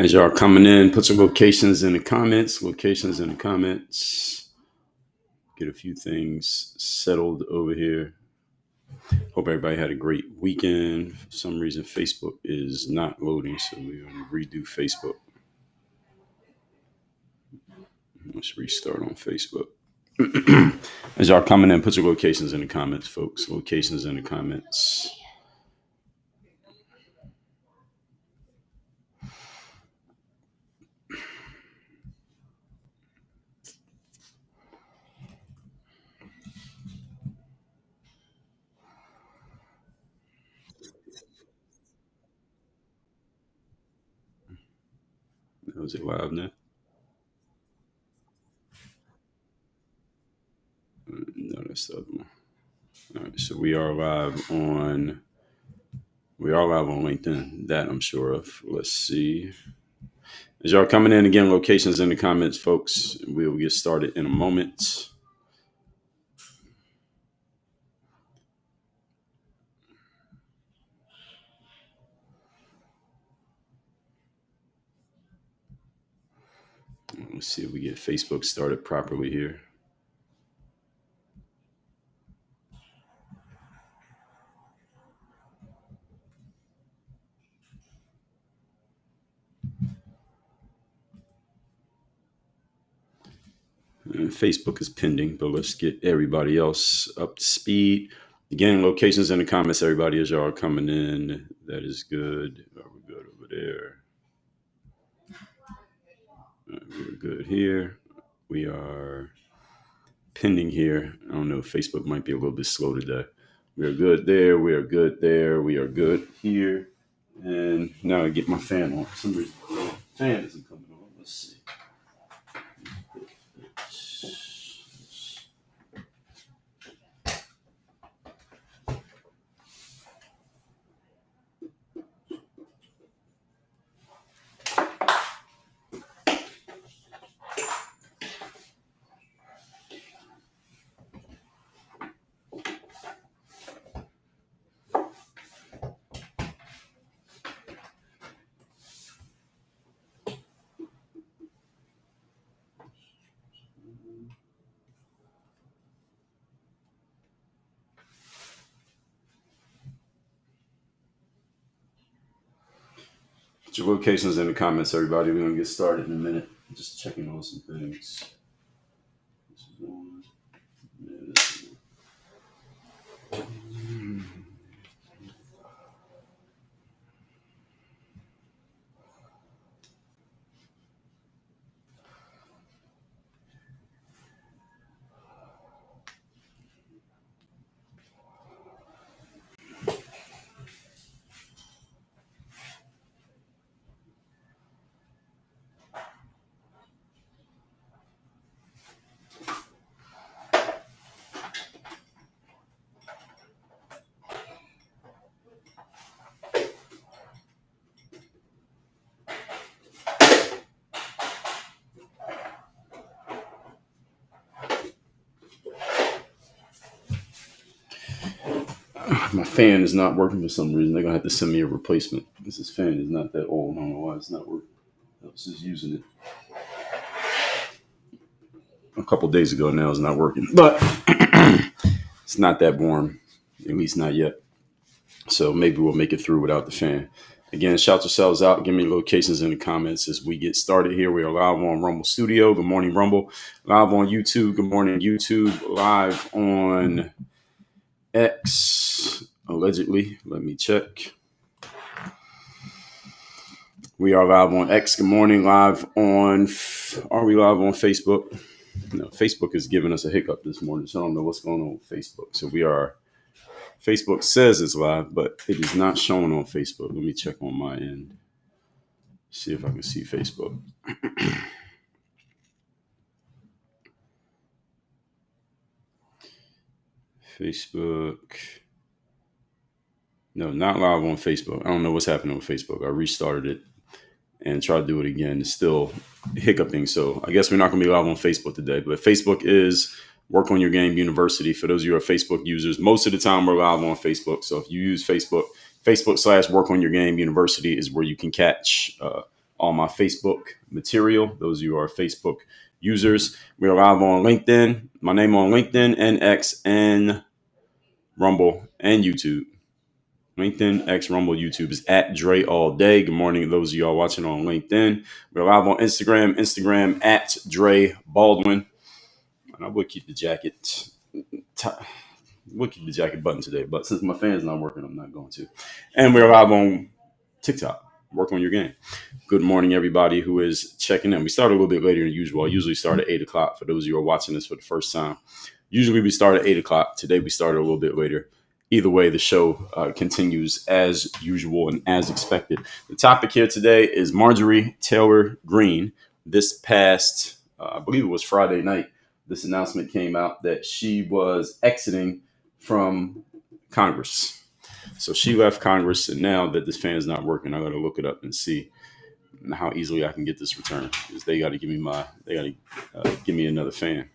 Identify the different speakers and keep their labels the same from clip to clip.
Speaker 1: As y'all coming in, put some locations in the comments. Locations in the comments. Get a few things settled over here. Hope everybody had a great weekend. For some reason, Facebook is not loading, so we're going to redo Facebook. Let's restart on Facebook. As y'all coming in, put your locations in the comments, folks. Locations in the comments. Was it live now? No, that's the other one. All right, so we are live on LinkedIn. That I'm sure of. Let's see. As y'all coming in again, locations in the comments, folks. We'll get started in a moment. Let's see if we get Facebook started properly here. And Facebook is pending, but let's get everybody else up to speed. Again, locations in the comments, everybody, as y'all are coming in. That is good. Are we good over there? We're good here. We are pending here. I don't know. Facebook might be a little bit slow today. We are good there. We are good there. We are good here. And now I get my fan on. For some reason, the fan isn't coming on. Let's see. Put your locations in the comments, everybody. We're going to get started in a minute. Just checking on some things. This is one. Yeah, this is one. My fan is not working for some reason. They're going to have to send me a replacement. This fan is not that old. I don't know why it's not working. I was just using it a couple days ago. Now it's not working. But it's not that warm, at least not yet. So maybe we'll make it through without the fan. Again, shout yourselves out. Give me locations in the comments as we get started here. We are live on Rumble Studio. Good morning, Rumble. Live on YouTube. Good morning, YouTube. Live on X, allegedly. Let me check. We are live on X. Good morning. Live on. Are we live on Facebook? No, Facebook is giving us a hiccup this morning, so I don't know what's going on with Facebook. So we are. Facebook says it's live, but it is not showing on Facebook. Let me check on my end. See if I can see Facebook. Facebook. No, not live on Facebook. I don't know what's happening with Facebook. I restarted it and tried to do it again. It's still hiccuping. So I guess we're not going to be live on Facebook today. But Facebook is Work on Your Game University. For those of you who are Facebook users, most of the time we're live on Facebook. So if you use Facebook, Facebook/Work on Your Game University is where you can catch all my Facebook material. Those of you who are Facebook users, we are live on LinkedIn. My name on LinkedIn and X and Rumble and YouTube. LinkedIn, X, Rumble, YouTube is at Dre All Day. Good morning to those of y'all watching on LinkedIn. We're live on Instagram at Dre Baldwin. And I would keep the jacket button today, but since my fan's not working, I'm not going to. And we're live on TikTok. Work on your game. Good morning, everybody who is checking in. We started a little bit later than usual. I usually start at 8 o'clock for those of you who are watching this for the first time. Usually we start at 8 o'clock. Today we started a little bit later. Either way, the show continues as usual and as expected. The topic here today is Marjorie Taylor Greene. This past, I believe it was Friday night, this announcement came out that she was exiting from Congress. So she left Congress, and now that this fan is not working, I got to look it up and see how easily I can get this returned. Because they got to give me another fan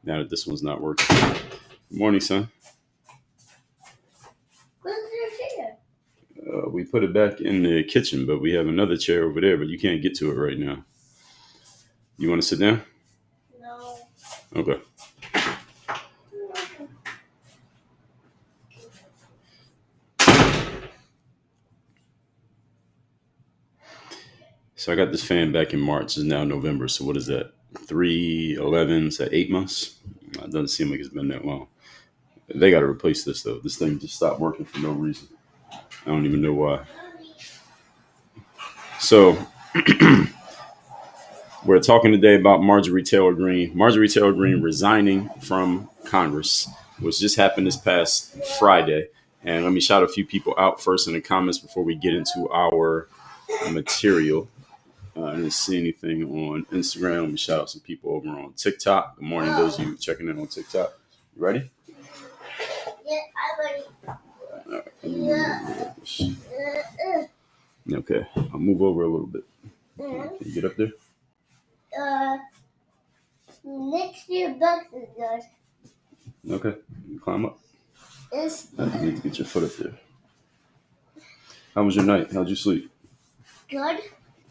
Speaker 1: now that this one's not working. Good morning, son. We put it back in the kitchen, but we have another chair over there, but you can't get to it right now. You want to sit down?
Speaker 2: No.
Speaker 1: Okay. So I got this fan back in March. It's now November. So what is that? 3/11? Is that 8 months? It doesn't seem like it's been that long. They got to replace this, though. This thing just stopped working for no reason. I don't even know why. So we're talking today about Marjorie Taylor Greene. Marjorie Taylor Greene resigning from Congress, which just happened this past Friday. And let me shout a few people out first in the comments before we get into our material. I didn't see anything on Instagram. Let me shout out some people over on TikTok. Good morning, those of you checking in on TikTok. You ready?
Speaker 2: Yeah, I'm ready.
Speaker 1: Okay, I'll move over a little bit. Can you get up there?
Speaker 2: Next to your box is good.
Speaker 1: Okay, you climb up. You need to get your foot up there. How was your night? How'd you sleep?
Speaker 2: Good.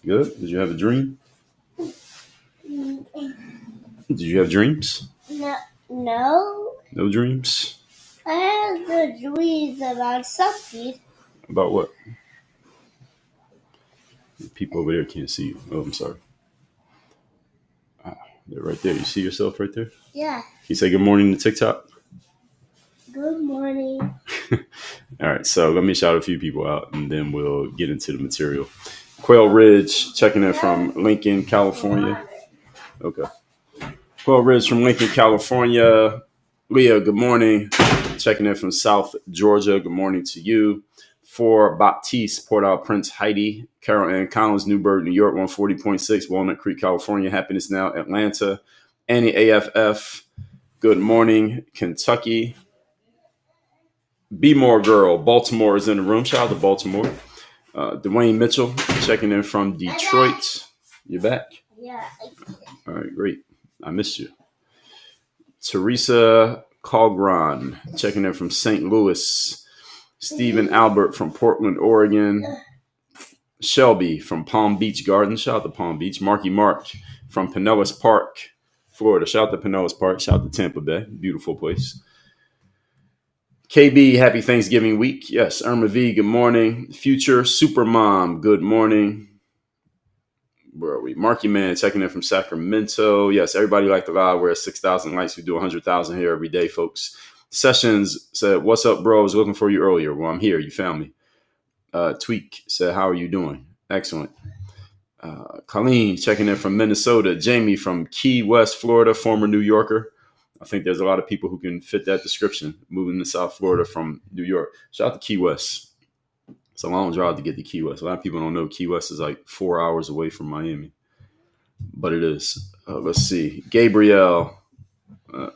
Speaker 1: Good? Did you have a dream? Did you have dreams?
Speaker 2: No.
Speaker 1: No dreams?
Speaker 2: I have the dreams about something.
Speaker 1: About what? People over there can't see you. Oh, I'm sorry. They're right there. You see yourself right there?
Speaker 2: Yeah.
Speaker 1: Can you say good morning to TikTok?
Speaker 2: Good morning.
Speaker 1: All right, so let me shout a few people out, and then we'll get into the material. Quail Ridge, checking in from Lincoln, California. Okay. Quail Ridge from Lincoln, California. Leah, good morning. Checking in from South Georgia. Good morning to you. For Baptiste, Port-au-Prince, Heidi, Carol Ann Collins, Newburgh, New York, 140.6, Walnut Creek, California, Happiness Now, Atlanta. Annie AFF, good morning, Kentucky. Be More Girl, Baltimore is in the room. Shout out to Baltimore. Dwayne Mitchell, checking in from Detroit. You're back?
Speaker 2: Yeah.
Speaker 1: All right, great. I missed you. Teresa Colgron, checking in from St. Louis. Stephen Albert from Portland, Oregon. Shelby from Palm Beach Gardens. Shout out to Palm Beach. Marky Mark from Pinellas Park, Florida. Shout out to Pinellas Park. Shout out to Tampa Bay. Beautiful place. KB, happy Thanksgiving week. Yes, Irma V, good morning. Future Supermom, good morning. Where are we? Marky Man checking in from Sacramento. Yes, everybody like the live. We're at 6,000 likes. We do 100,000 here every day, folks. Sessions said, what's up, bro? I was looking for you earlier. Well, I'm here. You found me. Tweak said, how are you doing? Excellent. Colleen checking in from Minnesota. Jamie from Key West, Florida, former New Yorker. I think there's a lot of people who can fit that description, moving to South Florida from New York. Shout out to Key West. It's a long drive to get to Key West. A lot of people don't know Key West is like 4 hours away from Miami, but it is. Let's see. Gabrielle, I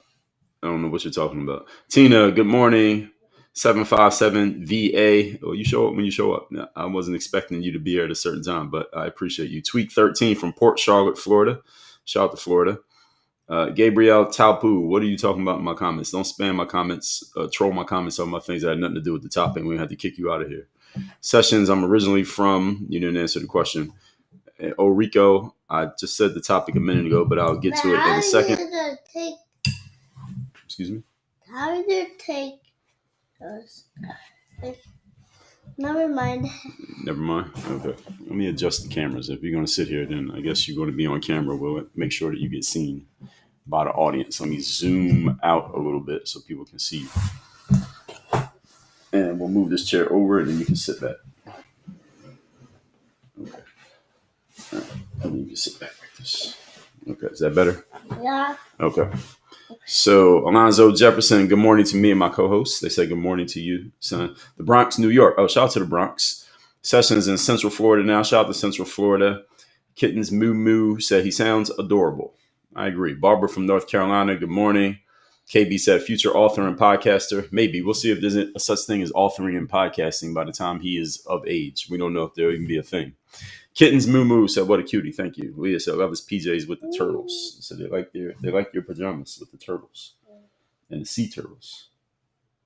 Speaker 1: don't know what you're talking about. Tina, good morning. 757 VA. Oh, you show up when you show up. Now, I wasn't expecting you to be here at a certain time, but I appreciate you. Tweak 13 from Port Charlotte, Florida. Shout out to Florida. Gabrielle Taupu, what are you talking about in my comments? Don't spam my comments, troll my comments on my things that had nothing to do with the topic. We're going to have to kick you out of here. Sessions, I'm originally from, you didn't answer the question. Rico, I just said the topic a minute ago, but I'll get to it in a second. Excuse me?
Speaker 2: How did you take those? Never mind.
Speaker 1: Never mind. Okay. Let me adjust the cameras. If you're going to sit here, then I guess you're going to be on camera. We'll make sure that you get seen by the audience. Let me zoom out a little bit so people can see you. And we'll move this chair over and then you can sit back. Okay. All right. And you can sit back like this. Okay. Is that better?
Speaker 2: Yeah.
Speaker 1: Okay. So Alonzo Jefferson, good morning to me and my co-hosts. They say good morning to you, son. The Bronx, New York. Oh, shout out to the Bronx. Sessions in Central Florida now. Shout out to Central Florida. Kittens Moo Moo said he sounds adorable. I agree. Barbara from North Carolina, good morning. KB said future author and podcaster. Maybe. We'll see if there's a such thing as authoring and podcasting by the time he is of age. We don't know if there'll even be a thing. Kittens Moo Moo said, what a cutie. Thank you. Leah said, love his PJs with the turtles. So they like your pajamas with the turtles and the sea turtles.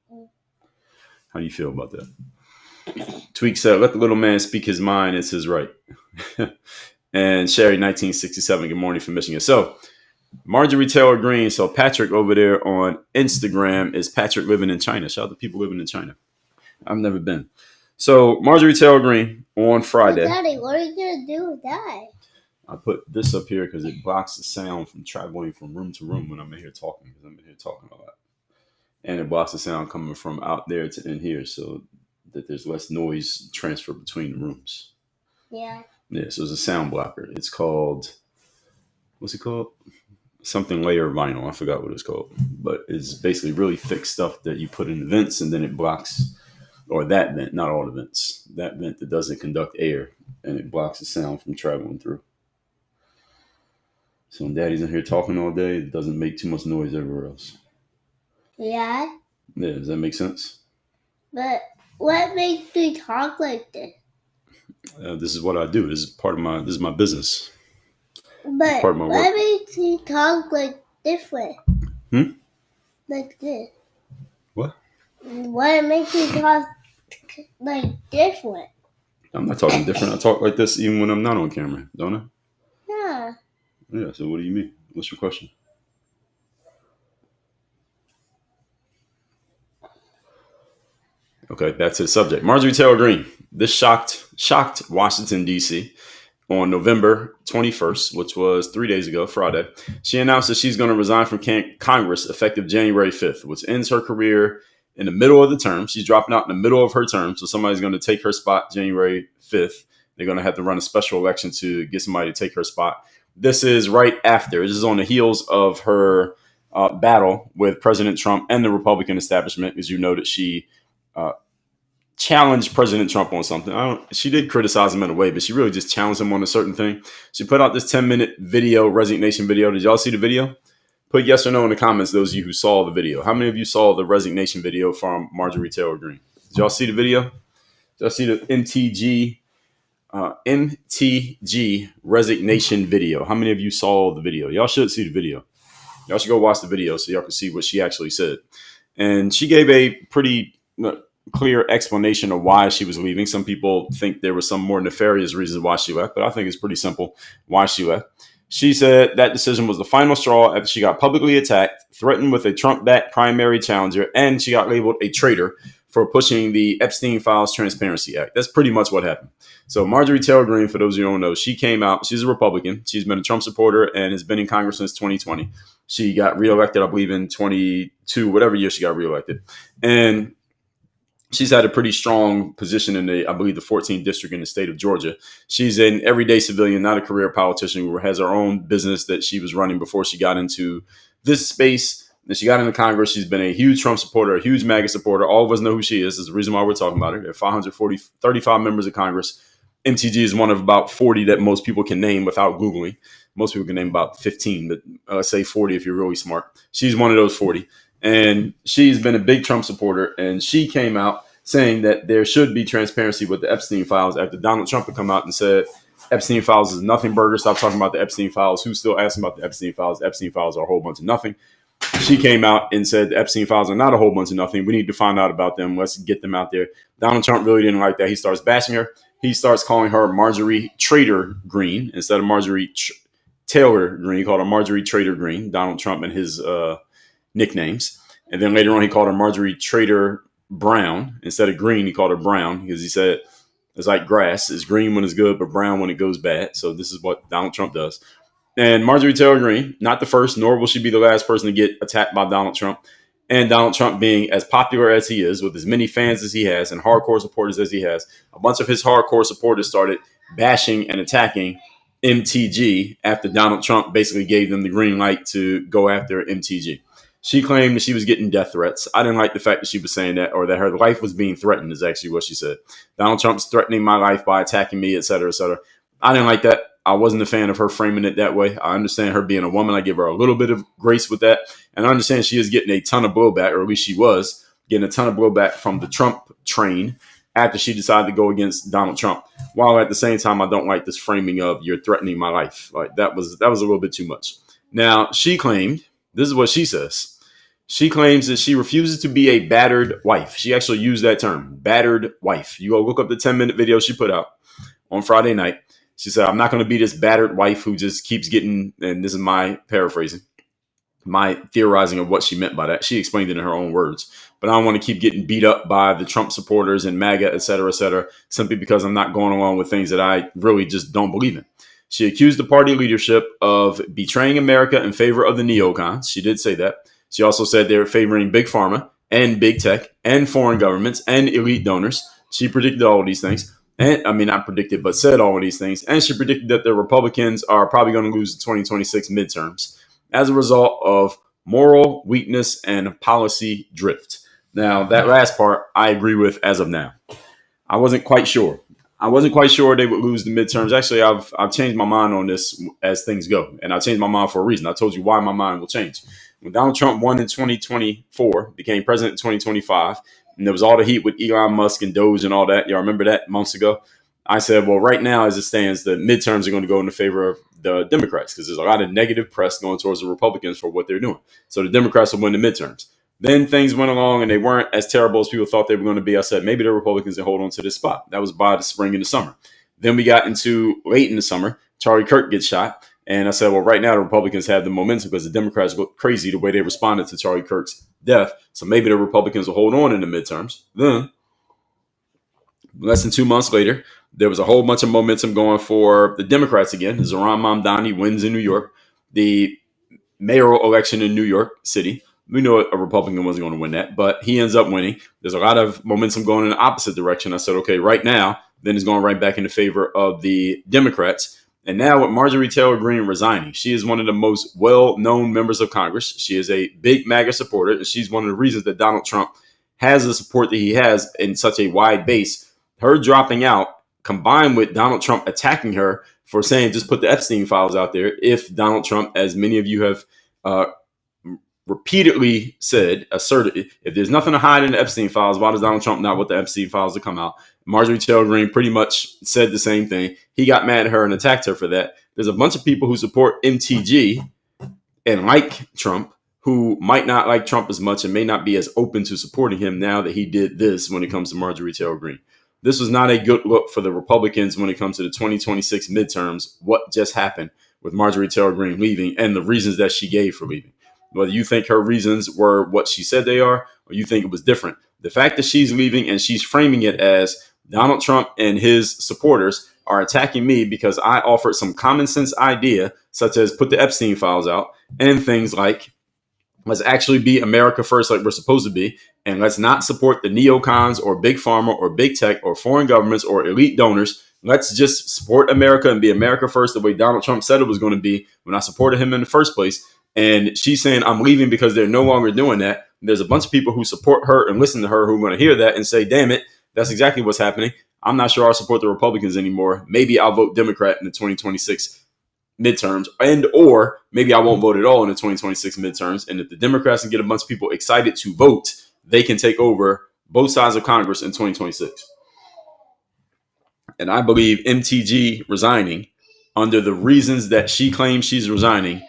Speaker 1: How do you feel about that? Tweak said, let the little man speak his mind. It's his right. And Sherry 1967, good morning from Michigan. So Marjorie Taylor Greene. So Patrick over there on Instagram is Patrick living in China. Shout out to people living in China. I've never been. So Marjorie Taylor Greene on Friday.
Speaker 2: Daddy, what are you going to do with that?
Speaker 1: I put this up here because it blocks the sound from traveling from room to room when I'm in here talking, because I'm in here talking a lot. And it blocks the sound coming from out there to in here so that there's less noise transfer between the rooms.
Speaker 2: Yeah.
Speaker 1: Yeah, so it's a sound blocker. It's called, what's it called? Something layer vinyl. I forgot what it's called. But it's basically really thick stuff that you put in the vents and then it blocks, or that vent, not all the vents, that vent that doesn't conduct air, and it blocks the sound from traveling through. So when Daddy's in here talking all day, it doesn't make too much noise everywhere else.
Speaker 2: Yeah.
Speaker 1: Yeah, does that make sense?
Speaker 2: But what makes you talk like this?
Speaker 1: This is what I do. This is my business.
Speaker 2: But
Speaker 1: part of my
Speaker 2: what
Speaker 1: work.
Speaker 2: makes you talk like different? Like this.
Speaker 1: What?
Speaker 2: What makes you talk like different?
Speaker 1: I'm not talking different. I talk like this even when I'm not on camera, don't I?
Speaker 2: Yeah.
Speaker 1: Yeah, so what do you mean? What's your question? Okay, back to the subject. Marjorie Taylor Greene. This shocked Washington, D.C. on November 21st, which was 3 days ago, Friday. She announced that she's going to resign from Congress effective January 5th, which ends her career in the middle of the term. She's dropping out in the middle of her term, so somebody's going to take her spot January 5th. They're going to have to run a special election to get somebody to take her spot. This is right after. This is on the heels of her battle with President Trump and the Republican establishment, as you know that she challenged President Trump on something. She did criticize him in a way, but she really just challenged him on a certain thing. She put out this 10-minute video, resignation video. Did y'all see the video? Put yes or no in the comments, those of you who saw the video. How many of you saw the resignation video from Marjorie Taylor Greene? Did y'all see the video? Did y'all see the MTG resignation video? How many of you saw the video? Y'all should see the video. Y'all should go watch the video so y'all can see what she actually said. And she gave a pretty clear explanation of why she was leaving. Some people think there was some more nefarious reasons why she left, but I think it's pretty simple why she left. She said that decision was the final straw after she got publicly attacked, threatened with a Trump-backed primary challenger, and she got labeled a traitor for pushing the Epstein Files Transparency Act. That's pretty much what happened. So Marjorie Taylor Greene, for those of you who don't know, she came out. She's a Republican. She's been a Trump supporter and has been in Congress since 2020. She got reelected, I believe, in 22, whatever year she got reelected. And she's had a pretty strong position in I believe, the 14th district in the state of Georgia. She's an everyday civilian, not a career politician, who has her own business that she was running before she got into this space. And she got into Congress. She's been a huge Trump supporter, a huge MAGA supporter. All of us know who she is. That's the reason why we're talking about her. There are 35 members of Congress. MTG is one of about 40 that most people can name without Googling. Most people can name about 15, but say 40 if you're really smart. She's one of those 40. And she's been a big Trump supporter. And she came out saying that there should be transparency with the Epstein Files after Donald Trump had come out and said Epstein Files is nothing burger. Stop talking about the Epstein Files. Who's still asking about the Epstein Files? The Epstein Files are a whole bunch of nothing. She came out and said the Epstein Files are not a whole bunch of nothing. We need to find out about them. Let's get them out there. Donald Trump really didn't like that. He starts bashing her. he starts calling her Marjorie Trader Green instead of Marjorie Taylor Green. He called her Marjorie Trader Green, Donald Trump and his nicknames. And then later on, he called her Marjorie Trader Brown. Instead of green, he called her brown because he said it's like grass. It's green when it's good, but brown when it goes bad. So this is what Donald Trump does. And Marjorie Taylor Greene, not the first, nor will she be the last person to get attacked by Donald Trump. And Donald Trump being as popular as he is, with as many fans as he has and hardcore supporters as he has, a bunch of his hardcore supporters started bashing and attacking MTG after Donald Trump basically gave them the green light to go after MTG. She claimed that she was getting death threats. I didn't like the fact that she was saying that, or that her life was being threatened, is actually what she said. Donald Trump's threatening my life by attacking me, et cetera, et cetera. I didn't like that. I wasn't a fan of her framing it that way. I understand her being a woman. I give her a little bit of grace with that. And I understand she is getting a ton of blowback, or at least she was getting a ton of blowback from the Trump train after she decided to go against Donald Trump. While at the same time, I don't like this framing of you're threatening my life. Like that was a little bit too much. Now, she claimed, this is what she says. She claims that she refuses to be a battered wife. She actually used that term, battered wife. You go look up the 10-minute video she put out on Friday night. She said, I'm not going to be this battered wife who just keeps getting, and this is my paraphrasing, my theorizing of what she meant by that. She explained it in her own words. But I don't want to keep getting beat up by the Trump supporters and MAGA, et cetera, simply because I'm not going along with things that I really just don't believe in. She accused the party leadership of betraying America in favor of the neocons. She did say that. She also said they were favoring big pharma and big tech and foreign governments and elite donors. She predicted all of these things. And I mean, not predicted, but said all of these things. And she predicted that the Republicans are probably going to lose the 2026 midterms as a result of moral weakness and policy drift. Now, that last part, I agree with as of now. I wasn't quite sure. I wasn't quite sure they would lose the midterms. Actually, I've changed my mind on this as things go. And I changed my mind for a reason. I told you why my mind will change. When Donald Trump won in 2024, became president in 2025, and there was all the heat with Elon Musk and Doge and all that. Y'all remember that months ago? I said, well, right now, as it stands, the midterms are going to go in the favor of the Democrats because there's a lot of negative press going towards the Republicans for what they're doing. So the Democrats will win the midterms. Then things went along and they weren't as terrible as people thought they were going to be. I said, maybe the Republicans will hold on to this spot. That was by the spring and the summer. Then we got into late in the summer. Charlie Kirk gets shot. And I said, well, right now the Republicans have the momentum because the Democrats look crazy the way they responded to Charlie Kirk's death. So maybe the Republicans will hold on in the midterms. Then, less than 2 months later, there was a whole bunch of momentum going for the Democrats again. Zohran Mamdani wins in New York. The mayoral election in New York City. We know a Republican wasn't going to win that, but he ends up winning. There's a lot of momentum going in the opposite direction. I said, okay, right now, then it's going right back in the favor of the Democrats. And now with Marjorie Taylor Greene resigning, she is one of the most well-known members of Congress. She is a big MAGA supporter, and she's one of the reasons that Donald Trump has the support that he has in such a wide base. Her dropping out, combined with Donald Trump attacking her for saying just put the Epstein files out there, if Donald Trump, as many of you have repeatedly said, asserted, if there's nothing to hide in the Epstein files, why does Donald Trump not want the Epstein files to come out? Marjorie Taylor Greene pretty much said the same thing. He got mad at her and attacked her for that. There's a bunch of people who support MTG and like Trump who might not like Trump as much and may not be as open to supporting him now that he did this when it comes to Marjorie Taylor Greene. This was not a good look for the Republicans when it comes to the 2026 midterms, what just happened with Marjorie Taylor Greene leaving and the reasons that she gave for leaving. Whether you think her reasons were what she said they are, or you think it was different. The fact that she's leaving and she's framing it as Donald Trump and his supporters are attacking me because I offered some common sense idea, such as put the Epstein files out and things like, let's actually be America first like we're supposed to be. And let's not support the neocons or big pharma or big tech or foreign governments or elite donors. Let's just support America and be America first the way Donald Trump said it was going to be when I supported him in the first place. And she's saying, I'm leaving because they're no longer doing that. There's a bunch of people who support her and listen to her who are going to hear that and say, damn it, that's exactly what's happening. I'm not sure I'll support the Republicans anymore. Maybe I'll vote Democrat in the 2026 midterms, and or maybe I won't vote at all in the 2026 midterms. And if the Democrats can get a bunch of people excited to vote, they can take over both sides of Congress in 2026. And I believe MTG resigning under the reasons that she claims she's resigning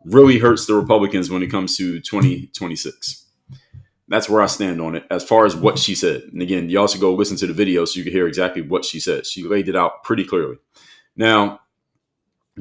Speaker 1: really hurts the Republicans when it comes to 2026. That's where I stand on it as far as what she said. And again, you also go listen to the video so you can hear exactly what she said. She laid it out pretty clearly. Now,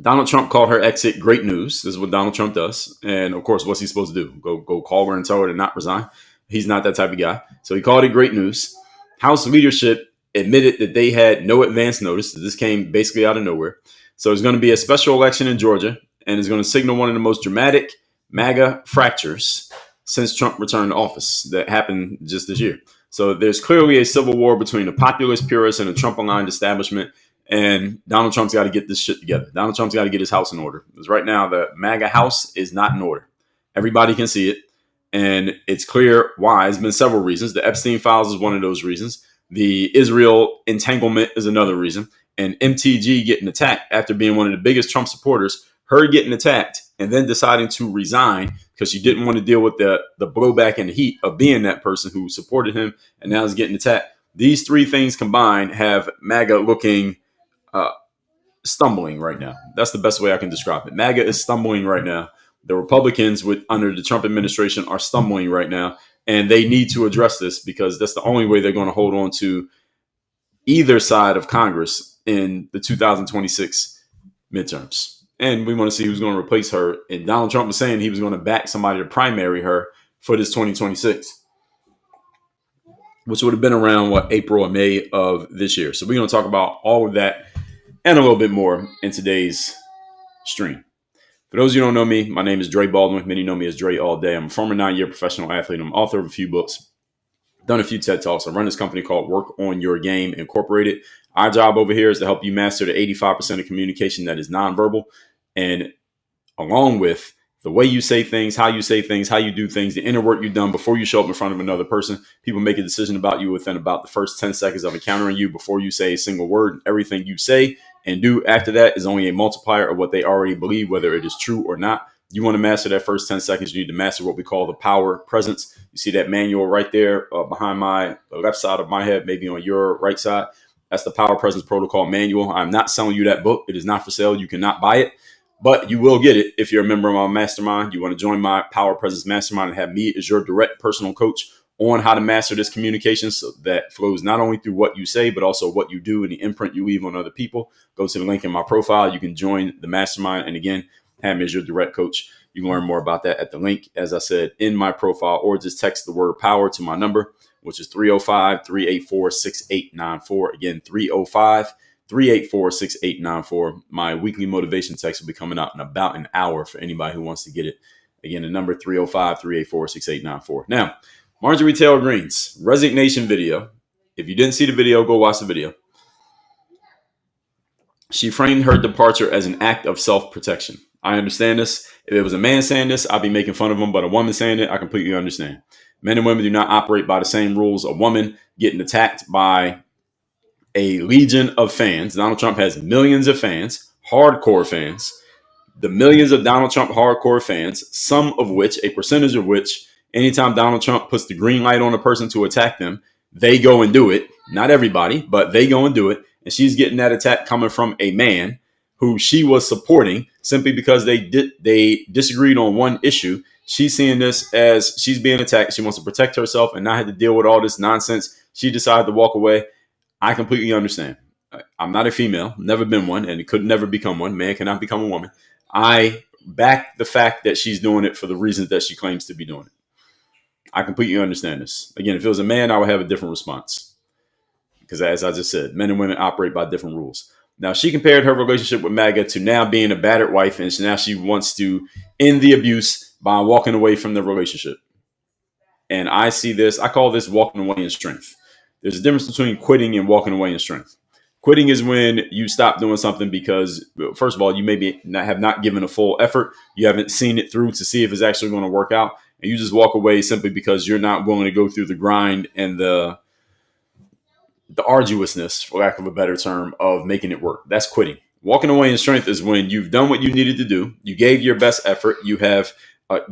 Speaker 1: Donald Trump called her exit great news. This is what Donald Trump does. And of course, what's he supposed to do? Go call her and tell her to not resign? He's not that type of guy. So he called it great news. House leadership admitted that they had no advance notice. This came basically out of nowhere. So there's going to be a special election in Georgia, and it's going to signal one of the most dramatic MAGA fractures since Trump returned to office that happened just this year. So there's clearly a civil war between the populist purists and the Trump-aligned establishment, and Donald Trump's got to get this shit together. Donald Trump's got to get his house in order. Because right now, the MAGA house is not in order. Everybody can see it, and it's clear why. There's been several reasons. The Epstein files is one of those reasons. The Israel entanglement is another reason. And MTG getting attacked after being one of the biggest Trump supporters, her getting attacked and then deciding to resign because she didn't want to deal with the blowback and the heat of being that person who supported him and now is getting attacked. These three things combined have MAGA looking stumbling right now. That's the best way I can describe it. MAGA is stumbling right now. The Republicans under the Trump administration are stumbling right now, and they need to address this because that's the only way they're going to hold on to either side of Congress in the 2026 midterms. And we want to see who's going to replace her. And Donald Trump was saying he was going to back somebody to primary her for this 2026, which would have been around April or May of this year. So we're going to talk about all of that and a little bit more in today's stream. For those of you who don't know me, my name is Dre Baldwin. Many know me as Dre all day. I'm a former 9-year professional athlete. I'm author of a few books, done a few TED Talks. I run this company called Work on Your Game Incorporated. Our job over here is to help you master the 85% of communication that is nonverbal. And along with the way you say things, how you do things, the inner work you've done before you show up in front of another person. People make a decision about you within about the first 10 seconds of encountering you before you say a single word. Everything you say and do after that is only a multiplier of what they already believe, whether it is true or not. You want to master that first 10 seconds. You need to master what we call the power presence. You see that manual right there behind my left side of my head, maybe on your right side. That's the Power Presence Protocol manual. I'm not selling you that book. It is not for sale. You cannot buy it, but you will get it if you're a member of my mastermind. You want to join my Power Presence Mastermind and have me as your direct personal coach on how to master this communication so that flows not only through what you say, but also what you do and the imprint you leave on other people. Go to the link in my profile. You can join the mastermind. And again, have me as your direct coach. You can learn more about that at the link, as I said, in my profile, or just text the word power to my number, which is 305-384-6894. Again, 305-384-6894. My weekly motivation text will be coming out in about an hour for anybody who wants to get it. Again, the number 305-384-6894. Now, Marjorie Taylor Greene's resignation video. If you didn't see the video, go watch the video. She framed her departure as an act of self-protection. I understand this. If it was a man saying this, I'd be making fun of him. But a woman saying it, I completely understand. Men and women do not operate by the same rules. A woman getting attacked by a legion of fans. Donald Trump has millions of fans, hardcore fans. The millions of Donald Trump hardcore fans, some of which, a percentage of which, anytime Donald Trump puts the green light on a person to attack them, they go and do it. Not everybody, but they go and do it. And she's getting that attack coming from a man who she was supporting simply because they disagreed on one issue. She's seeing this as she's being attacked. She wants to protect herself and not have to deal with all this nonsense. She decided to walk away. I completely understand. I'm not a female, never been one, and could never become one. Man cannot become a woman. I back the fact that she's doing it for the reasons that she claims to be doing it. I completely understand this. Again, if it was a man, I would have a different response. Because as I just said, men and women operate by different rules. Now, she compared her relationship with MAGA to now being a battered wife, and now she wants to end the abuse by walking away from the relationship. And I see this, I call this walking away in strength. There's a difference between quitting and walking away in strength. Quitting is when you stop doing something because, first of all, you maybe have not given a full effort. You haven't seen it through to see if it's actually going to work out. And you just walk away simply because you're not willing to go through the grind and the arduousness, for lack of a better term, of making it work. That's quitting. Walking away in strength is when you've done what you needed to do. You gave your best effort. You have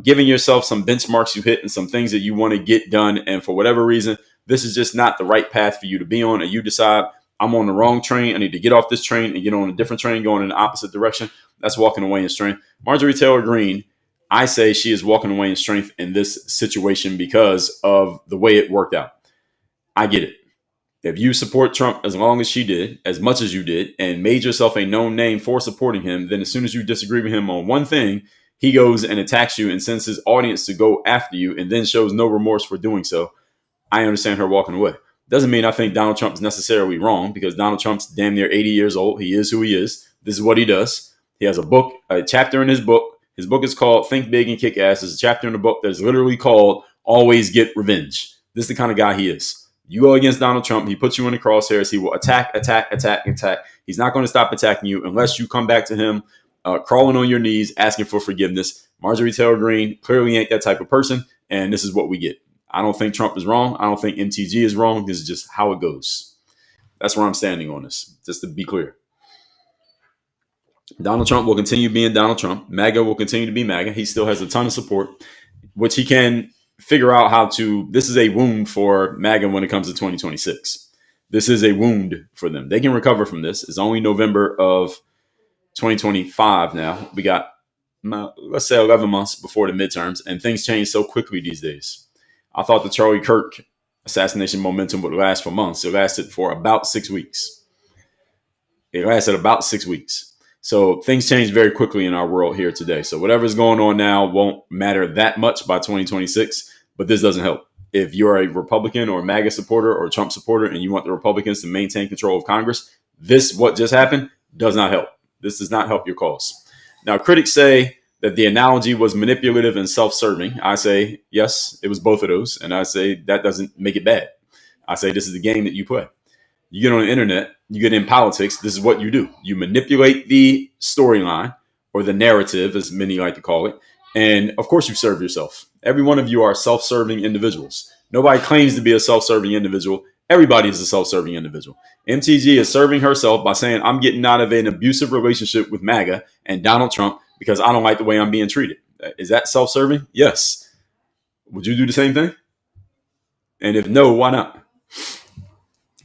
Speaker 1: given yourself some benchmarks you hit and some things that you want to get done. And for whatever reason, this is just not the right path for you to be on. And you decide, I'm on the wrong train. I need to get off this train and get on a different train going in the opposite direction. That's walking away in strength. Marjorie Taylor Greene I say she is walking away in strength in this situation because of the way it worked out. I get it. If you support Trump as long as she did, as much as you did, and made yourself a known name for supporting him, then as soon as you disagree with him on one thing, he goes and attacks you and sends his audience to go after you and then shows no remorse for doing so. I understand her walking away. Doesn't mean I think Donald Trump is necessarily wrong, because Donald Trump's damn near 80 years old. He is who he is. This is what he does. He has a chapter in his book. His book is called Think Big and Kick Ass. There's a chapter in the book that's literally called Always Get Revenge. This is the kind of guy he is. You go against Donald Trump, he puts you in the crosshairs. He will attack. He's not going to stop attacking you unless you come back to him crawling on your knees, asking for forgiveness. Marjorie Taylor Greene clearly ain't that type of person, and this is what we get. I don't think Trump is wrong. I don't think MTG is wrong. This is just how it goes. That's where I'm standing on this, just to be clear. Donald Trump will continue being Donald Trump. MAGA will continue to be MAGA. He still has a ton of support, which he can figure out how to. This is a wound for MAGA when it comes to 2026. This is a wound for them. They can recover from this. It's only November of 2025 now. We got, let's say, 11 months before the midterms, and things change so quickly these days. I thought the Charlie Kirk assassination momentum would last for months. It lasted for about 6 weeks. So things change very quickly in our world here today. So whatever's going on now won't matter that much by 2026, but this doesn't help. If you're a Republican or MAGA supporter or Trump supporter and you want the Republicans to maintain control of Congress, what just happened, does not help. This does not help your cause. Now, critics say that the analogy was manipulative and self-serving. I say, yes, it was both of those. And I say that doesn't make it bad. I say this is the game that you play. You get on the internet, you get in politics, this is what you do. You manipulate the storyline, or the narrative, as many like to call it. And of course you serve yourself. Every one of you are self-serving individuals. Nobody claims to be a self-serving individual. Everybody is a self-serving individual. MTG is serving herself by saying, I'm getting out of an abusive relationship with MAGA and Donald Trump because I don't like the way I'm being treated. Is that self-serving? Yes. Would you do the same thing? And if no, why not?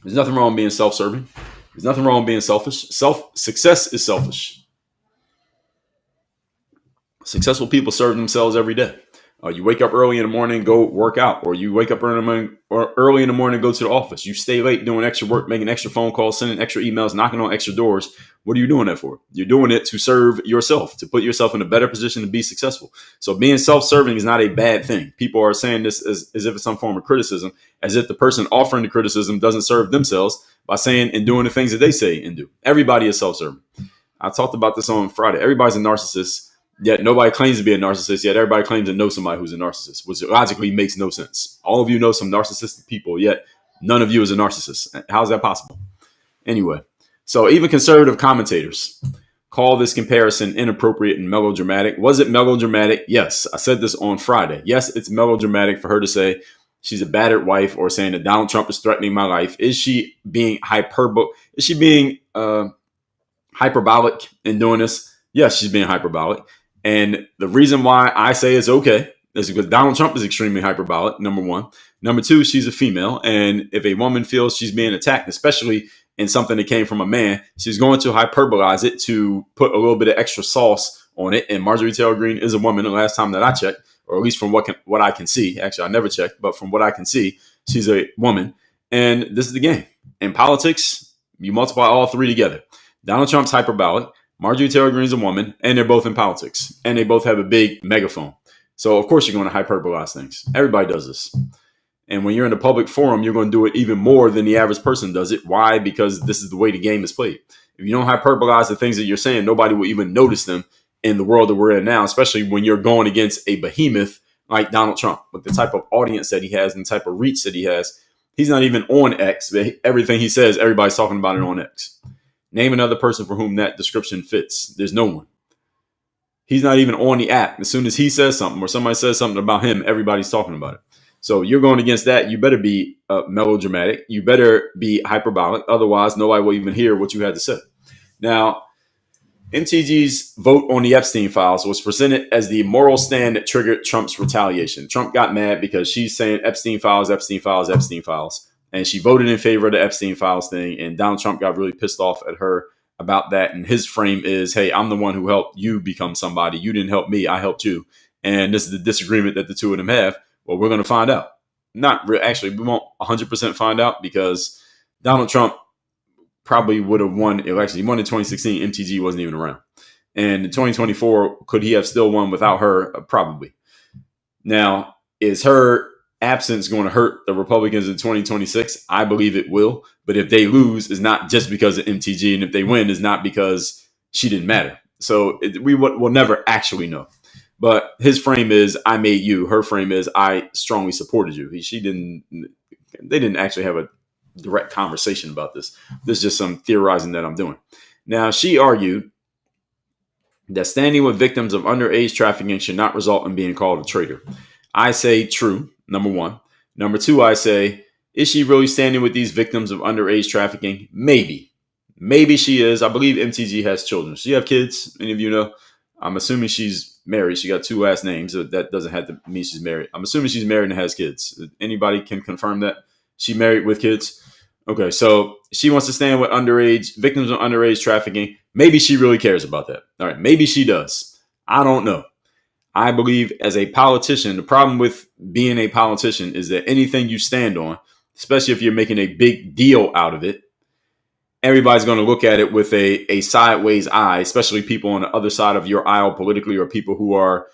Speaker 1: There's nothing wrong with being self-serving. There's nothing wrong with being selfish. Success is selfish. Successful people serve themselves every day. You wake up early in the morning, go work out, or you wake up early in the morning, go to the office. You stay late doing extra work, making extra phone calls, sending extra emails, knocking on extra doors. What are you doing that for? You're doing it to serve yourself, to put yourself in a better position to be successful. So being self-serving is not a bad thing. People are saying this as if it's some form of criticism, as if the person offering the criticism doesn't serve themselves by saying and doing the things that they say and do. Everybody is self-serving. I talked about this on Friday. Everybody's a narcissist. Yet nobody claims to be a narcissist, yet everybody claims to know somebody who's a narcissist, which logically makes no sense. All of you know some narcissistic people, yet none of you is a narcissist. How's that possible? Anyway, so even conservative commentators call this comparison inappropriate and melodramatic. Was it melodramatic? Yes. I said this on Friday. Yes, it's melodramatic for her to say she's a battered wife, or saying that Donald Trump is threatening my life. Is she being hyperbolic? Is she being hyperbolic in doing this? Yes, she's being hyperbolic. And the reason why I say it's okay is because Donald Trump is extremely hyperbolic, number one. Number two, she's a female. And if a woman feels she's being attacked, especially in something that came from a man, she's going to hyperbolize it to put a little bit of extra sauce on it. And Marjorie Taylor Greene is a woman, the last time that I checked, or at least from what I can see. Actually, I never checked, but from what I can see, she's a woman. And this is the game. In politics, you multiply all three together. Donald Trump's hyperbolic. Marjorie Taylor Greene's a woman, and they're both in politics, and they both have a big megaphone. So, of course, you're going to hyperbolize things. Everybody does this. And when you're in a public forum, you're going to do it even more than the average person does it. Why? Because this is the way the game is played. If you don't hyperbolize the things that you're saying, nobody will even notice them in the world that we're in now, especially when you're going against a behemoth like Donald Trump, with the type of audience that he has and the type of reach that he has. He's not even on X, but everything he says, everybody's talking about it on X. Name another person for whom that description fits. There's no one. He's not even on the app. As soon as he says something or somebody says something about him, everybody's talking about it. So you're going against that. You better be melodramatic. You better be hyperbolic. Otherwise, nobody will even hear what you had to say. Now, MTG's vote on the Epstein files was presented as the moral stand that triggered Trump's retaliation. Trump got mad because she's saying Epstein files, Epstein files, Epstein files. And she voted in favor of the Epstein files thing. And Donald Trump got really pissed off at her about that. And his frame is, hey, I'm the one who helped you become somebody. You didn't help me. I helped you. and this is the disagreement that the two of them have. Well, we're going to find out. Actually, we won't 100% find out because Donald Trump probably would have won election. He won in 2016. MTG wasn't even around. And in 2024, could he have still won without her? Probably. Now, is her absence going to hurt the Republicans in 2026? I believe it will. But if they lose, it's not just because of MTG. And if they win, it's not because she didn't matter. So we'll never actually know. But his frame is, I made you. Her frame is, I strongly supported you. They didn't actually have a direct conversation about this. This is just some theorizing that I'm doing. Now, she argued that standing with victims of underage trafficking should not result in being called a traitor. I say true, number one. Number two, I say, is she really standing with these victims of underage trafficking? Maybe. Maybe she is. I believe MTG has children. Does she have kids? Any of you know? I'm assuming she's married. She got two last names. So that doesn't have to mean she's married. I'm assuming she's married and has kids. Anybody can confirm that? She married with kids? Okay, so she wants to stand with victims of underage trafficking. Maybe she really cares about that. All right, maybe she does. I don't know. I believe as a politician, the problem with being a politician is that anything you stand on, especially if you're making a big deal out of it, everybody's going to look at it with a sideways eye, especially people on the other side of your aisle politically or people who are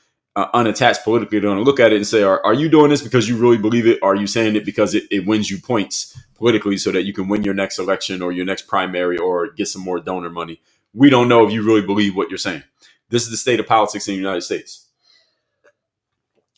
Speaker 1: unattached politically. They're going to look at it and say, are you doing this because you really believe it? Or are you saying it because it wins you points politically so that you can win your next election or your next primary or get some more donor money? We don't know if you really believe what you're saying. This is the state of politics in the United States.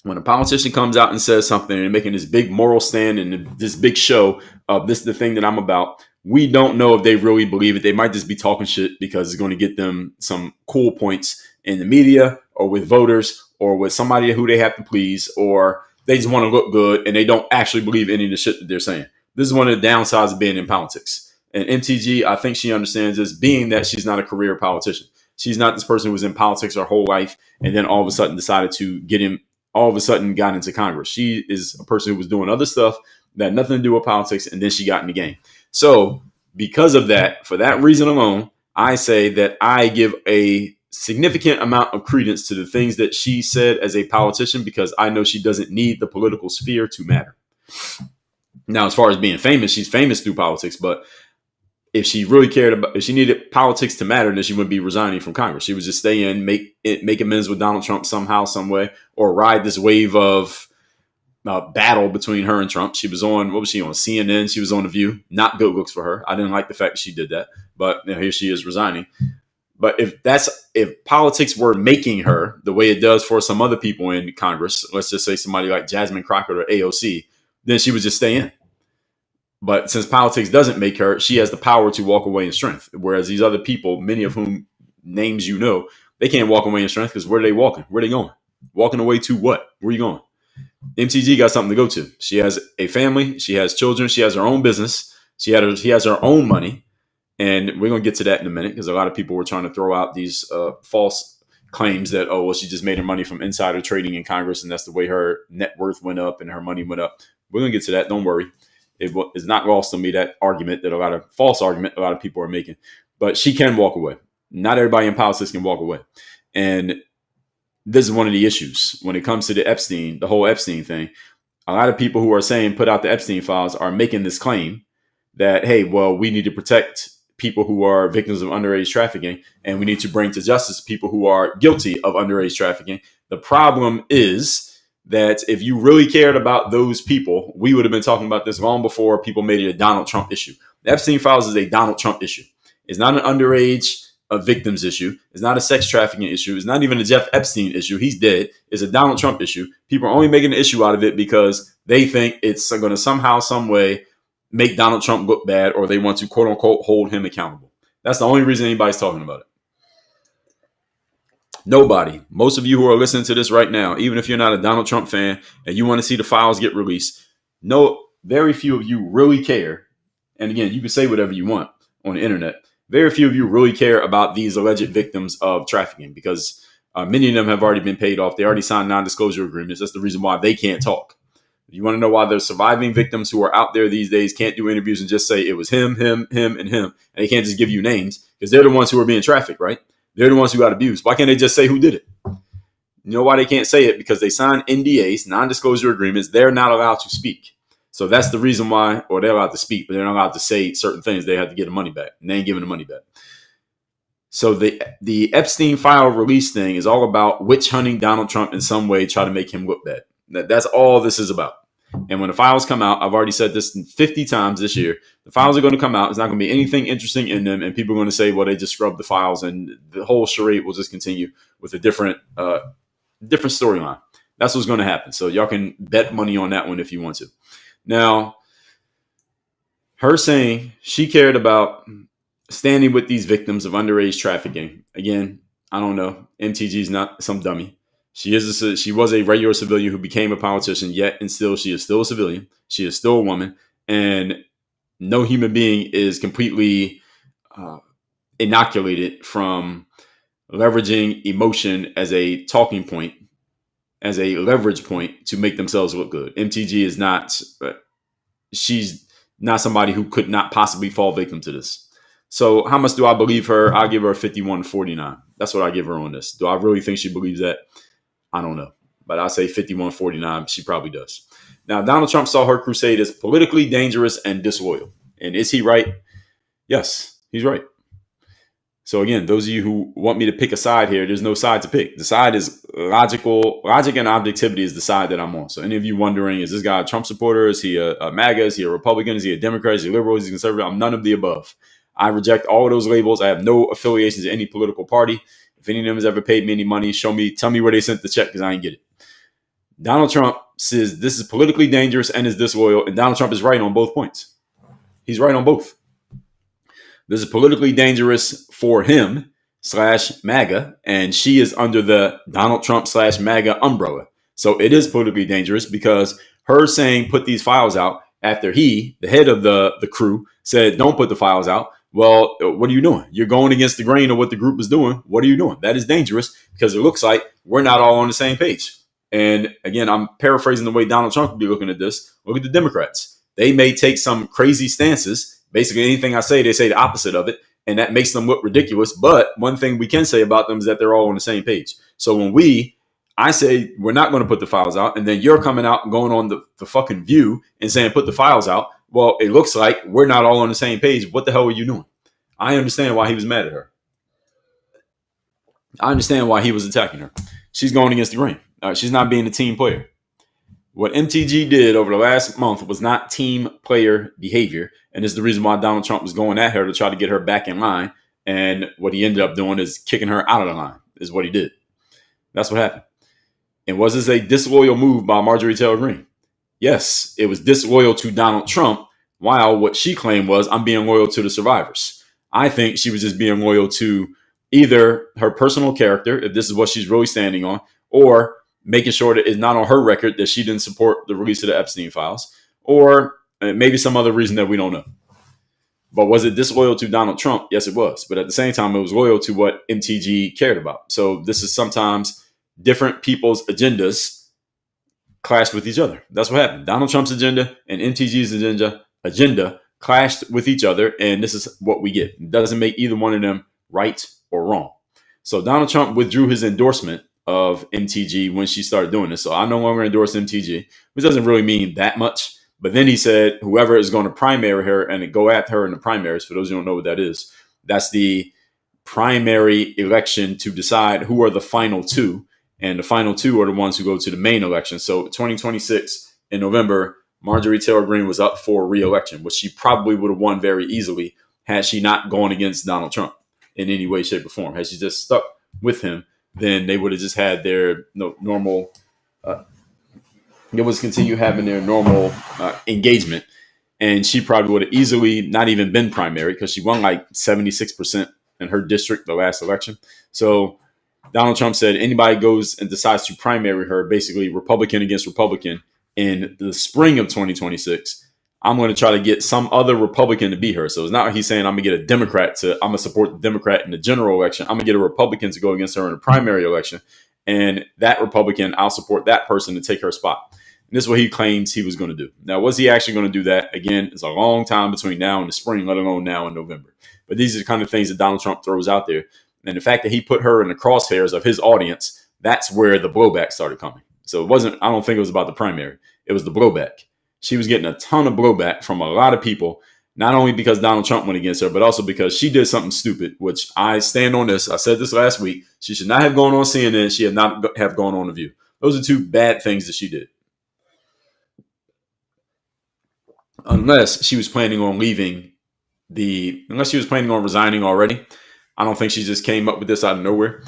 Speaker 1: When a politician comes out and says something and making this big moral stand and this big show of this is the thing that I'm about, we don't know if they really believe it. They might just be talking shit because it's going to get them some cool points in the media or with voters or with somebody who they have to please, or they just want to look good and they don't actually believe any of the shit that they're saying. This is one of the downsides of being in politics. And MTG, I think she understands this, being that she's not a career politician. She's not this person who was in politics her whole life and then all of a sudden decided to got into Congress. She is a person who was doing other stuff that had nothing to do with politics, and then she got in the game. So because of that, for that reason alone, I say that I give a significant amount of credence to the things that she said as a politician because I know she doesn't need the political sphere to matter. Now, as far as being famous, she's famous through politics, but if she really if she needed politics to matter, then she wouldn't be resigning from Congress. She would just stay in, make amends with Donald Trump somehow, some way, or ride this wave of battle between her and Trump. She was on, what was she on? CNN. She was on The View. Not good looks for her. I didn't like the fact that she did that, but here she is resigning. But if politics were making her the way it does for some other people in Congress, let's just say somebody like Jasmine Crockett or AOC, then she would just stay in. But since politics doesn't make her, she has the power to walk away in strength. Whereas these other people, many of whom names you know, they can't walk away in strength because where are they walking? Where are they going? Walking away to what? Where are you going? MTG got something to go to. She has a family. She has children. She has her own business. She has her own money. And we're going to get to that in a minute because a lot of people were trying to throw out these false claims that, she just made her money from insider trading in Congress and that's the way her net worth went up and her money went up. We're going to get to that. Don't worry. It is not lost on me, that argument that a lot of people are making. But she can walk away. Not everybody in politics can walk away. And this is one of the issues when it comes to the whole Epstein thing. A lot of people who are saying put out the Epstein files are making this claim that, hey, well, we need to protect people who are victims of underage trafficking and we need to bring to justice people who are guilty of underage trafficking. The problem is that if you really cared about those people, we would have been talking about this long before people made it a Donald Trump issue. The Epstein files is a Donald Trump issue. It's not an underage victims issue. It's not a sex trafficking issue. It's not even a Jeff Epstein issue. He's dead. It's a Donald Trump issue. People are only making an issue out of it because they think it's going to somehow, some way make Donald Trump look bad or they want to, quote unquote, hold him accountable. That's the only reason anybody's talking about it. Nobody. Most of you who are listening to this right now, even if you're not a Donald Trump fan and you want to see the files get released, very few of you really care. And again, you can say whatever you want on the internet. Very few of you really care about these alleged victims of trafficking because many of them have already been paid off. They already signed non-disclosure agreements. That's the reason why they can't talk. You want to know why the surviving victims who are out there these days can't do interviews and just say it was him, and him. And they can't just give you names because they're the ones who are being trafficked, right? They're the ones who got abused. Why can't they just say who did it? You know why they can't say it? Because they signed NDAs, non-disclosure agreements. They're not allowed to speak. So that's the reason why, or they're allowed to speak, but they're not allowed to say certain things. They have to get the money back, and they ain't giving the money back. So the Epstein file release thing is all about witch hunting Donald Trump in some way, try to make him look bad. That's all this is about. And when the files come out, I've already said this 50 times this year, the files are going to come out. It's not going to be anything interesting in them. And people are going to say, well, they just scrubbed the files, and the whole charade will just continue with a different storyline. That's what's going to happen. So y'all can bet money on that one if you want to. Now, her saying she cared about standing with these victims of underage trafficking. Again, I don't know. MTG is not some dummy. She was a regular civilian who became a politician, yet and still she is still a civilian. She is still a woman, and no human being is completely inoculated from leveraging emotion as a talking point, as a leverage point to make themselves look good. MTG is not. She's not somebody who could not possibly fall victim to this. So how much do I believe her? I'll give her a 51-49. That's what I give her on this. Do I really think she believes that? I don't know. But I'll say 51-49. She probably does. Now, Donald Trump saw her crusade as politically dangerous and disloyal. And is he right? Yes, he's right. So again, those of you who want me to pick a side here, there's no side to pick. The side is logic and objectivity is the side that I'm on. So any of you wondering, is this guy a Trump supporter? Is he a MAGA? Is he a Republican? Is he a Democrat? Is he a liberal? Is he conservative? I'm none of the above. I reject all of those labels. I have no affiliations to any political party. If any of them has ever paid me any money, tell me where they sent the check because I ain't get it. Donald Trump says this is politically dangerous and is disloyal, and Donald Trump is right on both points. He's right on both. This is politically dangerous for him / MAGA, and she is under the Donald Trump / MAGA umbrella. So it is politically dangerous because her saying put these files out after he, the head of the crew, said don't put the files out. Well, what are you doing? You're going against the grain of what the group is doing. What are you doing? That is dangerous because it looks like we're not all on the same page. And again, I'm paraphrasing the way Donald Trump would be looking at this. Look at the Democrats. They may take some crazy stances. Basically, anything I say, they say the opposite of it. And that makes them look ridiculous. But one thing we can say about them is that they're all on the same page. So when I say we're not going to put the files out, and then you're coming out and going on the fucking View and saying put the files out. Well, it looks like we're not all on the same page. What the hell are you doing? I understand why he was mad at her. I understand why he was attacking her. She's going against the grain. She's not being a team player. What MTG did over the last month was not team player behavior. And it's the reason why Donald Trump was going at her to try to get her back in line. And what he ended up doing is kicking her out of the line, is what he did. That's what happened. And was this a disloyal move by Marjorie Taylor Greene? Yes, it was disloyal to Donald Trump, while what she claimed was, I'm being loyal to the survivors. I think she was just being loyal to either her personal character, if this is what she's really standing on, or making sure that it's not on her record that she didn't support the release of the Epstein files, or maybe some other reason that we don't know. But was it disloyal to Donald Trump? Yes, it was. But at the same time, it was loyal to what MTG cared about. So this is sometimes different people's agendas clashed with each other. That's what happened. Donald Trump's agenda and MTG's agenda clashed with each other, and this is what we get. It doesn't make either one of them right or wrong. So Donald Trump withdrew his endorsement of MTG when she started doing this. So I no longer endorse MTG, which doesn't really mean that much. But then he said whoever is going to primary her and go at her in the primaries, for those who don't know what that is, that's the primary election to decide who are the final two. And the final two are the ones who go to the main election. So 2026 in November, Marjorie Taylor Greene was up for re-election, which she probably would have won very easily had she not gone against Donald Trump in any way, shape, or form. Had she just stuck with him, then they would have just had their normal, they would continue having their normal engagement. And she probably would have easily not even been primary because she won like 76% in her district the last election. So Donald Trump said anybody goes and decides to primary her, basically Republican against Republican, in the spring of 2026, I'm going to try to get some other Republican to beat her. So it's not like he's saying I'm going to get a Democrat I'm going to support the Democrat in the general election. I'm going to get a Republican to go against her in the primary election. And that Republican, I'll support that person to take her spot. And this is what he claims he was going to do. Now, was he actually going to do that? Again, it's a long time between now and the spring, let alone now in November. But these are the kind of things that Donald Trump throws out there. And the fact that he put her in the crosshairs of his audience, that's where the blowback started coming. So it wasn't, I don't think it was about the primary. It was the blowback. She was getting a ton of blowback from a lot of people, not only because Donald Trump went against her, but also because she did something stupid, which I stand on this. I said this last week. She should not have gone on CNN. She had not have gone on The View. Those are two bad things that she did. Unless she was planning on unless she was planning on resigning already. I don't think she just came up with this out of nowhere.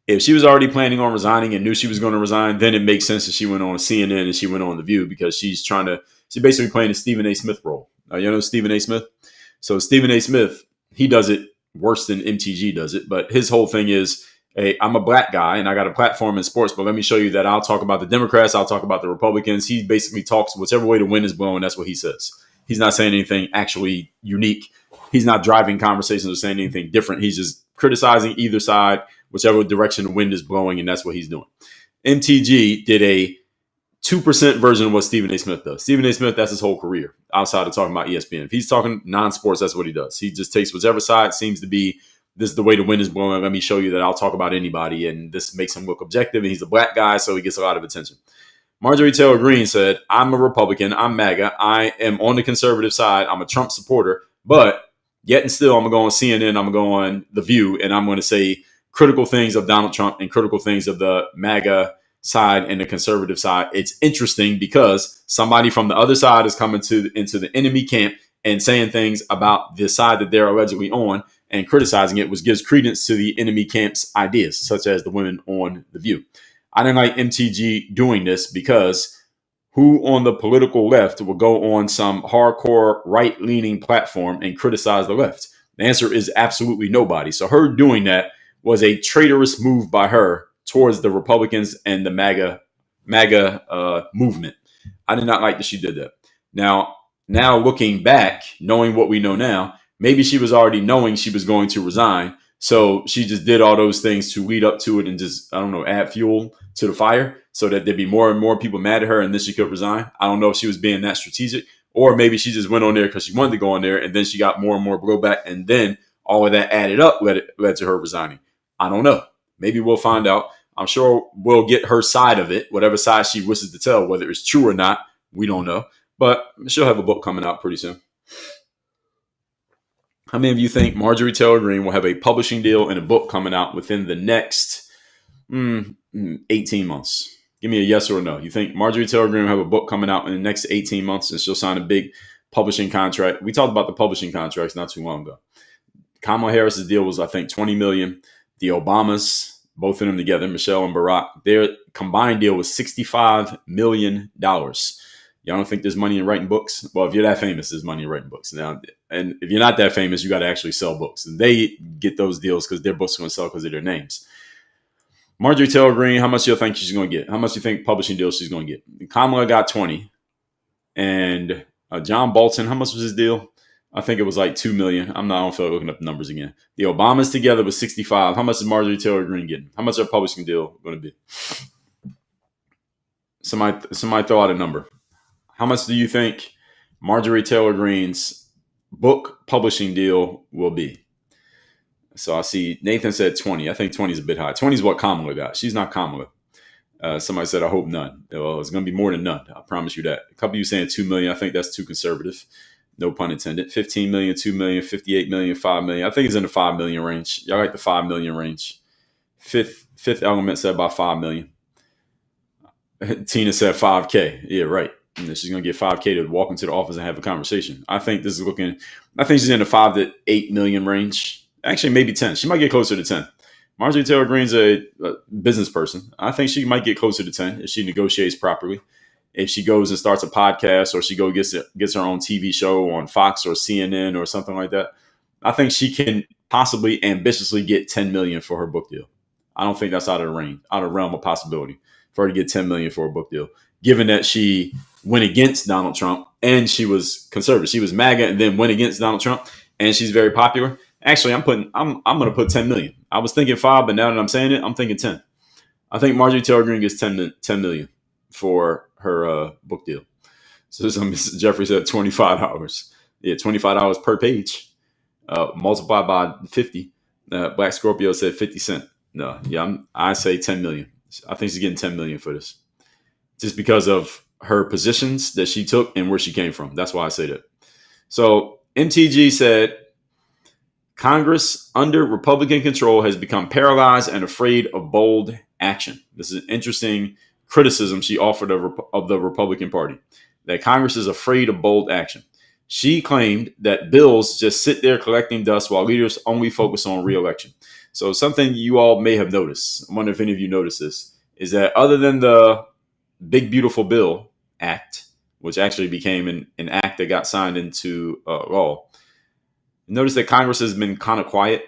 Speaker 1: If she was already planning on resigning and knew she was going to resign, then it makes sense that she went on CNN and she went on The View, because she's basically playing a Stephen A. Smith role. You know Stephen A. Smith? So Stephen A. Smith, he does it worse than MTG does it, but his whole thing is, hey, I'm a black guy and I got a platform in sports, but let me show you that I'll talk about the Democrats, I'll talk about the Republicans. He basically talks whichever way the wind is blowing, that's what he says. He's not saying anything actually unique. He's not driving conversations or saying anything different. He's just criticizing either side, whichever direction the wind is blowing, and that's what he's doing. MTG did a 2% version of what Stephen A. Smith does. Stephen A. Smith, that's his whole career outside of talking about ESPN. If he's talking non-sports, that's what he does. He just takes whichever side seems to be, this is the way the wind is blowing. Let me show you that I'll talk about anybody. And this makes him look objective. And he's a black guy, so he gets a lot of attention. Marjorie Taylor Greene said, I'm a Republican. I'm MAGA. I am on the conservative side. I'm a Trump supporter. But yet and still, I'm going to go on CNN. I'm going to go on The View. And I'm going to say critical things of Donald Trump and critical things of the MAGA side and the conservative side. It's interesting because somebody from the other side is coming into the enemy camp and saying things about the side that they're allegedly on and criticizing it, which gives credence to the enemy camp's ideas, such as the women on The View. I didn't like MTG doing this because who on the political left will go on some hardcore right-leaning platform and criticize the left? The answer is absolutely nobody. So her doing that was a traitorous move by her towards the Republicans and the MAGA movement. I did not like that she did that. Now looking back, knowing what we know now, maybe she was already knowing she was going to resign. So she just did all those things to lead up to it and just, I don't know, add fuel to the fire so that there'd be more and more people mad at her and then she could resign. I don't know if she was being that strategic, or maybe she just went on there because she wanted to go on there and then she got more and more blowback, and then all of that added up led to her resigning. I don't know. Maybe we'll find out. I'm sure we'll get her side of it, whatever side she wishes to tell, whether it's true or not, we don't know. But she'll have a book coming out pretty soon. How many of you think Marjorie Taylor Greene will have a publishing deal and a book coming out within the next 18 months? Give me a yes or a no. You think Marjorie Taylor Greene will have a book coming out in the next 18 months and she'll sign a big publishing contract? We talked about the publishing contracts not too long ago. Kamala Harris's deal was, I think, $20 million. The Obamas, both of them together, Michelle and Barack, their combined deal was $65 million. Y'all don't think there's money in writing books? Well, if you're that famous, there's money in writing books. Now, and if you're not that famous, you got to actually sell books. And they get those deals because their books are going to sell because of their names. Marjorie Taylor Greene, how much do you think she's going to get? How much do you think publishing deals she's going to get? Kamala got 20. And John Bolton, how much was his deal? I think it was like $2 million. I don't feel like looking up the numbers again. The Obamas together was 65. How much is Marjorie Taylor Greene getting? How much is their publishing deal going to be? Somebody throw out a number. How much do you think Marjorie Taylor Greene's book publishing deal will be? So I see Nathan said 20. I think 20 is a bit high. 20 is what Kamala got. She's not Kamala. Somebody said, I hope none. Well, it's going to be more than none. I promise you that. A couple of you saying 2 million. I think that's too conservative. No pun intended. 15 million, 2 million, 58 million, 5 million. I think it's in the 5 million range. Y'all like the 5 million range. Fifth Element said about 5 million. Tina said 5K. Yeah, right. And she's going to get 5K to walk into the office and have a conversation. I think she's in the 5 to 8 million range. Actually, maybe 10. She might get closer to 10. Marjorie Taylor Greene's a business person. I think she might get closer to 10 if she negotiates properly. If she goes and starts a podcast, or she gets her own TV show on Fox or CNN or something like that, I think she can possibly ambitiously get 10 million for her book deal. I don't think that's out of the realm of possibility for her to get 10 million for a book deal, given that she went against Donald Trump and she was conservative. She was MAGA and then went against Donald Trump, and she's very popular. Actually, I'm going to put 10 million. I was thinking 5, but now that I'm saying it, I'm thinking 10. I think Marjorie Taylor Greene gets 10 million for her book deal. So Mr. Jeffrey said $25. Yeah, $25 per page, multiplied by 50. Black Scorpio said 50 cents. No, yeah, I say 10 million. I think she's getting $10 million for this, just because of her positions that she took and where she came from. That's why I say that. So MTG said Congress under Republican control has become paralyzed and afraid of bold action. This is an interesting criticism she offered of the Republican Party, that Congress is afraid of bold action. She claimed that bills just sit there collecting dust while leaders only focus on re-election. So something you all may have noticed, I wonder if any of you noticed this, is that other than the Big Beautiful Bill Act, which actually became an act that got signed into law, notice that Congress has been kind of quiet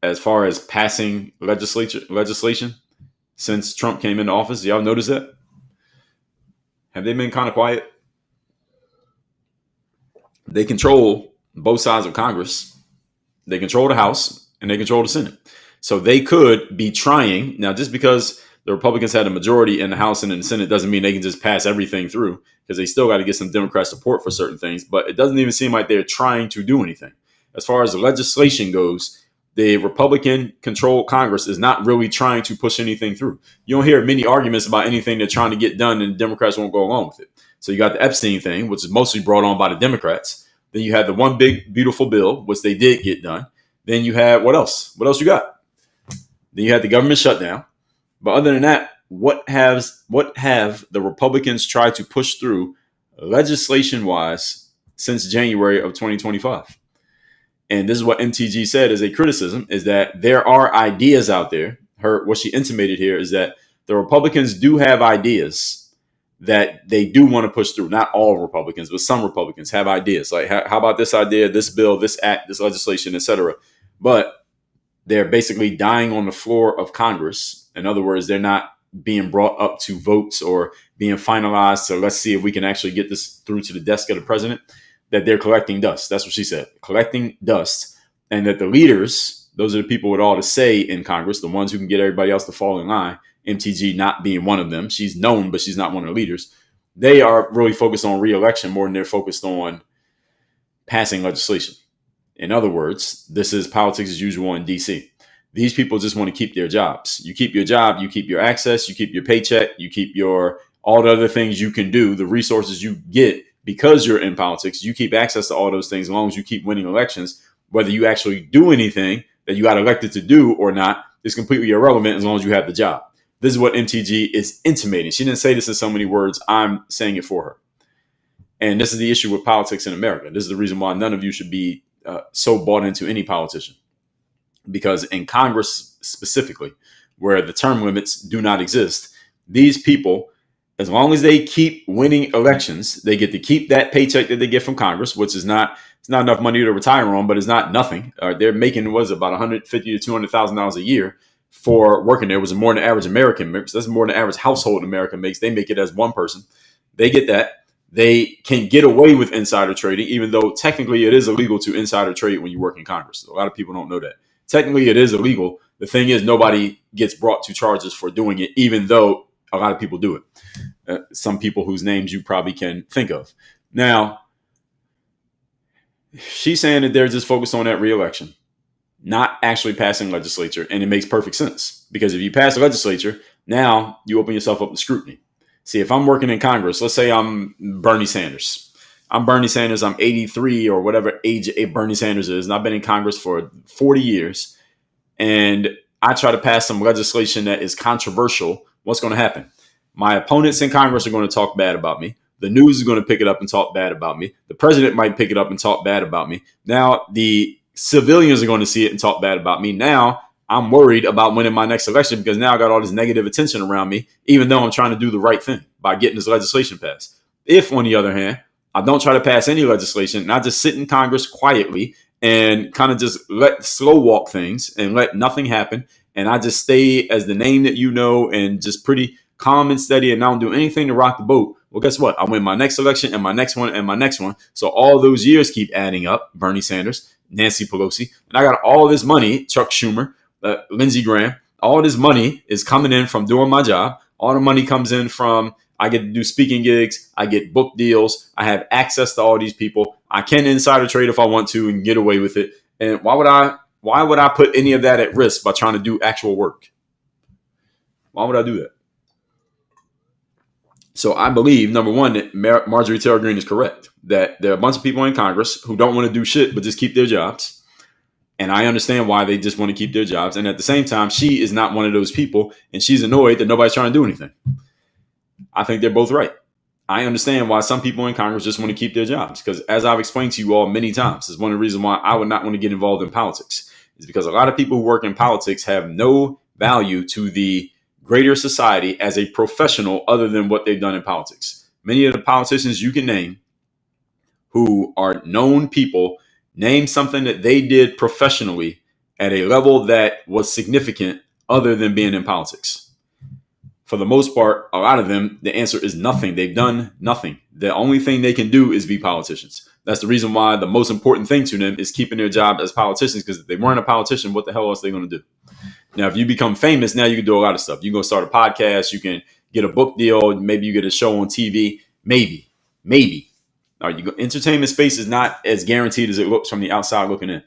Speaker 1: as far as passing legislation since Trump came into office. Y'all notice that? Have they been kind of quiet? They control both sides of Congress. They control the House and they control the Senate. So they could be trying. Now, just because the Republicans had a majority in the House and in the Senate doesn't mean they can just pass everything through, because they still got to get some Democrat support for certain things. But it doesn't even seem like they're trying to do anything. As far as the legislation goes, the Republican-controlled Congress is not really trying to push anything through. You don't hear many arguments about anything they're trying to get done, and Democrats won't go along with it. So you got the Epstein thing, which is mostly brought on by the Democrats. Then you had the one big, beautiful bill, which they did get done. Then you had, what else? What else you got? Then you had the government shutdown. But other than that, what have the Republicans tried to push through legislation-wise since January of 2025? And this is what MTG said as a criticism, is that there are ideas out there. What she intimated here is that the Republicans do have ideas that they do want to push through. Not all Republicans, but some Republicans have ideas. Like, how about this idea, this bill, this act, this legislation, etc. But they're basically dying on the floor of Congress. In other words, they're not being brought up to votes or being finalized. So let's see if we can actually get this through to the desk of the president. That they're collecting dust. That's what she said, collecting dust. And that the leaders, those are the people with all the say in Congress, the ones who can get everybody else to fall in line, MTG not being one of them. She's known, but she's not one of the leaders. They are really focused on re-election more than they're focused on passing legislation. In other words, this is politics as usual in DC. These people just want to keep their jobs. You keep your job, you keep your access, you keep your paycheck, you keep your all the other things you can do, the resources you get because you're in politics. You keep access to all those things as long as you keep winning elections. Whether you actually do anything that you got elected to do or not is completely irrelevant as long as you have the job. This is what MTG is intimating. She didn't say this in so many words. I'm saying it for her. And this is the issue with politics in America. This is the reason why none of you should be so bought into any politician. Because in Congress specifically, where the term limits do not exist, these people, as long as they keep winning elections, they get to keep that paycheck that they get from Congress, which is not enough money to retire on, but it's not nothing. They're making about $150,000 to $200,000 a year for working there, which is more than the average American makes. That's more than the average household in America makes. They make it as one person. They get that. They can get away with insider trading, even though technically it is illegal to insider trade when you work in Congress. A lot of people don't know that. Technically, it is illegal. The thing is, nobody gets brought to charges for doing it, even though a lot of people do it. Some people whose names you probably can think of. Now, she's saying that they're just focused on that re-election, not actually passing legislature. And it makes perfect sense, because if you pass a legislature, now you open yourself up to scrutiny. See, if I'm working in Congress, let's say I'm Bernie Sanders. I'm 83 or whatever age Bernie Sanders is, and I've been in Congress for 40 years, and I try to pass some legislation that is controversial. What's going to happen? My opponents in Congress are going to talk bad about me. The news is going to pick it up and talk bad about me. The president might pick it up and talk bad about me. Now the civilians are going to see it and talk bad about me. Now I'm worried about winning my next election, because now I got all this negative attention around me, even though I'm trying to do the right thing by getting this legislation passed. If, on the other hand, I don't try to pass any legislation, and I just sit in Congress quietly and kind of just let slow walk things and let nothing happen, and I just stay as the name that you know and just pretty calm and steady, and I don't do anything to rock the boat. Well, guess what? I win my next election and my next one and my next one. So all those years keep adding up. Bernie Sanders, Nancy Pelosi, and I got all this money, Chuck Schumer, Lindsey Graham, all this money is coming in from doing my job. All the money comes in from, I get to do speaking gigs. I get book deals. I have access to all these people. I can insider trade if I want to and get away with it. And why would I put any of that at risk by trying to do actual work? Why would I do that? So I believe, number one, that Marjorie Taylor Greene is correct, that there are a bunch of people in Congress who don't want to do shit but just keep their jobs. And I understand why they just want to keep their jobs. And at the same time, she is not one of those people, and she's annoyed that nobody's trying to do anything. I think they're both right. I understand why some people in Congress just want to keep their jobs, because as I've explained to you all many times, is one of the reasons why I would not want to get involved in politics, is because a lot of people who work in politics have no value to the greater society as a professional other than what they've done in politics. Many of the politicians you can name who are known people, name something that they did professionally at a level that was significant other than being in politics. For the most part, a lot of them, the answer is nothing. They've done nothing. The only thing they can do is be politicians. That's the reason why the most important thing to them is keeping their job as politicians, because if they weren't a politician, what the hell else are they going to do? Now, if you become famous, now you can do a lot of stuff. You can go start a podcast. You can get a book deal. Maybe you get a show on TV. Maybe. All right, entertainment space is not as guaranteed as it looks from the outside looking in.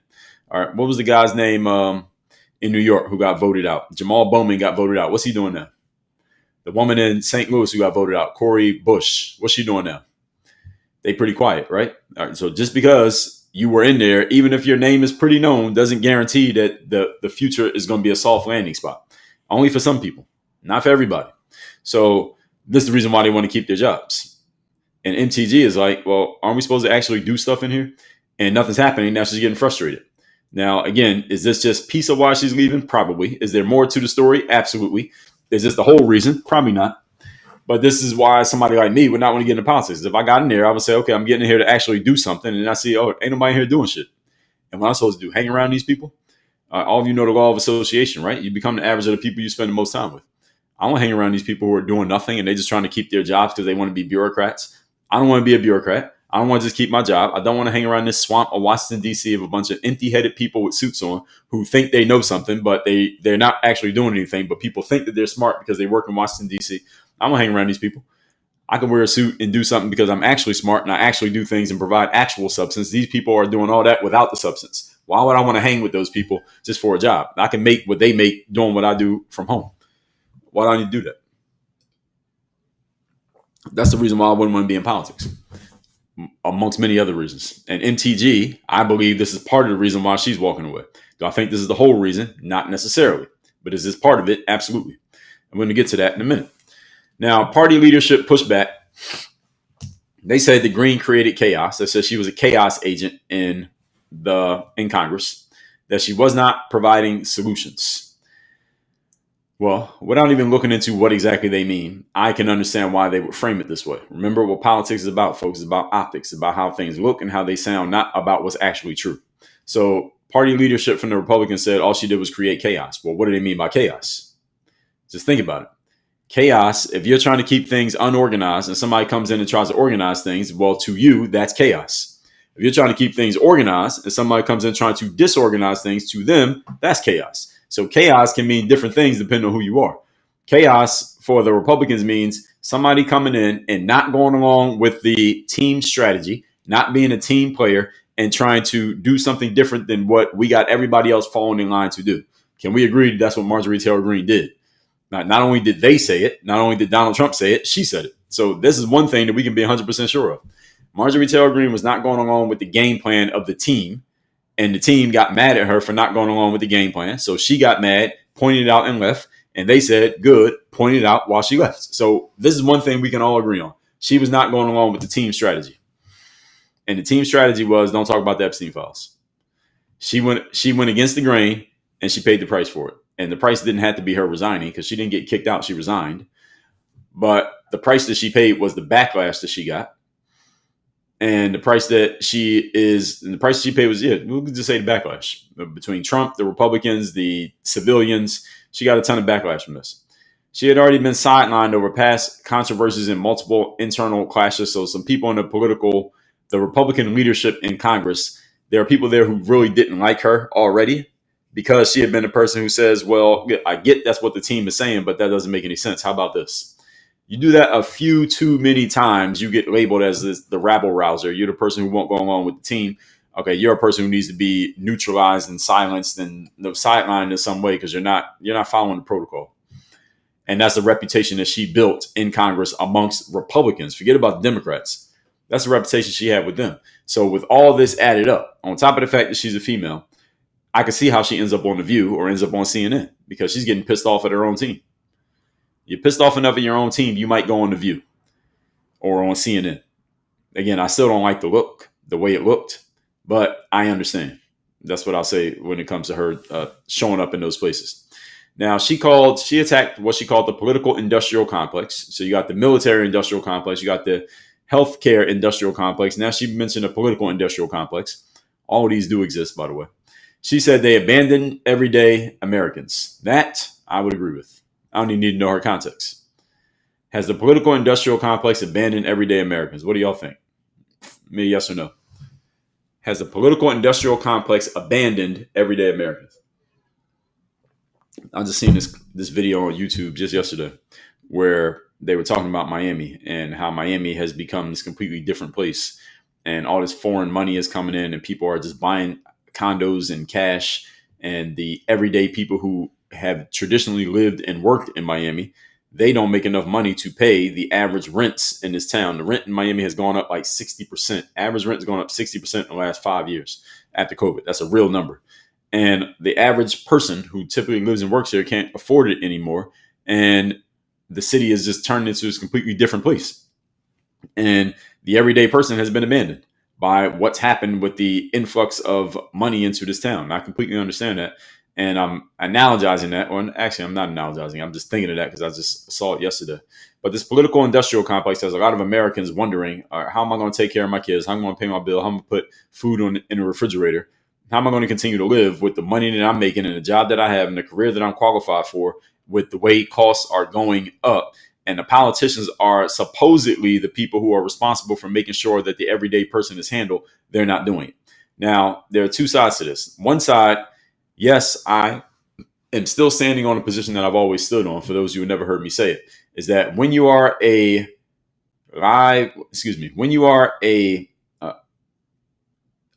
Speaker 1: All right, what was the guy's name in New York who got voted out? Jamal Bowman got voted out. What's he doing now? The woman in St. Louis who got voted out, Cori Bush. What's she doing now? They pretty quiet, right? All right, so just because you were in there, even if your name is pretty known, doesn't guarantee that the future is going to be a soft landing spot. Only for some people, not for everybody. So this is the reason why they want to keep their jobs. And MTG is like, well, aren't we supposed to actually do stuff in here? And nothing's happening. Now she's getting frustrated. Now, again, is this just piece of why she's leaving? Probably. Is there more to the story? Absolutely. Is this the whole reason? Probably not. But this is why somebody like me would not want to get into politics. If I got in there, I would say, okay, I'm getting in here to actually do something. And I see, oh, ain't nobody here doing shit. And what I'm supposed to do, hang around these people? All of you know the law of association, right? You become the average of the people you spend the most time with. I don't hang around these people who are doing nothing and they're just trying to keep their jobs because they want to be bureaucrats. I don't want to be a bureaucrat. I don't want to just keep my job. I don't want to hang around this swamp of Washington, D.C. of a bunch of empty-headed people with suits on who think they know something, but they're not actually doing anything. But people think that they're smart because they work in Washington, D.C. I'm going to hang around these people. I can wear a suit and do something because I'm actually smart and I actually do things and provide actual substance. These people are doing all that without the substance. Why would I want to hang with those people just for a job? I can make what they make doing what I do from home. Why do I need to do that? That's the reason why I wouldn't want to be in politics, amongst many other reasons. And MTG, I believe this is part of the reason why she's walking away. Do I think this is the whole reason? Not necessarily. But is this part of it? Absolutely. I'm going to get to that in a minute. Now, party leadership pushed back. They said the Green created chaos. They said she was a chaos agent in Congress, that she was not providing solutions. Well, without even looking into what exactly they mean, I can understand why they would frame it this way. Remember what politics is about, folks. It's about optics, about how things look and how they sound, not about what's actually true. So party leadership from the Republicans said all she did was create chaos. Well, what do they mean by chaos? Just think about it. Chaos, if you're trying to keep things unorganized and somebody comes in and tries to organize things, well, to you, that's chaos. If you're trying to keep things organized and somebody comes in trying to disorganize things, to them, that's chaos. So chaos can mean different things depending on who you are. Chaos for the Republicans means somebody coming in and not going along with the team strategy, not being a team player, and trying to do something different than what we got everybody else falling in line to do. Can we agree that's what Marjorie Taylor Greene did? Not only did they say it, not only did Donald Trump say it, she said it. So this is one thing that we can be 100% sure of. Marjorie Taylor Greene was not going along with the game plan of the team, and the team got mad at her for not going along with the game plan. So she got mad, pointed it out, and left. And they said, good, pointed it out while she left. So this is one thing we can all agree on. She was not going along with the team strategy. And the team strategy was, don't talk about the Epstein files. She went against the grain, and she paid the price for it. And the price didn't have to be her resigning because she didn't get kicked out. She resigned. But the price that she paid was the backlash that she got. And the price that she paid was, we'll just say the backlash between Trump, the Republicans, the civilians. She got a ton of backlash from this. She had already been sidelined over past controversies and multiple internal clashes. So some people in the Republican leadership in Congress, there are people there who really didn't like her already, because she had been a person who says, well, I get that's what the team is saying, but that doesn't make any sense. How about this? You do that a few too many times, you get labeled as the rabble rouser. You're the person who won't go along with the team. Okay, you're a person who needs to be neutralized and silenced and sidelined in some way because you're not following the protocol. And that's the reputation that she built in Congress amongst Republicans. Forget about the Democrats. That's the reputation she had with them. So with all this added up, on top of the fact that she's a female, I can see how she ends up on The View or ends up on CNN because she's getting pissed off at her own team. You're pissed off enough at your own team, you might go on The View or on CNN. Again, I still don't like the way it looked, but I understand. That's what I'll say when it comes to her showing up in those places. Now, she attacked what she called the political industrial complex. So you got the military industrial complex, you got the healthcare industrial complex. Now she mentioned a political industrial complex. All of these do exist, by the way. She said they abandoned everyday Americans. That I would agree with. I don't even need to know her context. Has the political industrial complex abandoned everyday Americans? What do y'all think? Me, yes or no? Has the political industrial complex abandoned everyday Americans? I just seen this video on YouTube just yesterday where they were talking about Miami and how Miami has become this completely different place, and all this foreign money is coming in and people are just buying condos and cash, and the everyday people who have traditionally lived and worked in Miami, they don't make enough money to pay the average rents in this town. The rent in Miami has gone up like 60%. Average rent has gone up 60% in the last 5 years after COVID. That's a real number. And the average person who typically lives and works here can't afford it anymore. And the city is just turned into this completely different place. And the everyday person has been abandoned by what's happened with the influx of money into this town. I completely understand that. And I'm analogizing that, or actually I'm not analogizing. I'm just thinking of that because I just saw it yesterday. But this political industrial complex has a lot of Americans wondering, how am I going to take care of my kids? How am I going to pay my bill? How am I going to put food in the refrigerator? How am I going to continue to live with the money that I'm making and the job that I have and the career that I'm qualified for with the way costs are going up? And the politicians are supposedly the people who are responsible for making sure that the everyday person is handled. They're not doing it. Now, there are two sides to this. One side, yes, I am still standing on a position that I've always stood on. For those of you who never heard me say it, is that when you are a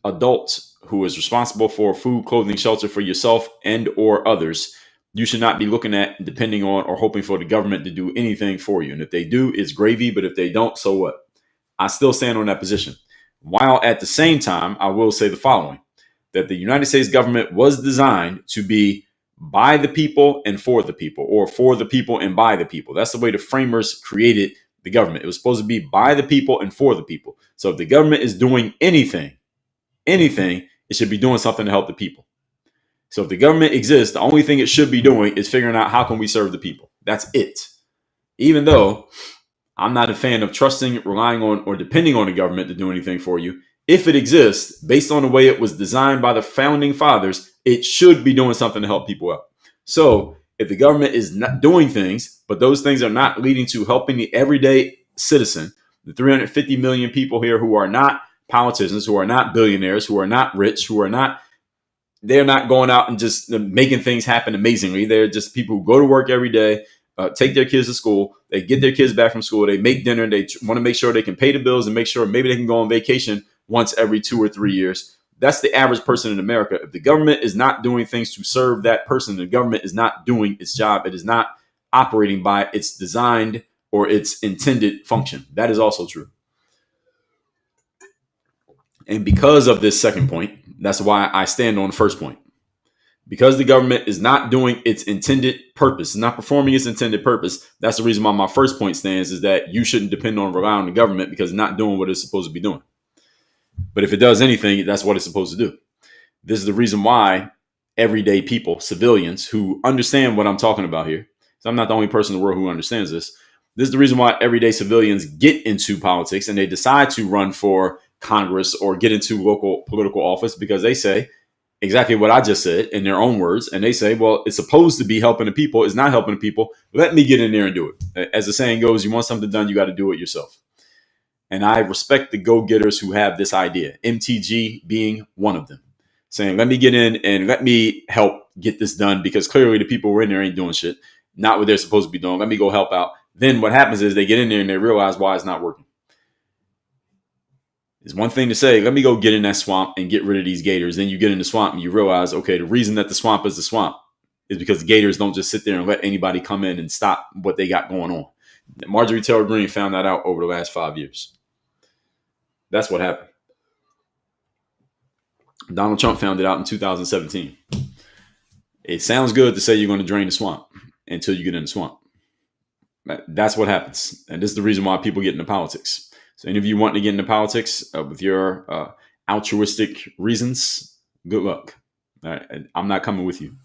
Speaker 1: adult who is responsible for food, clothing, shelter for yourself and or others, you should not be looking at, depending on, or hoping for the government to do anything for you. And if they do, it's gravy. But if they don't, so what? I still stand on that position. While at the same time, I will say the following, that the United States government was designed to be by the people and for the people, or for the people and by the people. That's the way the framers created the government. It was supposed to be by the people and for the people. So if the government is doing anything, it should be doing something to help the people. So if the government exists, the only thing it should be doing is figuring out how can we serve the people. That's it. Even though I'm not a fan of trusting, relying on, or depending on the government to do anything for you, if it exists, based on the way it was designed by the founding fathers, it should be doing something to help people out. So if the government is not doing things, but those things are not leading to helping the everyday citizen, the 350 million people here who are not politicians, who are not billionaires, who are not rich, they're not going out and just making things happen amazingly. They're just people who go to work every day, take their kids to school, they get their kids back from school, they make dinner, they want to make sure they can pay the bills and make sure maybe they can go on vacation once every 2 or 3 years. That's the average person in America. If the government is not doing things to serve that person, the government is not doing its job. It is not operating by its designed or its intended function. That is also true. And because of this second point, that's why I stand on the first point. Because the government is not doing its intended purpose, not performing its intended purpose, that's the reason why my first point stands, is that you shouldn't depend on relying on the government because it's not doing what it's supposed to be doing. But if it does anything, that's what it's supposed to do. This is the reason why everyday people, civilians who understand what I'm talking about here, so I'm not the only person in the world who understands this. This is the reason why everyday civilians get into politics and they decide to run for Congress or get into local political office, because they say exactly what I just said in their own words. And they say, well, it's supposed to be helping the people. It's not helping the people. Let me get in there and do it. As the saying goes, you want something done, you got to do it yourself. And I respect the go-getters who have this idea, MTG being one of them, saying, let me get in and let me help get this done, because clearly the people who are in there ain't doing shit, not what they're supposed to be doing. Let me go help out. Then what happens is they get in there and they realize why it's not working. It's one thing to say, let me go get in that swamp and get rid of these gators. Then you get in the swamp and you realize, okay, the reason that the swamp is the swamp is because the Gators don't just sit there and let anybody come in and stop what they got going on. Marjorie Taylor Greene found that out over the last 5 years. That's what happened. Donald Trump found it out in 2017. It sounds good to say you're going to drain the swamp until you get in the swamp. That's what happens. And this is the reason why people get into politics. So any of you wanting to get into politics with your altruistic reasons, good luck. All right, I'm not coming with you.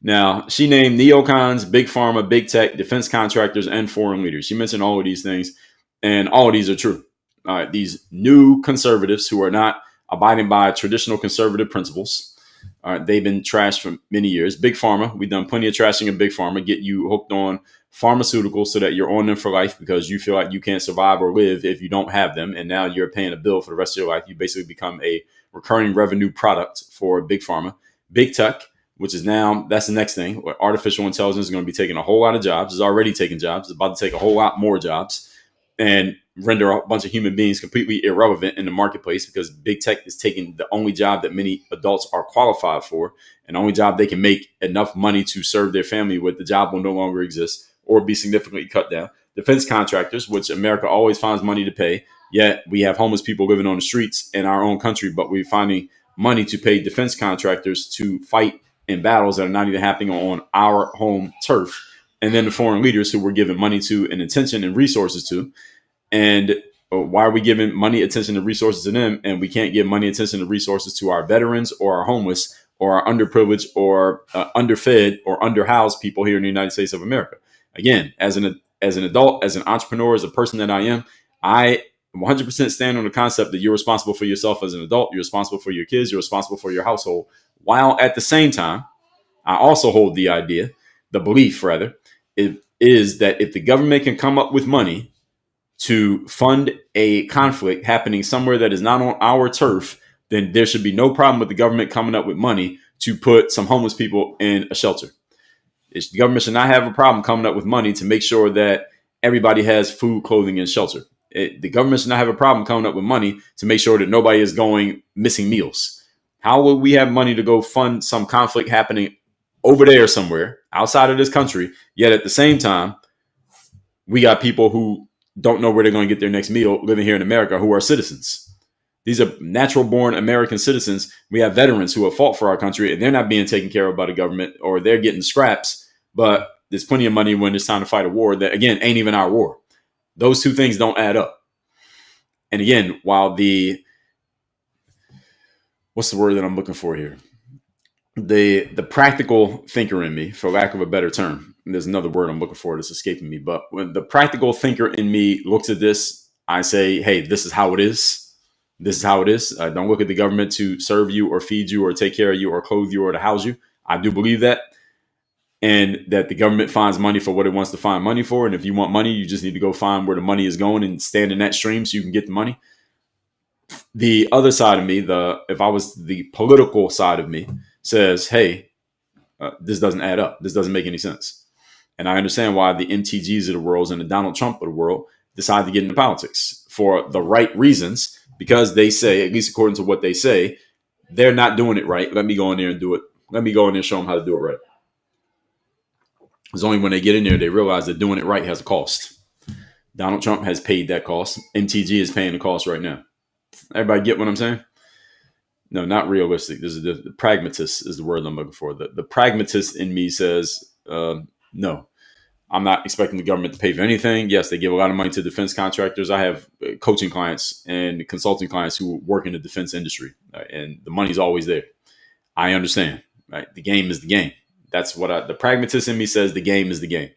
Speaker 1: Now, she named neocons, big pharma, big tech, defense contractors, and foreign leaders. She mentioned all of these things, and all of these are true. All right, these new conservatives who are not abiding by traditional conservative principles, all right, they've been trashed for many years. Big pharma, we've done plenty of trashing of big pharma, get you hooked on pharmaceuticals so that you're on them for life because you feel like you can't survive or live if you don't have them, and now you're paying a bill for the rest of your life. You basically become a recurring revenue product for big pharma. Big tech, which is now, that's the next thing. Where artificial intelligence is going to be taking a whole lot of jobs. It's already taking jobs. It's about to take a whole lot more jobs and render a bunch of human beings completely irrelevant in the marketplace because big tech is taking the only job that many adults are qualified for and the only job they can make enough money to serve their family with. The job will no longer exist or be significantly cut down. Defense contractors, which America always finds money to pay, yet we have homeless people living on the streets in our own country, but we're finding money to pay defense contractors to fight in battles that are not even happening on our home turf. And then the foreign leaders who we're giving money to and attention and resources to. And why are we giving money, attention, and resources to them? And we can't give money, attention, and resources to our veterans or our homeless or our underprivileged or underfed or underhoused people here in the United States of America. Again, as an adult, as an entrepreneur, as a person that I am, I 100% stand on the concept that you're responsible for yourself as an adult. You're responsible for your kids. You're responsible for your household. While at the same time, I also hold the idea, the belief rather, is that if the government can come up with money to fund a conflict happening somewhere that is not on our turf, then there should be no problem with the government coming up with money to put some homeless people in a shelter. The government should not have a problem coming up with money to make sure that everybody has food, clothing, and shelter. The government should not have a problem coming up with money to make sure that nobody is going missing meals. How will we have money to go fund some conflict happening over there somewhere outside of this country, yet at the same time, we got people who don't know where they're going to get their next meal living here in America who are citizens? These are natural born American citizens. We have veterans who have fought for our country and they're not being taken care of by the government, or they're getting scraps, but there's plenty of money when it's time to fight a war that, again, ain't even our war. Those two things don't add up. And again, while what's the word that I'm looking for here? The practical thinker in me, for lack of a better term, there's another word I'm looking for that's escaping me, but when the practical thinker in me looks at this, I say, hey, this is how it is. This is how it is. Don't look at the government to serve you or feed you or take care of you or clothe you or to house you. I do believe that. And that the government finds money for what it wants to find money for. And if you want money, you just need to go find where the money is going and stand in that stream so you can get the money. The other side of me, if I was the political side of me, says, hey, this doesn't add up. This doesn't make any sense. And I understand why the MTGs of the world and the Donald Trump of the world decide to get into politics for the right reasons, because they say, at least according to what they say, they're not doing it right. Let me go in there and do it. Let me go in there and show them how to do it right. It's only when they get in there, they realize that doing it right has a cost. Donald Trump has paid that cost. MTG is paying the cost right now. Everybody get what I'm saying? No, not realistic. This is the pragmatist is the word I'm looking for. The pragmatist in me says, no, I'm not expecting the government to pay for anything. Yes, they give a lot of money to defense contractors. I have coaching clients and consulting clients who work in the defense industry, and the money's always there. I understand, right? The game is the game. That's what the pragmatist in me says. The game is the game.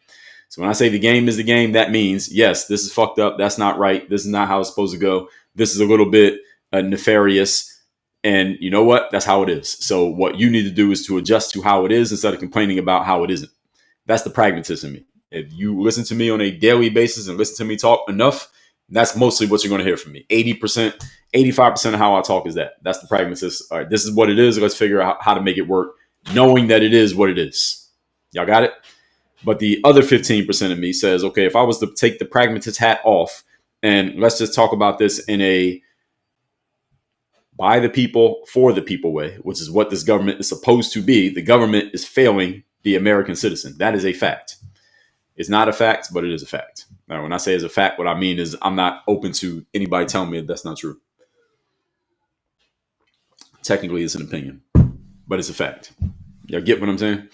Speaker 1: So when I say the game is the game, that means, yes, this is fucked up. That's not right. This is not how it's supposed to go. This is a little bit nefarious. And you know what? That's how it is. So what you need to do is to adjust to how it is instead of complaining about how it isn't. That's the pragmatist in me. If you listen to me on a daily basis and listen to me talk enough, that's mostly what you're going to hear from me. 80%, 85% of how I talk is that. That's the pragmatist. All right, this is what it is. Let's figure out how to make it work, knowing that it is what it is. Y'all got it? But the other 15% of me says, okay, if I was to take the pragmatist hat off and let's just talk about this in a by the people, for the people way, which is what this government is supposed to be. The government is failing the American citizen. That is a fact. It's not a fact, but it is a fact. Now, when I say it's a fact, what I mean is I'm not open to anybody telling me that that's not true. Technically, it's an opinion, but it's a fact. Y'all get what I'm saying?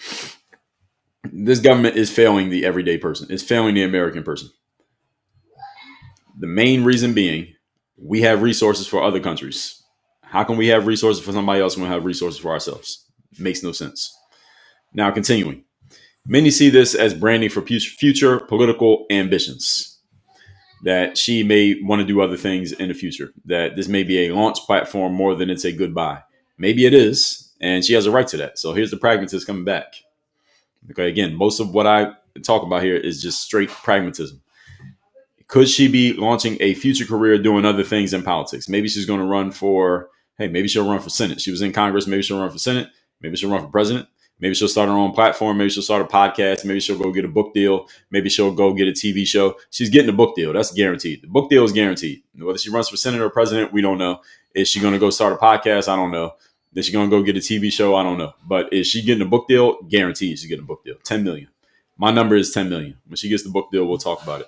Speaker 1: This government is failing the everyday person. It's failing the American person. The main reason being, we have resources for other countries. How can we have resources for somebody else when we have resources for ourselves? It makes no sense. Now, continuing. Many see this as branding for future political ambitions, that she may want to do other things in the future, that this may be a launch platform more than it's a goodbye. Maybe it is, and she has a right to that. So here's the pragmatist coming back. Okay, again, most of what I talk about here is just straight pragmatism. Could she be launching a future career doing other things in politics? Maybe she's going to run for, maybe she'll run for Senate. She was in Congress. Maybe she'll run for Senate. Maybe she'll run for president. Maybe she'll start her own platform. Maybe she'll start a podcast. Maybe she'll go get a book deal. Maybe she'll go get a TV show. She's getting a book deal. That's guaranteed. The book deal is guaranteed. Whether she runs for Senate or president, we don't know. Is she going to go start a podcast? I don't know. Is she going to go get a TV show? I don't know. But is she getting a book deal? Guaranteed she's getting a book deal. 10 million. My number is 10 million. When she gets the book deal, we'll talk about it.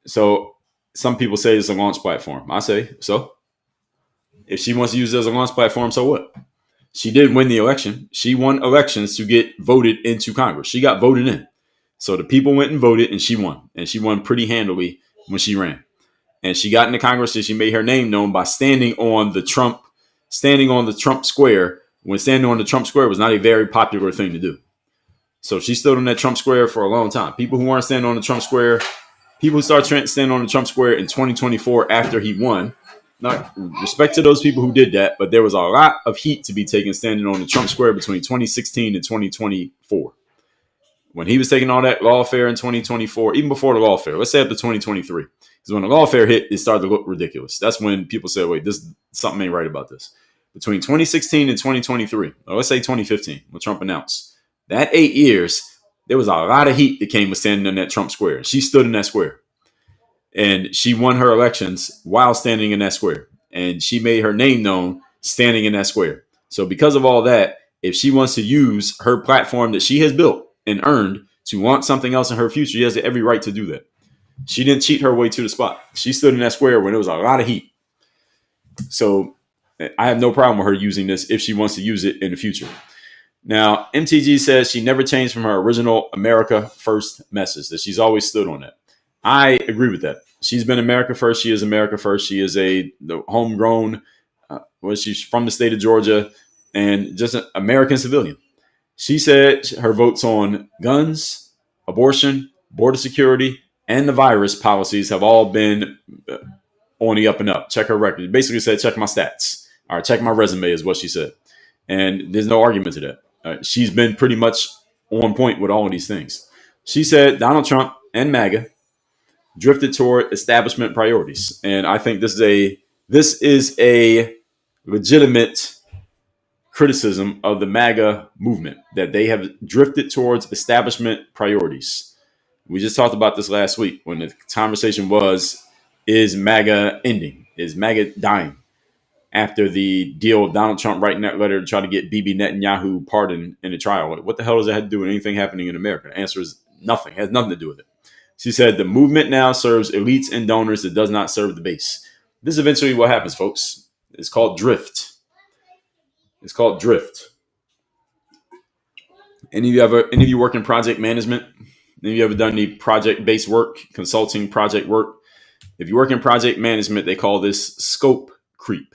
Speaker 1: So some people say it's a launch platform. I say, so if she wants to use it as a launch platform, so what? She did win the election. She won elections to get voted into Congress. She got voted in. So the people went and voted and she won. And she won pretty handily when she ran. And she got into Congress and she made her name known by standing on the Trump Square, when standing on the Trump Square was not a very popular thing to do. So she stood on that Trump Square for a long time. People who weren't standing on the Trump Square, people who started standing on the Trump Square in 2024 after he won, not respect to those people who did that, but there was a lot of heat to be taken standing on the Trump Square between 2016 and 2024. When he was taking all that lawfare in 2024, even before the lawfare, let's say up to 2023, because when the lawfare hit, it started to look ridiculous. That's when people said, wait, something ain't right about this. Between 2016 and 2023, or let's say 2015, when Trump announced, that 8 years, there was a lot of heat that came with standing in that Trump Square. She stood in that square. And she won her elections while standing in that square. And she made her name known standing in that square. So because of all that, if she wants to use her platform that she has built and earned to launch something else in her future, she has every right to do that. She didn't cheat her way to the spot. She stood in that square when there was a lot of heat. So I have no problem with her using this if she wants to use it in the future. Now, MTG says she never changed from her original America First message, that she's always stood on that. I agree with that. She's been America first. She is America first. She is the homegrown, she's from the state of Georgia and just an American civilian. She said her votes on guns, abortion, border security, and the virus policies have all been on the up and up. Check her record. Basically said, check my stats. All right, check my resume is what she said. And there's no argument to that. She's been pretty much on point with all of these things. She said Donald Trump and MAGA drifted toward establishment priorities. And I think this is a legitimate criticism of the MAGA movement, that they have drifted towards establishment priorities. We just talked about this last week when the conversation was, is MAGA ending? Is MAGA dying? After the deal of Donald Trump writing that letter to try to get Bibi Netanyahu pardoned in the trial. What the hell does that have to do with anything happening in America? The answer is nothing. It has nothing to do with it. She said the movement now serves elites and donors. It does not serve the base. This is eventually what happens, folks. It's called drift. It's called drift. Any of you work in project management? Any of you ever done any project-based work, consulting project work? If you work in project management, they call this scope creep.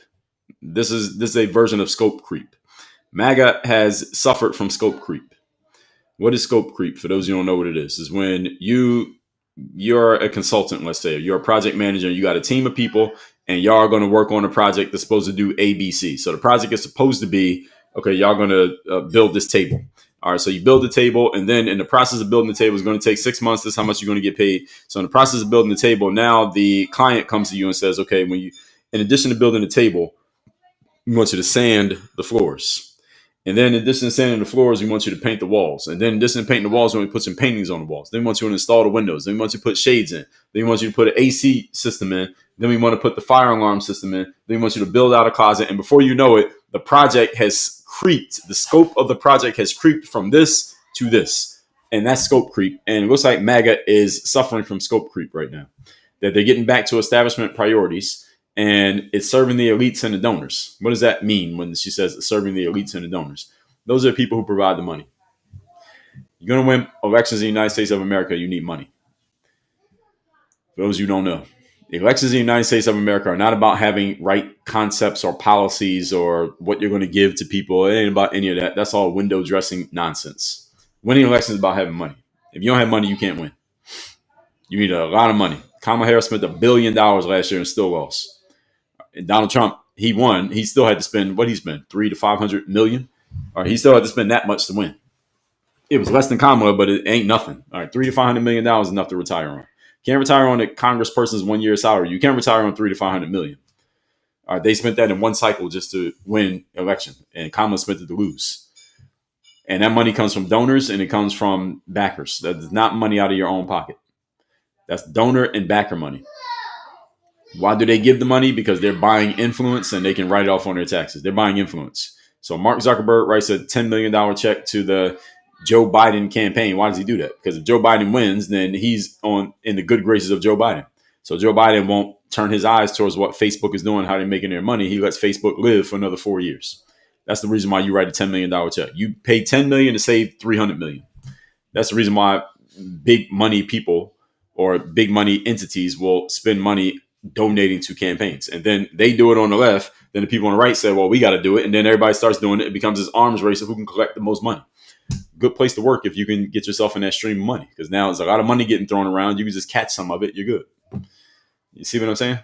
Speaker 1: This is a version of scope creep. MAGA has suffered from scope creep. What is scope creep? For those who don't know what it is when you're a consultant, let's say, you're a project manager, you got a team of people, and y'all are going to work on a project that's supposed to do ABC. So the project is supposed to be, okay, y'all going to build this table. All right, so you build the table, and then in the process of building the table, it's going to take 6 months. This is how much you're going to get paid. So in the process of building the table, now the client comes to you and says, okay, in addition to building the table, we want you to sand the floors. And then in addition to sanding the floors, we want you to paint the walls. And then in addition to painting the walls, we want to put some paintings on the walls. Then we want you to install the windows. Then we want you to put shades in. Then we want you to put an AC system in. Then we want to put the fire alarm system in. Then we want you to build out a closet. And before you know it, the project has creeped. The scope of the project has creeped from this to this. And that's scope creep. And it looks like MAGA is suffering from scope creep right now. That they're getting back to establishment priorities, and it's serving the elites and the donors. What does that mean when she says it's serving the elites and the donors? Those are the people who provide the money. You're going to win elections in the United States of America, you need money. For those of you who don't know, elections in the United States of America are not about having right concepts or policies or what you're going to give to people. It ain't about any of that. That's all window dressing nonsense. Winning elections is about having money. If you don't have money, you can't win. You need a lot of money. Kamala Harris spent $1 billion last year and still lost. And Donald Trump, he won. He still had to spend what he spent, $300 to $500 million. Or he still had to spend that much to win. It was less than Kamala, but it ain't nothing. All right, $300 to $500 million is enough to retire on. Can't retire on a congressperson's 1 year salary. You can't retire on $300 to $500 million. All right, they spent that in one cycle just to win election, and Kamala spent it to lose. And that money comes from donors and it comes from backers. That's not money out of your own pocket. That's donor and backer money. Why do they give the money? Because they're buying influence and they can write it off on their taxes. They're buying influence. So Mark Zuckerberg writes a $10 million check to the Joe Biden campaign. Why does he do that? Because if Joe Biden wins, then he's in the good graces of Joe Biden. So Joe Biden won't turn his eyes towards what Facebook is doing, how they're making their money. He lets Facebook live for another 4 years. That's the reason why you write a $10 million check. You pay $10 million to save $300 million. That's the reason why big money people or big money entities will spend money donating to campaigns. And then they do it on the left. Then the people on the right say, well, we got to do it. And then everybody starts doing it. It becomes this arms race of who can collect the most money. Good place to work if you can get yourself in that stream of money. Because now there's a lot of money getting thrown around. You can just catch some of it. You're good. You see what I'm saying?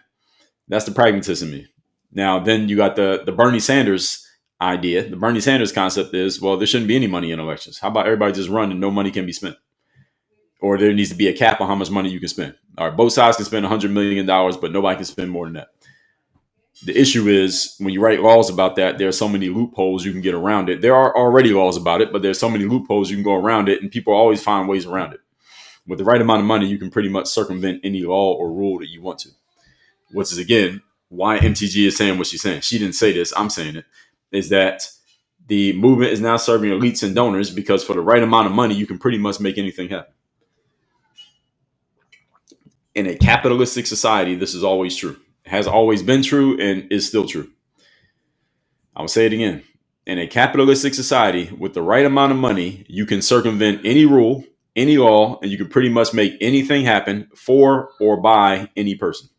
Speaker 1: That's the pragmatism in me. Now, then you got the Bernie Sanders idea. The Bernie Sanders concept is, well, there shouldn't be any money in elections. How about everybody just run and no money can be spent? Or there needs to be a cap on how much money you can spend. All right, both sides can spend $100 million, but nobody can spend more than that. The issue is when you write laws about that, there are so many loopholes you can get around it. There are already laws about it, but there's so many loopholes you can go around it, and people always find ways around it. With the right amount of money, you can pretty much circumvent any law or rule that you want to. Which is, again, why MTG is saying what she's saying. She didn't say this. I'm saying it. Is that the movement is now serving elites and donors because for the right amount of money, you can pretty much make anything happen. In a capitalistic society, this is always true. It has always been true and is still true. I will say it again. In a capitalistic society, with the right amount of money, you can circumvent any rule, any law, and you can pretty much make anything happen for or by any person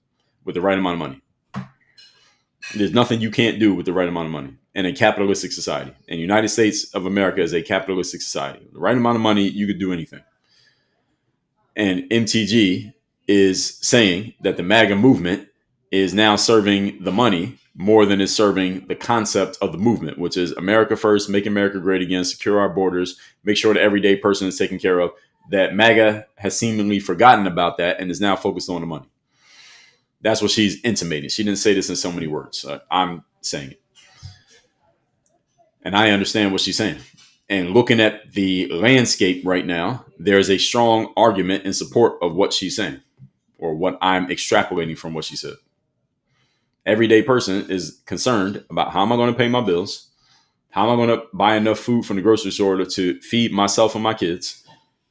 Speaker 1: with the right amount of money. There's nothing you can't do with the right amount of money in a capitalistic society. And the United States of America is a capitalistic society. With the right amount of money, you could do anything. And MTG is saying that the MAGA movement is now serving the money more than it's serving the concept of the movement, which is America first, make America great again, secure our borders, make sure the everyday person is taken care of. That MAGA has seemingly forgotten about that and is now focused on the money. That's what she's intimating. She didn't say this in so many words. I'm saying it. And I understand what she's saying. And looking at the landscape right now, there's a strong argument in support of what she's saying or what I'm extrapolating from what she said. Everyday person is concerned about how am I going to pay my bills? How am I going to buy enough food from the grocery store to feed myself and my kids?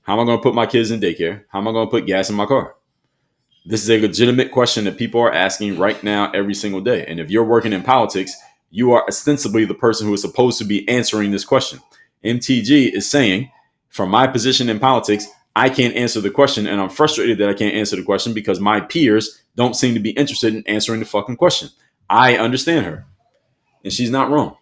Speaker 1: How am I going to put my kids in daycare? How am I going to put gas in my car? This is a legitimate question that people are asking right now every single day. And if you're working in politics, you are ostensibly the person who is supposed to be answering this question. MTG is saying, from my position in politics, I can't answer the question. And I'm frustrated that I can't answer the question because my peers don't seem to be interested in answering the fucking question. I understand her. And she's not wrong.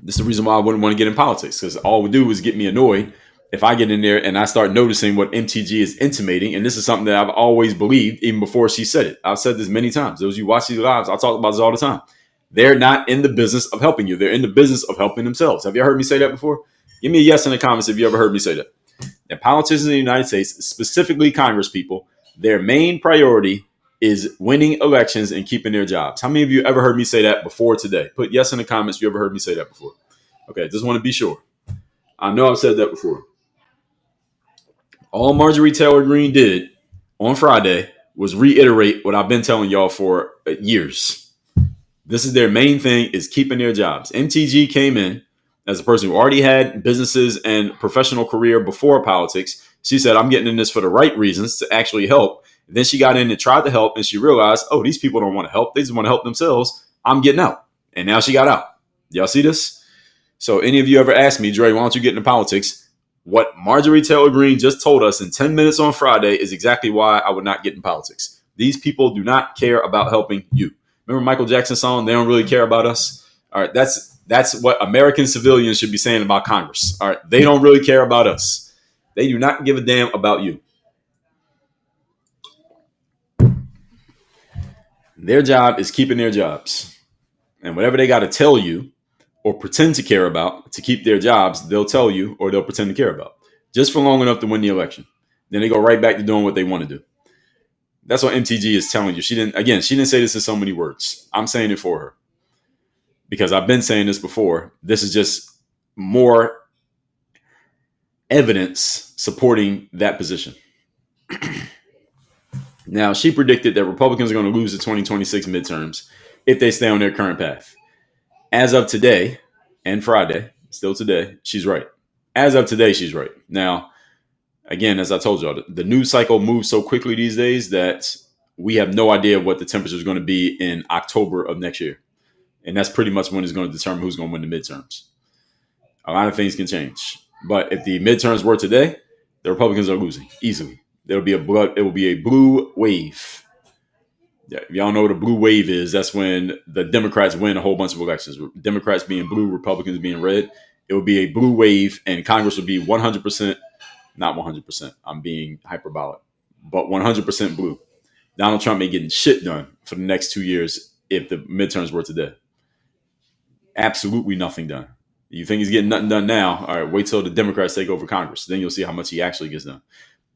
Speaker 1: This is the reason why I wouldn't want to get in politics, because all it would do is get me annoyed if I get in there and I start noticing what MTG is intimating. And this is something that I've always believed even before she said it. I've said this many times. Those of you watch these lives, I talk about this all the time. They're not in the business of helping you. They're in the business of helping themselves. Have you heard me say that before? Give me a yes in the comments if you ever heard me say that. And politicians in the United States, specifically Congress people, their main priority is winning elections and keeping their jobs. How many of you ever heard me say that before today? Put yes in the comments if you ever heard me say that before. Okay, just want to be sure. I know I've said that before. All Marjorie Taylor Greene did on Friday was reiterate what I've been telling y'all for years. This is their main thing, is keeping their jobs. MTG came in as a person who already had businesses and professional career before politics, she said, I'm getting in this for the right reasons to actually help. And then she got in and tried to help, and she realized, oh, these people don't want to help. They just want to help themselves. I'm getting out. And now she got out. Y'all see this? So any of you ever asked me, Dre, why don't you get into politics? What Marjorie Taylor Greene just told us in 10 minutes on Friday is exactly why I would not get in politics. These people do not care about helping you. Remember Michael Jackson's song, They Don't Really Care About Us? All right, that's what American civilians should be saying about Congress. All right, they don't really care about us. They do not give a damn about you. Their job is keeping their jobs. And whatever they got to tell you or pretend to care about to keep their jobs, they'll tell you or they'll pretend to care about. Just for long enough to win the election. Then they go right back to doing what they want to do. That's what MTG is telling you. She didn't say this in so many words. I'm saying it for her. Because I've been saying this before. This is just more evidence supporting that position. Now, she predicted that Republicans are going to lose the 2026 midterms if they stay on their current path. As of today and Friday, still today, she's right. As of today, she's right. Now, again, as I told y'all, the news cycle moves so quickly these days that we have no idea what the temperature is going to be in October of next year. And that's pretty much when it's going to determine who's going to win the midterms. A lot of things can change. But if the midterms were today, the Republicans are losing easily. It will be a blue wave. Yeah, if y'all know what a blue wave is, that's when the Democrats win a whole bunch of elections. Democrats being blue, Republicans being red. It will be a blue wave, and Congress will be 100%, not 100%, I'm being hyperbolic, but 100% blue. Donald Trump ain't getting shit done for the next 2 years if the midterms were today. Absolutely nothing done. You think he's getting nothing done now? All right, wait till the Democrats take over Congress. Then you'll see how much he actually gets done.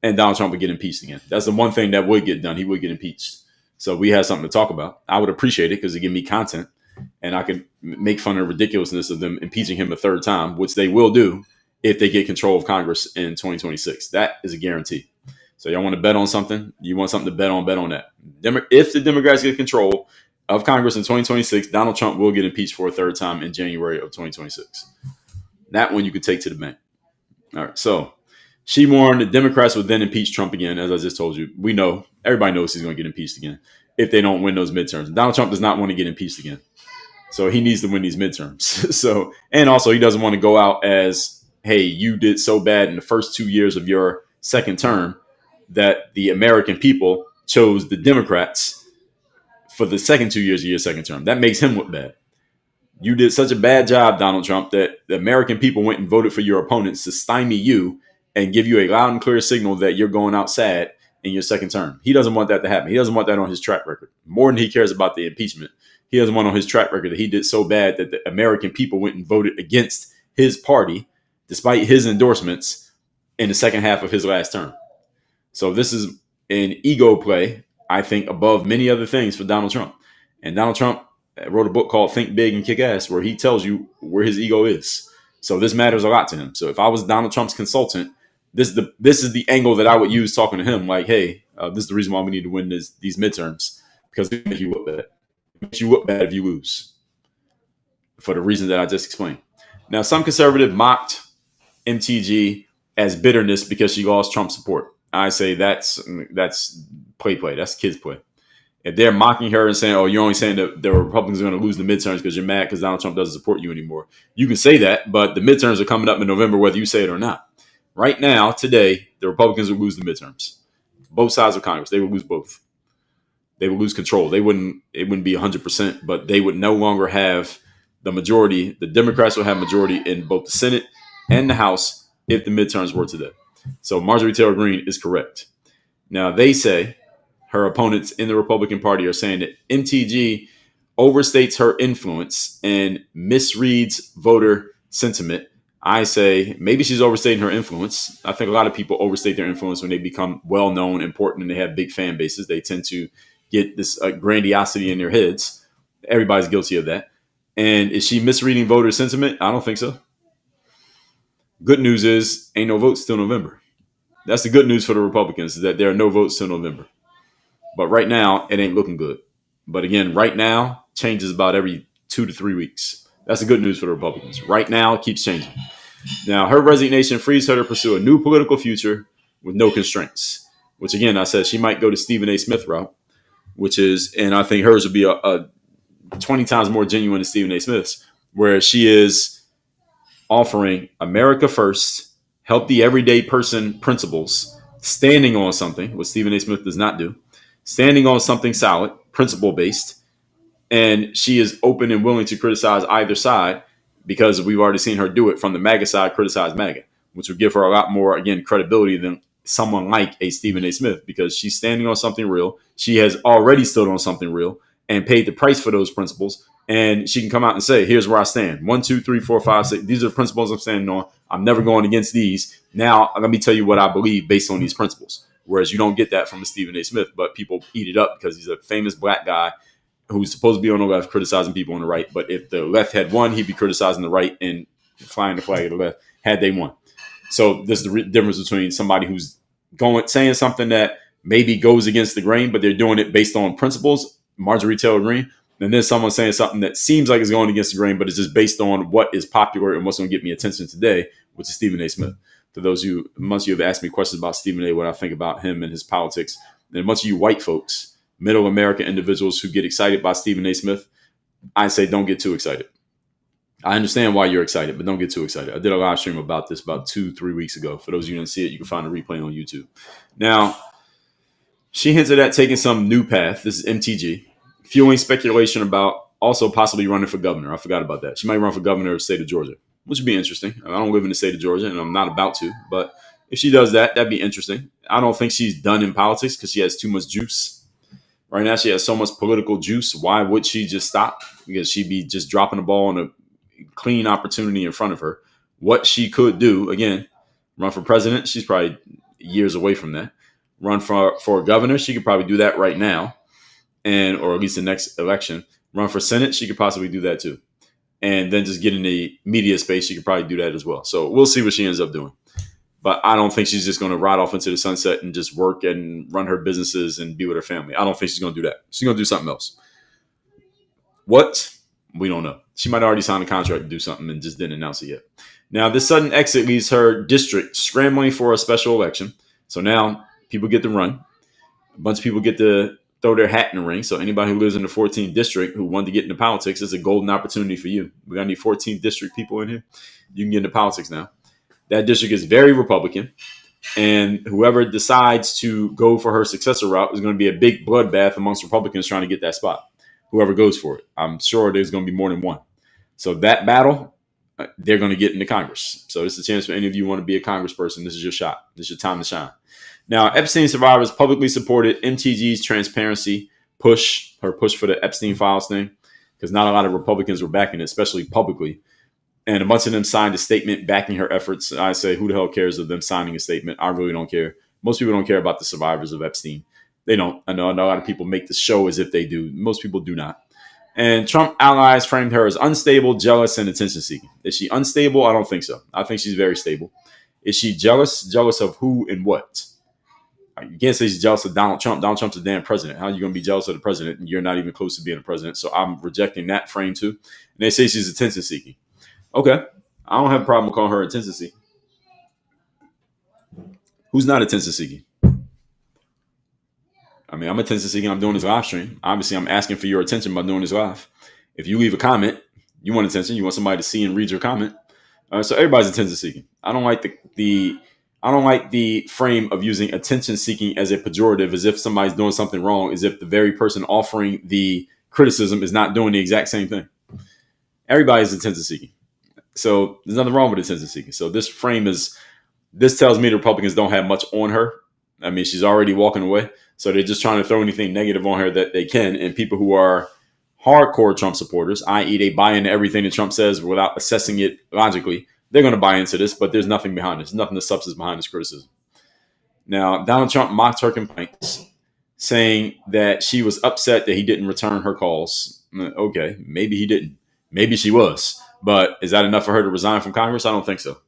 Speaker 1: And Donald Trump would get impeached again. That's the one thing that would get done. He would get impeached. So we have something to talk about. I would appreciate it because it give me content and I can make fun of the ridiculousness of them impeaching him a third time, which they will do if they get control of Congress in 2026. That is a guarantee. So y'all want to bet on something? You want something to bet on that. If the Democrats get control of Congress in 2026, Donald Trump will get impeached for a third time in January of 2026. That one you could take to the bank. All right, so she warned the Democrats would then impeach Trump again, as I just told you. We know, everybody knows he's going to get impeached again if they don't win those midterms. Donald Trump does not want to get impeached again. So he needs to win these midterms. So, and also he doesn't want to go out as, hey, you did so bad in the first 2 years of your second term that the American people chose the Democrats for the second 2 years of your second term. That makes him look bad. You did such a bad job, Donald Trump, that the American people went and voted for your opponents to stymie you and give you a loud and clear signal that you're going out sad in your second term. He doesn't want that to happen. He doesn't want that on his track record. More than he cares about the impeachment. He doesn't want on his track record that he did so bad that the American people went and voted against his party, despite his endorsements, in the second half of his last term. So this is an ego play, I think, above many other things for Donald Trump. And Donald Trump wrote a book called Think Big and Kick Ass, where he tells you where his ego is. So this matters a lot to him. So if I was Donald Trump's consultant, this is the angle that I would use talking to him. Like, hey, this is the reason why we need to win these midterms, because it makes you look bad. It makes you look bad if you lose for the reason that I just explained. Now, some conservative mocked MTG as bitterness because she lost Trump support. I say that's play. That's kids play. If they're mocking her and saying, oh, you're only saying that the Republicans are going to lose the midterms because you're mad because Donald Trump doesn't support you anymore. You can say that, but the midterms are coming up in November, whether you say it or not. Right now, today, the Republicans will lose the midterms. Both sides of Congress, they would lose both. They would lose control. It wouldn't be 100%, but they would no longer have the majority. The Democrats will have majority in both the Senate and the House if the midterms were today. So Marjorie Taylor Greene is correct. Now, they say, her opponents in the Republican Party are saying that MTG overstates her influence and misreads voter sentiment. I say maybe she's overstating her influence. I think a lot of people overstate their influence when they become well-known, important, and they have big fan bases. They tend to get this grandiosity in their heads. Everybody's guilty of that. And is she misreading voter sentiment? I don't think so. Good news is ain't no votes till November. That's the good news for the Republicans, is that there are no votes till November. But right now, it ain't looking good. But again, right now, changes about every 2 to 3 weeks. That's the good news for the Republicans. Right now, it keeps changing. Now, her resignation frees her to pursue a new political future with no constraints, which again, I said she might go to Stephen A. Smith route, which is, and I think hers would be a 20 times more genuine than Stephen A. Smith's, where she is offering America first, help the everyday person principles, standing on something, what Stephen A. Smith does not do, standing on something solid, principle based, and she is open and willing to criticize either side because we've already seen her do it from the MAGA side, criticize MAGA, which would give her a lot more, again, credibility than someone like a Stephen A. Smith because she's standing on something real. She has already stood on something real and paid the price for those principles. And she can come out and say, here's where I stand. 1, 2, 3, 4, 5, 6. These are the principles I'm standing on. I'm never going against these. Now, let me tell you what I believe based on these principles. Whereas you don't get that from a Stephen A. Smith, but people eat it up because he's a famous black guy who's supposed to be on the left criticizing people on the right. But if the left had won, he'd be criticizing the right and flying the flag of the left had they won. So this is the difference between somebody who's saying something that maybe goes against the grain, but they're doing it based on principles, Marjorie Taylor Greene, and then someone saying something that seems like it's going against the grain, but it's just based on what is popular and what's going to get me attention today, which is Stephen A. Smith. For those of you, most of you have asked me questions about Stephen A., what I think about him and his politics. And much of you white folks, middle American individuals who get excited by Stephen A. Smith, I say don't get too excited. I understand why you're excited, but don't get too excited. I did a live stream about this about 2-3 weeks ago. For those of you who didn't see it, you can find a replay on YouTube. Now, she hinted at taking some new path. This is MTG, fueling speculation about also possibly running for governor. I forgot about that. She might run for governor of the state of Georgia, which would be interesting. I don't live in the state of Georgia, and I'm not about to. But if she does that, that'd be interesting. I don't think she's done in politics because she has too much juice. Right now, she has so much political juice. Why would she just stop? Because she'd be just dropping the ball on a clean opportunity in front of her. What she could do, again, run for president. She's probably years away from that. Run for governor. She could probably do that right now, or at least the next election. Run for Senate. She could possibly do that too. And then just get in the media space. She could probably do that as well. So we'll see what she ends up doing. But I don't think she's just going to ride off into the sunset and just work and run her businesses and be with her family. I don't think she's going to do that. She's going to do something else. What? We don't know. She might already sign a contract to do something and just didn't announce it yet. Now, this sudden exit leaves her district scrambling for a special election. So now people get to run. A bunch of people get to throw their hat in the ring. So anybody who lives in the 14th district who wanted to get into politics, it's a golden opportunity for you. We got any 14th district people in here? You can get into politics now. That district is very Republican. And whoever decides to go for her successor route is going to be a big bloodbath amongst Republicans trying to get that spot. Whoever goes for it. I'm sure there's going to be more than one. So that battle, they're going to get into Congress. So this is a chance for any of you who want to be a congressperson. This is your shot. This is your time to shine. Now, Epstein survivors publicly supported MTG's transparency push, her push for the Epstein files thing, because not a lot of Republicans were backing it, especially publicly. And a bunch of them signed a statement backing her efforts. I say, who the hell cares of them signing a statement? I really don't care. Most people don't care about the survivors of Epstein. They don't. I know a lot of people make the show as if they do. Most people do not. And Trump allies framed her as unstable, jealous, and attention-seeking. Is she unstable? I don't think so. I think she's very stable. Is she jealous? Jealous of who and what? You can't say she's jealous of Donald Trump. Donald Trump's a damn president. How are you going to be jealous of the president? And you're not even close to being a president. So I'm rejecting that frame too. And they say she's attention-seeking. Okay. I don't have a problem with calling her attention-seeking. Who's not attention-seeking? I mean, I'm attention-seeking. I'm doing this live stream. Obviously, I'm asking for your attention by doing this live. If you leave a comment, you want attention. You want somebody to see and read your comment. So everybody's attention-seeking. I don't like the frame of using attention-seeking as a pejorative, as if somebody's doing something wrong, as if the very person offering the criticism is not doing the exact same thing. Everybody's attention-seeking. So there's nothing wrong with attention-seeking. So this tells me the Republicans don't have much on her. I mean, she's already walking away. So they're just trying to throw anything negative on her that they can. And people who are hardcore Trump supporters, i.e. they buy into everything that Trump says without assessing it logically, they're going to buy into this, but there's nothing behind this. Nothing of substance behind this criticism. Now, Donald Trump mocked her complaints, saying that she was upset that he didn't return her calls. Okay, maybe he didn't. Maybe she was. But is that enough for her to resign from Congress? I don't think so.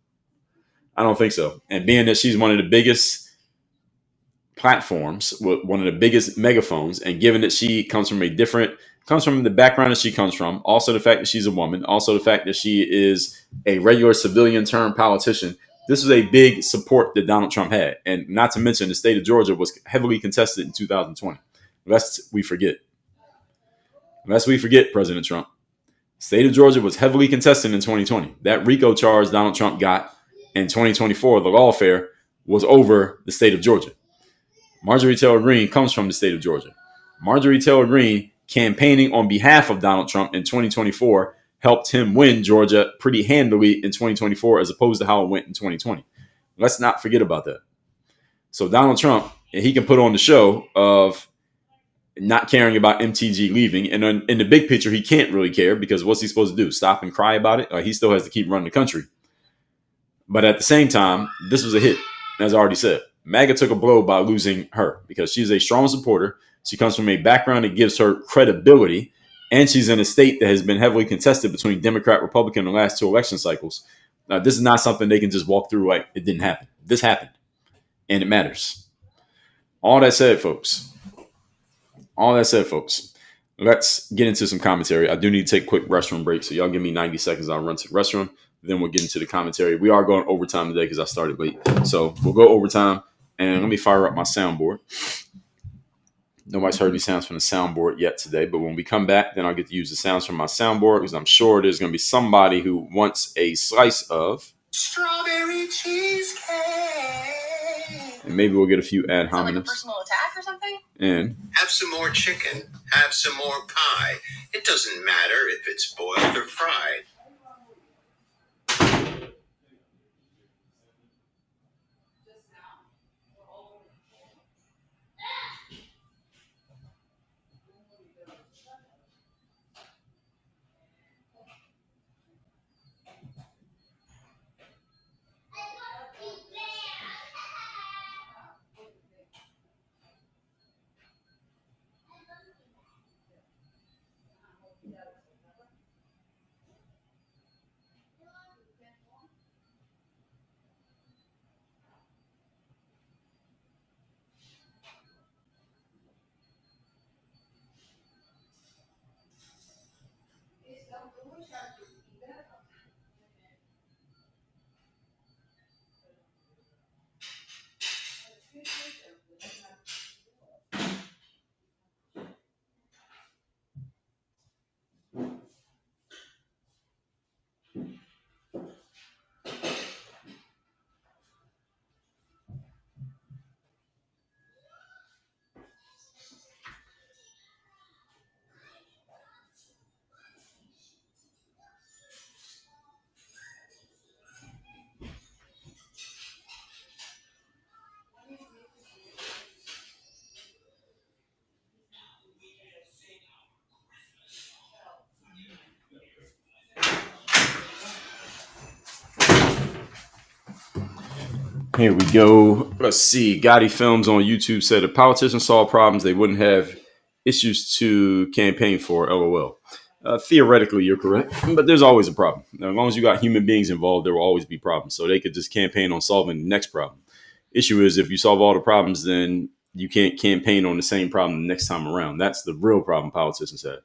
Speaker 1: And being that she's one of the biggest platforms, one of the biggest megaphones, and given that she comes from a different comes from the background that she comes from, also the fact that she's a woman, also the fact that she is a regular civilian turned politician. This was a big support that Donald Trump had. And not to mention the state of Georgia was heavily contested in 2020. Lest we forget, President Trump. State of Georgia was heavily contested in 2020. That RICO charge Donald Trump got in 2024, the lawfare, was over the state of Georgia. Marjorie Taylor Greene comes from the state of Georgia. Marjorie Taylor Greene campaigning on behalf of Donald Trump in 2024 helped him win Georgia pretty handily in 2024 as opposed to how it went in 2020. Let's not forget about that. So Donald Trump, he can put on the show of not caring about MTG leaving. And in the big picture, he can't really care because what's he supposed to do? Stop and cry about it? He still has to keep running the country. But at the same time, this was a hit, as I already said. MAGA took a blow by losing her because she's a strong supporter. She comes from a background that gives her credibility. And she's in a state that has been heavily contested between Democrat, Republican in the last two election cycles. Now, this is not something they can just walk through like it didn't happen. This happened. And it matters. All that said, folks, let's get into some commentary. I do need to take a quick restroom break. So y'all give me 90 seconds. I'll run to the restroom. Then we'll get into the commentary. We are going overtime today because I started late. So we'll go overtime. And let me fire up my soundboard. Nobody's heard any sounds from the soundboard yet today. But when we come back, then I'll get to use the sounds from my soundboard because I'm sure there's going to be somebody who wants a slice of strawberry cheesecake. And maybe we'll get a few ad hominems.
Speaker 3: Like a personal attack or something?
Speaker 1: And
Speaker 4: have some more chicken. Have some more pie. It doesn't matter if it's boiled or fried.
Speaker 1: here we go. Let's see. Gotti Films on YouTube said if politicians solve problems, they wouldn't have issues to campaign for. LOL. Theoretically, you're correct, but there's always a problem. Now, as long as you got human beings involved, there will always be problems. So they could just campaign on solving the next problem. Issue is if you solve all the problems, then you can't campaign on the same problem the next time around. That's the real problem politicians have.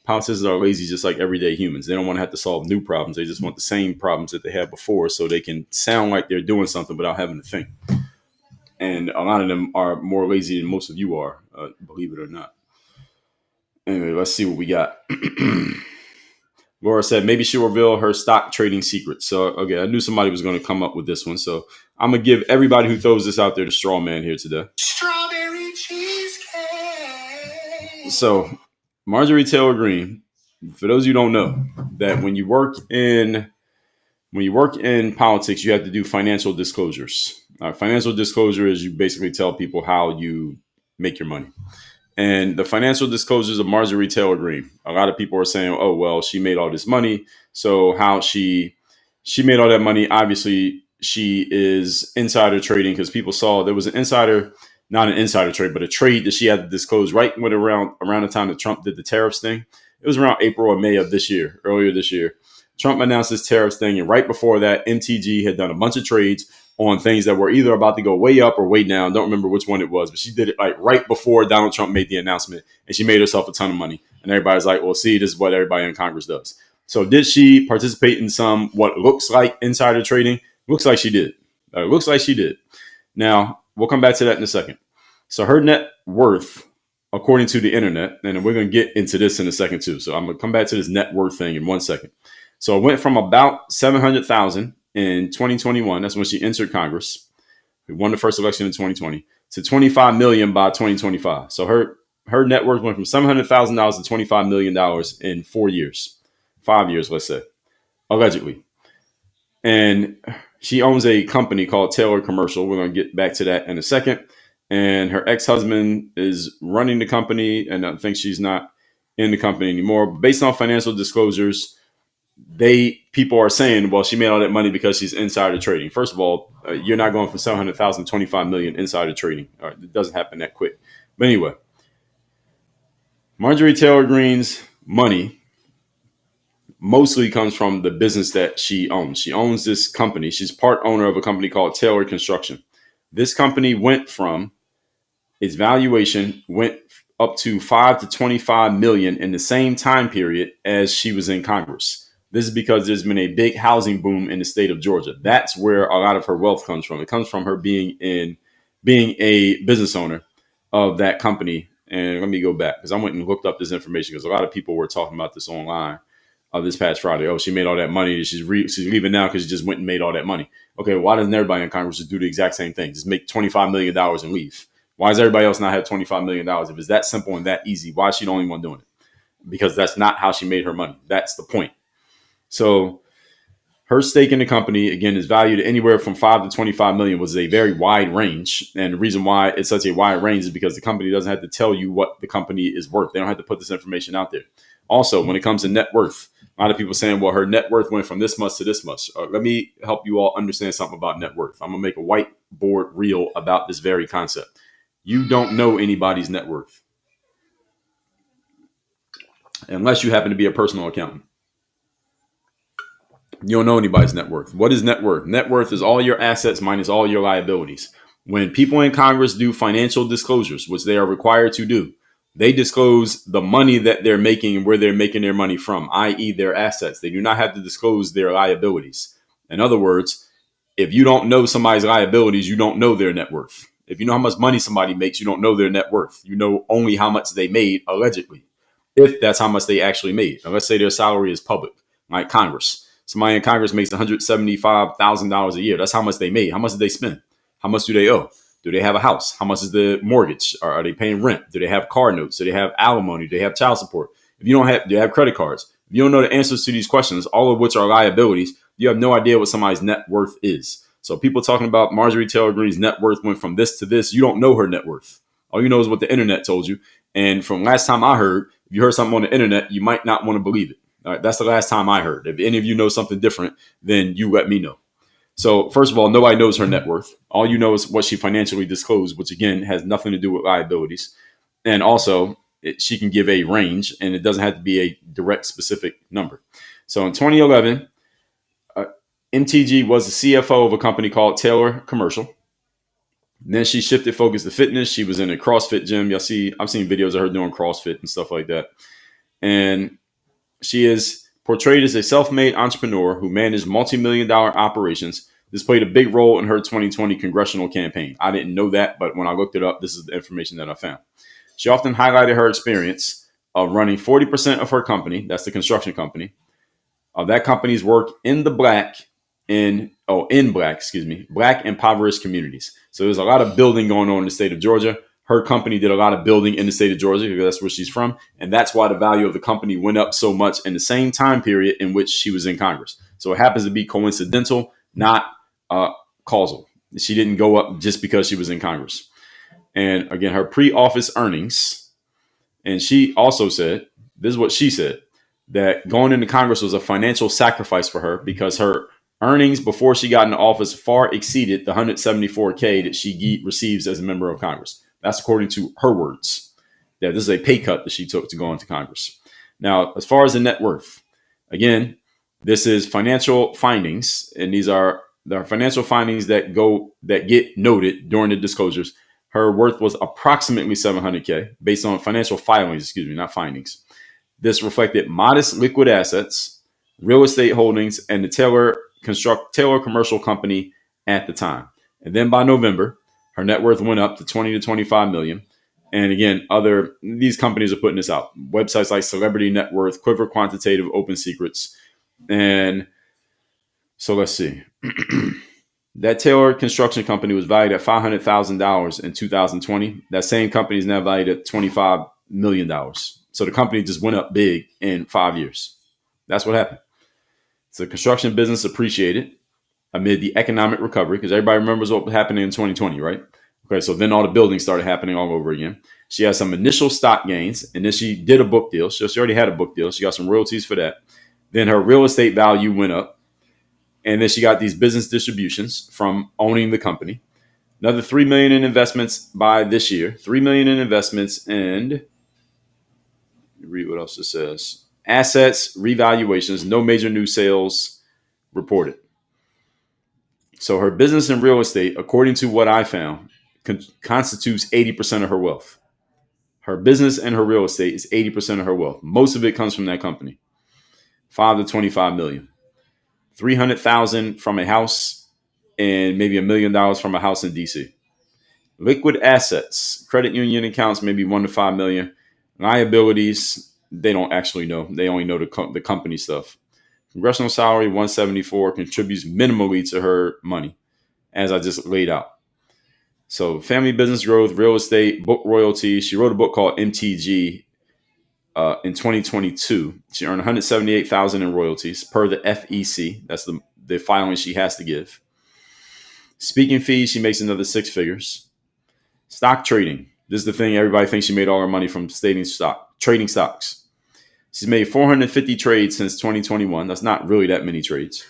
Speaker 1: Politicians are lazy just like everyday humans. They don't want to have to solve new problems. They just want the same problems that they had before so they can sound like they're doing something without having to think. And a lot of them are more lazy than most of you are, believe it or not. Anyway, let's see what we got. Laura said maybe she'll reveal her stock trading secrets. So, okay, I knew somebody was going to come up with this one. So I'm going to give everybody who throws this out there the straw man here today.
Speaker 4: Strawberry cheesecake.
Speaker 1: So Marjorie Taylor Greene, for those of you who don't know, that when you work in politics, you have to do financial disclosures. Financial disclosure is you basically tell people how you make your money. And the financial disclosures of Marjorie Taylor Greene, a lot of people are saying, oh, well, she made all this money. So how she made all that money, obviously she is insider trading because people saw there was an insider, not an insider trade, but a trade that she had to disclose right when around the time that Trump did the tariffs thing. It was around April or May of this year, earlier this year. Trump announced this tariffs thing. And right before that, MTG had done a bunch of trades on things that were either about to go way up or way down. Don't remember which one it was, but she did it like right before Donald Trump made the announcement, and she made herself a ton of money. And And everybody's like, well, see, this is what everybody in Congress does. So did she participate in some what looks like insider trading? Looks like she did. Looks like she did. Now, we'll come back to that in a second. So her net worth, according to the internet, and we're going to get into this in a second too. So I'm going to come back to this net worth thing in 1 second. So it went from about 700,000 in 2021. That's when she entered Congress. We won the first election in 2020 to 25 million by 2025. So her net worth went from $700,000 to $25 million in 4 years, 5 years, let's say, allegedly. And she owns a company called Taylor Commercial. We're going to get back to that in a second. And her ex-husband is running the company, and I think she's not in the company anymore. But based on financial disclosures, people are saying, well, she made all that money because she's insider trading. First of all, you're not going from 700,000 to 25 million insider trading. It doesn't happen that quick. But anyway, Marjorie Taylor Greene's money mostly comes from the business that she owns. She owns this company. She's part owner of a company called Taylor Construction. This company its valuation went up to 5 to 25 million in the same time period as she was in Congress. This is because there's been a big housing boom in the state of Georgia. That's where a lot of her wealth comes from. It comes from her being a business owner of that company. And let me go back because I went and looked up this information because a lot of people were talking about this online this past Friday. Oh, she made all that money. She's leaving now because she just went and made all that money. Okay, why doesn't everybody in Congress just do the exact same thing? Just make $25 million and leave. Why does everybody else not have $25 million? If it's that simple and that easy, why is she the only one doing it? Because that's not how she made her money. That's the point. So her stake in the company, again, is valued anywhere from 5 to 25 million, was a very wide range. And the reason why it's such a wide range is because the company doesn't have to tell you what the company is worth. They don't have to put this information out there. Also, when it comes to net worth, a lot of people saying, well, her net worth went from this much to this much. Let me help you all understand something about net worth. I'm going to make a whiteboard reel about this very concept. You don't know anybody's net worth unless you happen to be a personal accountant. You don't know anybody's net worth. What is net worth? Net worth is all your assets minus all your liabilities. When people in Congress do financial disclosures, which they are required to do, they disclose the money that they're making and where they're making their money from, i.e. their assets. They do not have to disclose their liabilities. In other words, if you don't know somebody's liabilities, you don't know their net worth. If you know how much money somebody makes, you don't know their net worth. You know only how much they made, allegedly, if that's how much they actually made. Now, let's say their salary is public, like Congress. Somebody in Congress makes $175,000 a year. That's how much they made. How much did they spend? How much do they owe? Do they have a house? How much is the mortgage? Are they paying rent? Do they have car notes? Do they have alimony? Do they have child support? If you don't have, do they have credit cards? If you don't know the answers to these questions, all of which are liabilities, you have no idea what somebody's net worth is. So people talking about Marjorie Taylor Greene's net worth went from this to this. You don't know her net worth. All you know is what the internet told you. And from last time I heard, if you heard something on the internet, you might not want to believe it. All right, that's the last time I heard. If any of you know something different, then you let me know. So first of all, nobody knows her net worth. All you know is what she financially disclosed, which again has nothing to do with liabilities. And also she can give a range and it doesn't have to be a direct specific number. So in 2011, MTG was the CFO of a company called Taylor Commercial. And then she shifted focus to fitness. She was in a CrossFit gym. I've seen videos of her doing CrossFit and stuff like that. And she is portrayed as a self-made entrepreneur who managed multi-million-dollar operations. This played a big role in her 2020 congressional campaign. I didn't know that, but when I looked it up, this is the information that I found. She often highlighted her experience of running 40% of her company, that's the construction company, of that company's work in black impoverished communities. So there's a lot of building going on in the state of Georgia. Her company did a lot of building in the state of Georgia because that's where she's from. And that's why the value of the company went up so much in the same time period in which she was in Congress. So it happens to be coincidental, not causal. She didn't go up just because she was in Congress. And again, her pre-office earnings. And she also said, this is what she said, that going into Congress was a financial sacrifice for her because her earnings before she got into office far exceeded the $174K that she receives as a member of Congress. That's according to her words. Yeah, this is a pay cut that she took to go into Congress. Now, as far as the net worth, again, this is financial findings, and these are the financial findings that get noted during the disclosures. Her worth was approximately $700K based on financial filings, not findings. This reflected modest liquid assets, real estate holdings, and the Taylor Commercial Company at the time. And then by November, her net worth went up to 20 to 25 million. And again, these companies are putting this out. Websites like Celebrity Net Worth, Quiver Quantitative, Open Secrets. And so let's see. That Taylor Construction Company was valued at $500,000 in 2020. That same company is now valued at $25 million. So the company just went up big in 5 years. That's what happened. So the construction business appreciated amid the economic recovery, because everybody remembers what happened in 2020, right? Okay, so then all the buildings started happening all over again. She had some initial stock gains, and then she did a book deal. So she already had a book deal. She got some royalties for that. Then her real estate value went up. And then she got these business distributions from owning the company. Another $3 million in investments by this year. $3 million in investments, and read what else it says. Assets, revaluations, no major new sales reported. So her business and real estate, according to what I found, constitutes 80% of her wealth. Her business and her real estate is 80% of her wealth. Most of it comes from that company. 5 to 25 million. 300,000 from a house, and maybe $1 million from a house in DC. Liquid assets, credit union accounts, maybe 1 to 5 million. Liabilities, they don't actually know. They only know the company stuff. Congressional salary, 174, contributes minimally to her money, as I just laid out. So family business growth, real estate, book royalties. She wrote a book called MTG in 2022. She earned $178,000 in royalties per the FEC. That's the filing she has to give. Speaking fees, she makes another 6 figures. Stock trading. This is the thing everybody thinks she made all her money from trading stocks. She's made 450 trades since 2021. That's not really that many trades.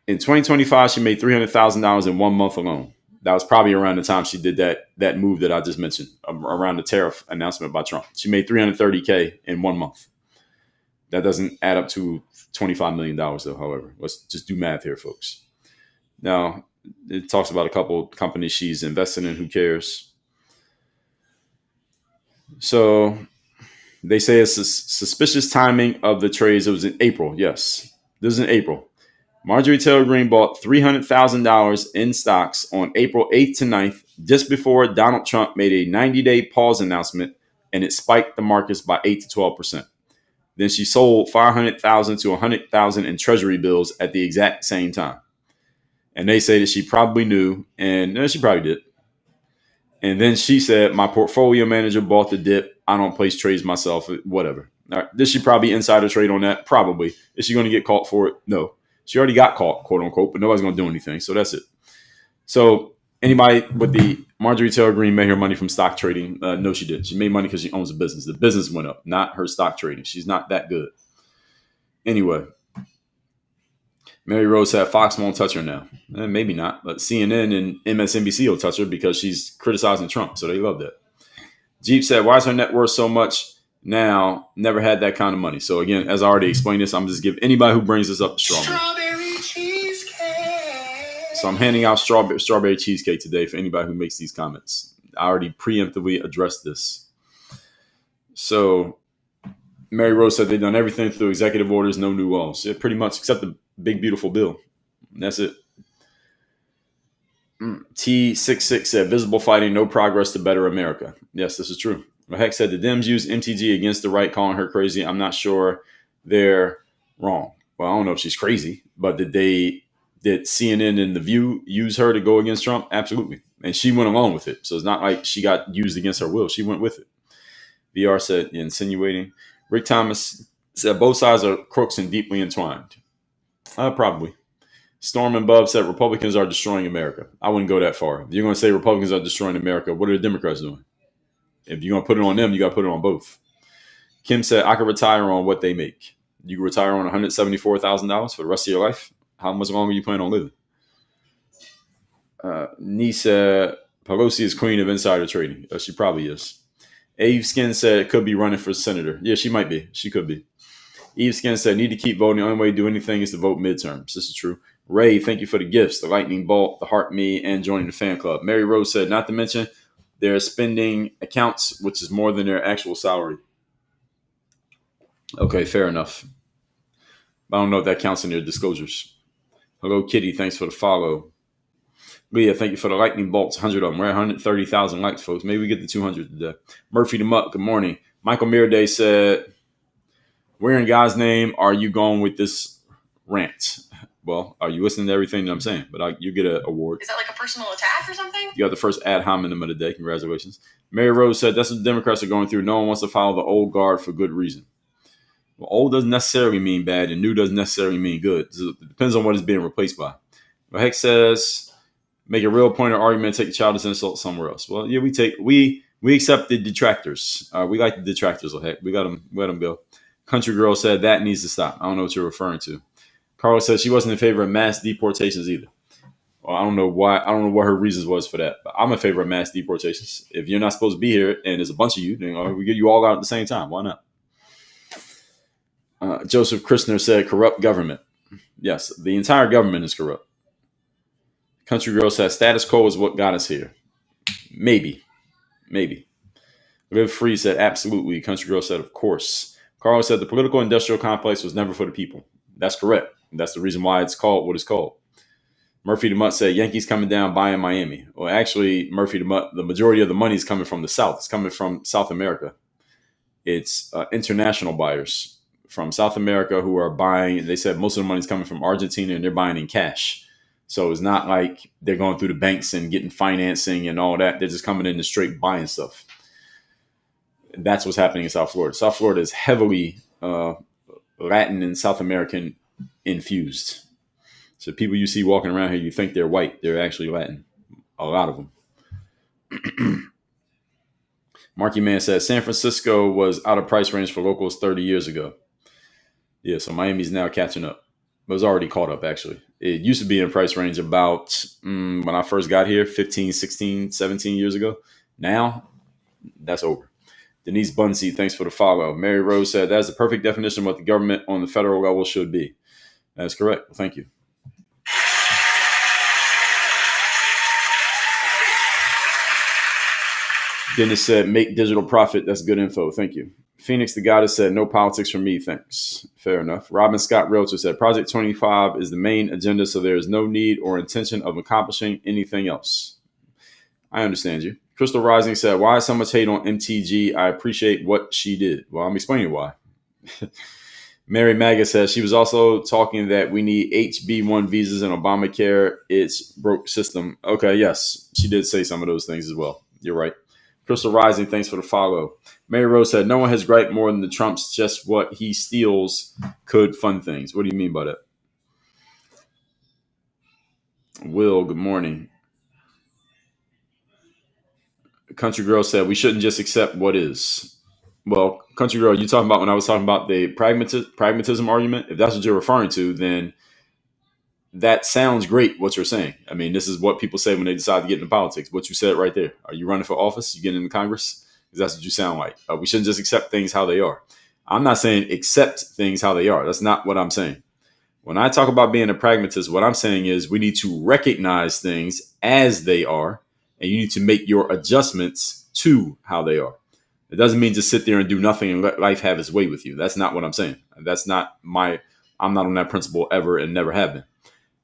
Speaker 1: In 2025, she made $300,000 in 1 month alone. That was probably around the time she did that move that I just mentioned, around the tariff announcement by Trump. She made $330K in 1 month. That doesn't add up to $25 million, though, however. Let's just do math here, folks. Now, it talks about a couple companies she's invested in. Who cares? So they say it's a suspicious timing of the trades. It was in April. Yes, this is in April. Marjorie Taylor Greene bought $300,000 in stocks on April 8th to 9th, just before Donald Trump made a 90-day pause announcement, and it spiked the markets by 8 to 12%. Then she sold $500,000 to $100,000 in treasury bills at the exact same time. And they say that she probably knew, and she probably did. And then she said, my portfolio manager bought the dip. I don't place trades myself, whatever. All right. Did she probably insider trade on that? Probably. Is she going to get caught for it? No. She already got caught, quote unquote, but nobody's going to do anything. So that's it. So anybody with the Marjorie Taylor Greene made her money from stock trading? No, she didn't. She made money because she owns a business. The business went up, not her stock trading. She's not that good. Anyway, Mary Rose said Fox won't touch her now. Maybe not, but CNN and MSNBC will touch her because she's criticizing Trump. So they love that. Jeep said, why is her net worth so much now? Never had that kind of money. So again, as I already explained this, I'm just giving anybody who brings this up a straw.
Speaker 4: Strawberry cheesecake.
Speaker 1: So I'm handing out strawberry cheesecake today for anybody who makes these comments. I already preemptively addressed this. So Mary Rose said they've done everything through executive orders, no new laws. Yeah, pretty much, except the big, beautiful bill. And that's it. T66 said, visible fighting, no progress to better America. Yes, this is true. Heck said the Dems used MTG against the right, calling her crazy. I'm not sure they're wrong. Well, I don't know if she's crazy, but did CNN and The View use her to go against Trump? Absolutely. And she went along with it. So it's not like she got used against her will. She went with it. VR said, insinuating. Rick Thomas said both sides are crooks and deeply entwined. Probably. Storm and Bub said Republicans are destroying America. I wouldn't go that far. If you're going to say Republicans are destroying America, what are the Democrats doing? If you're going to put it on them, you got to put it on both. Kim said, I could retire on what they make. You can retire on $174,000 for the rest of your life. How much longer you plan on living? Nisa Pelosi is queen of insider trading. She probably is. Eve Skin said could be running for senator. Yeah, she might be. She could be. Eve Skin said need to keep voting. The only way to do anything is to vote midterms. This is true. Ray, thank you for the gifts, the lightning bolt, the heart me, and joining the fan club. Mary Rose said not to mention their spending accounts, which is more than their actual salary. Okay, fair enough. I don't know if that counts in their disclosures. Hello, Kitty. Thanks for the follow. Leah, thank you for the lightning bolts. 100 of them. We're at 130,000 likes, folks. Maybe we get to 200 today. Murphy the Mutt, good morning. Michael Mirday said, where in God's name are you going with this rant? Well, are you listening to everything that I'm saying? But you get an award.
Speaker 3: Is that like a personal attack or something?
Speaker 1: You got the first ad hominem of the day. Congratulations. Mary Rose said, that's what the Democrats are going through. No one wants to follow the old guard for good reason. Well, old doesn't necessarily mean bad, and new doesn't necessarily mean good. So it depends on what it's being replaced by. But Heck says, make a real point or argument, take the childish insult somewhere else. Well, yeah, we accept the detractors. We like the detractors. Heck, we let them go. Country Girl said that needs to stop. I don't know what you're referring to. Carla said she wasn't in favor of mass deportations either. Well, I don't know why. I don't know what her reasons was for that. But I'm in favor of mass deportations. If you're not supposed to be here and there's a bunch of you, then we get you all out at the same time. Why not? Joseph Christner said corrupt government. Yes, the entire government is corrupt. Country Girl said status quo is what got us here. Maybe. Live Free said absolutely. Country Girl said of course. Carl said the political industrial complex was never for the people. That's correct. That's the reason why it's called what it's called. Murphy the Mutt said Yankees coming down buying Miami. Well, actually, Murphy the Mutt, the majority of the money is coming from the South. It's coming from South America. It's international buyers from South America who are buying. They said most of the money is coming from Argentina and they're buying in cash. So it's not like they're going through the banks and getting financing and all that. They're just coming in and straight buying stuff. And that's what's happening in South Florida. South Florida is heavily Latin and South American infused. So people you see walking around here, you think they're white. They're actually Latin. A lot of them. Marky Man says San Francisco was out of price range for locals 30 years ago. Yeah, so Miami's now catching up. It was already caught up, actually. It used to be in price range about when I first got here, 15, 16, 17 years ago. Now, that's over. Denise Bunsey, thanks for the follow. Mary Rose said, that's the perfect definition of what the government on the federal level should be. That's correct. Well, thank you. Dennis said, make digital profit. That's good info. Thank you. Phoenix the Goddess said, no politics for me. Thanks. Fair enough. Robin Scott Realtor said, Project 25 is the main agenda, so there is no need or intention of accomplishing anything else. I understand you. Crystal Rising said, why so much hate on MTG? I appreciate what she did. Well, I'm explaining why. Mary Maga says, she was also talking that we need HB1 visas and Obamacare. It's broke system. Okay, yes. She did say some of those things as well. You're right. Crystal Rising, thanks for the follow. Mary Rose said, no one has griped more than the Trumps. Just what he steals could fund things. What do you mean by that? Will, good morning. Country Girl said, we shouldn't just accept what is. Well, Country Girl, you talking about when I was talking about the pragmatism argument? If that's what you're referring to, then that sounds great, what you're saying. I mean, this is what people say when they decide to get into politics. What you said right there. Are you running for office? You getting into Congress? Because that's what you sound like. We shouldn't just accept things how they are. I'm not saying accept things how they are. That's not what I'm saying. When I talk about being a pragmatist, what I'm saying is we need to recognize things as they are, and you need to make your adjustments to how they are. It doesn't mean just sit there and do nothing and let life have its way with you. That's not what I'm saying. I'm not on that principle ever and never have been.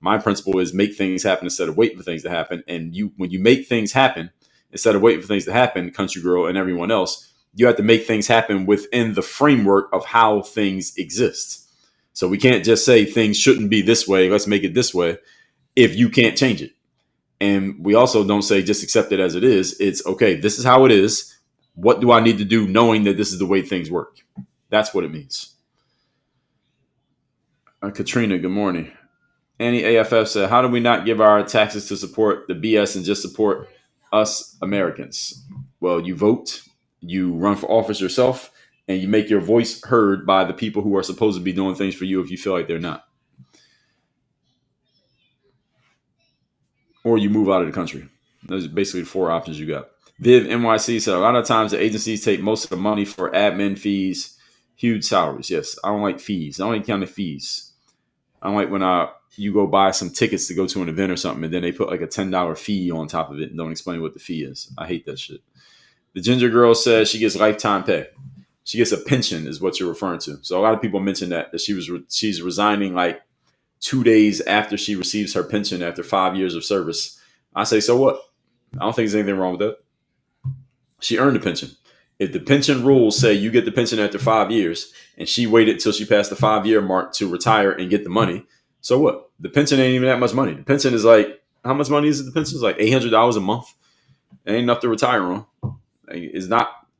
Speaker 1: My principle is make things happen instead of waiting for things to happen. And when you make things happen, instead of waiting for things to happen, Country Girl and everyone else, you have to make things happen within the framework of how things exist. So we can't just say things shouldn't be this way. Let's make it this way if you can't change it. And we also don't say just accept it as it is. It's okay. This is how it is. What do I need to do knowing that this is the way things work? That's what it means. Katrina, good morning. Annie AFF said, how do we not give our taxes to support the BS and just support us Americans? Well, you vote, you run for office yourself, and you make your voice heard by the people who are supposed to be doing things for you if you feel like they're not. Or you move out of the country. Those are basically the four options you got. Viv NYC said, a lot of times the agencies take most of the money for admin fees, huge salaries. Yes, I don't like fees. I don't like counting fees. I don't like when you go buy some tickets to go to an event or something, and then they put like a $10 fee on top of it and don't explain what the fee is. I hate that shit. The Ginger Girl says she gets lifetime pay. She gets a pension, is what you're referring to. So a lot of people mention that she's resigning like 2 days after she receives her pension after 5 years of service. I say, so what? I don't think there's anything wrong with that. She earned a pension. If the pension rules say you get the pension after 5 years, and she waited till she passed the 5-year mark to retire and get the money, so what? The pension ain't even that much money. The pension is like, how much money is it? The pension is like $800 a month. It ain't enough to retire on.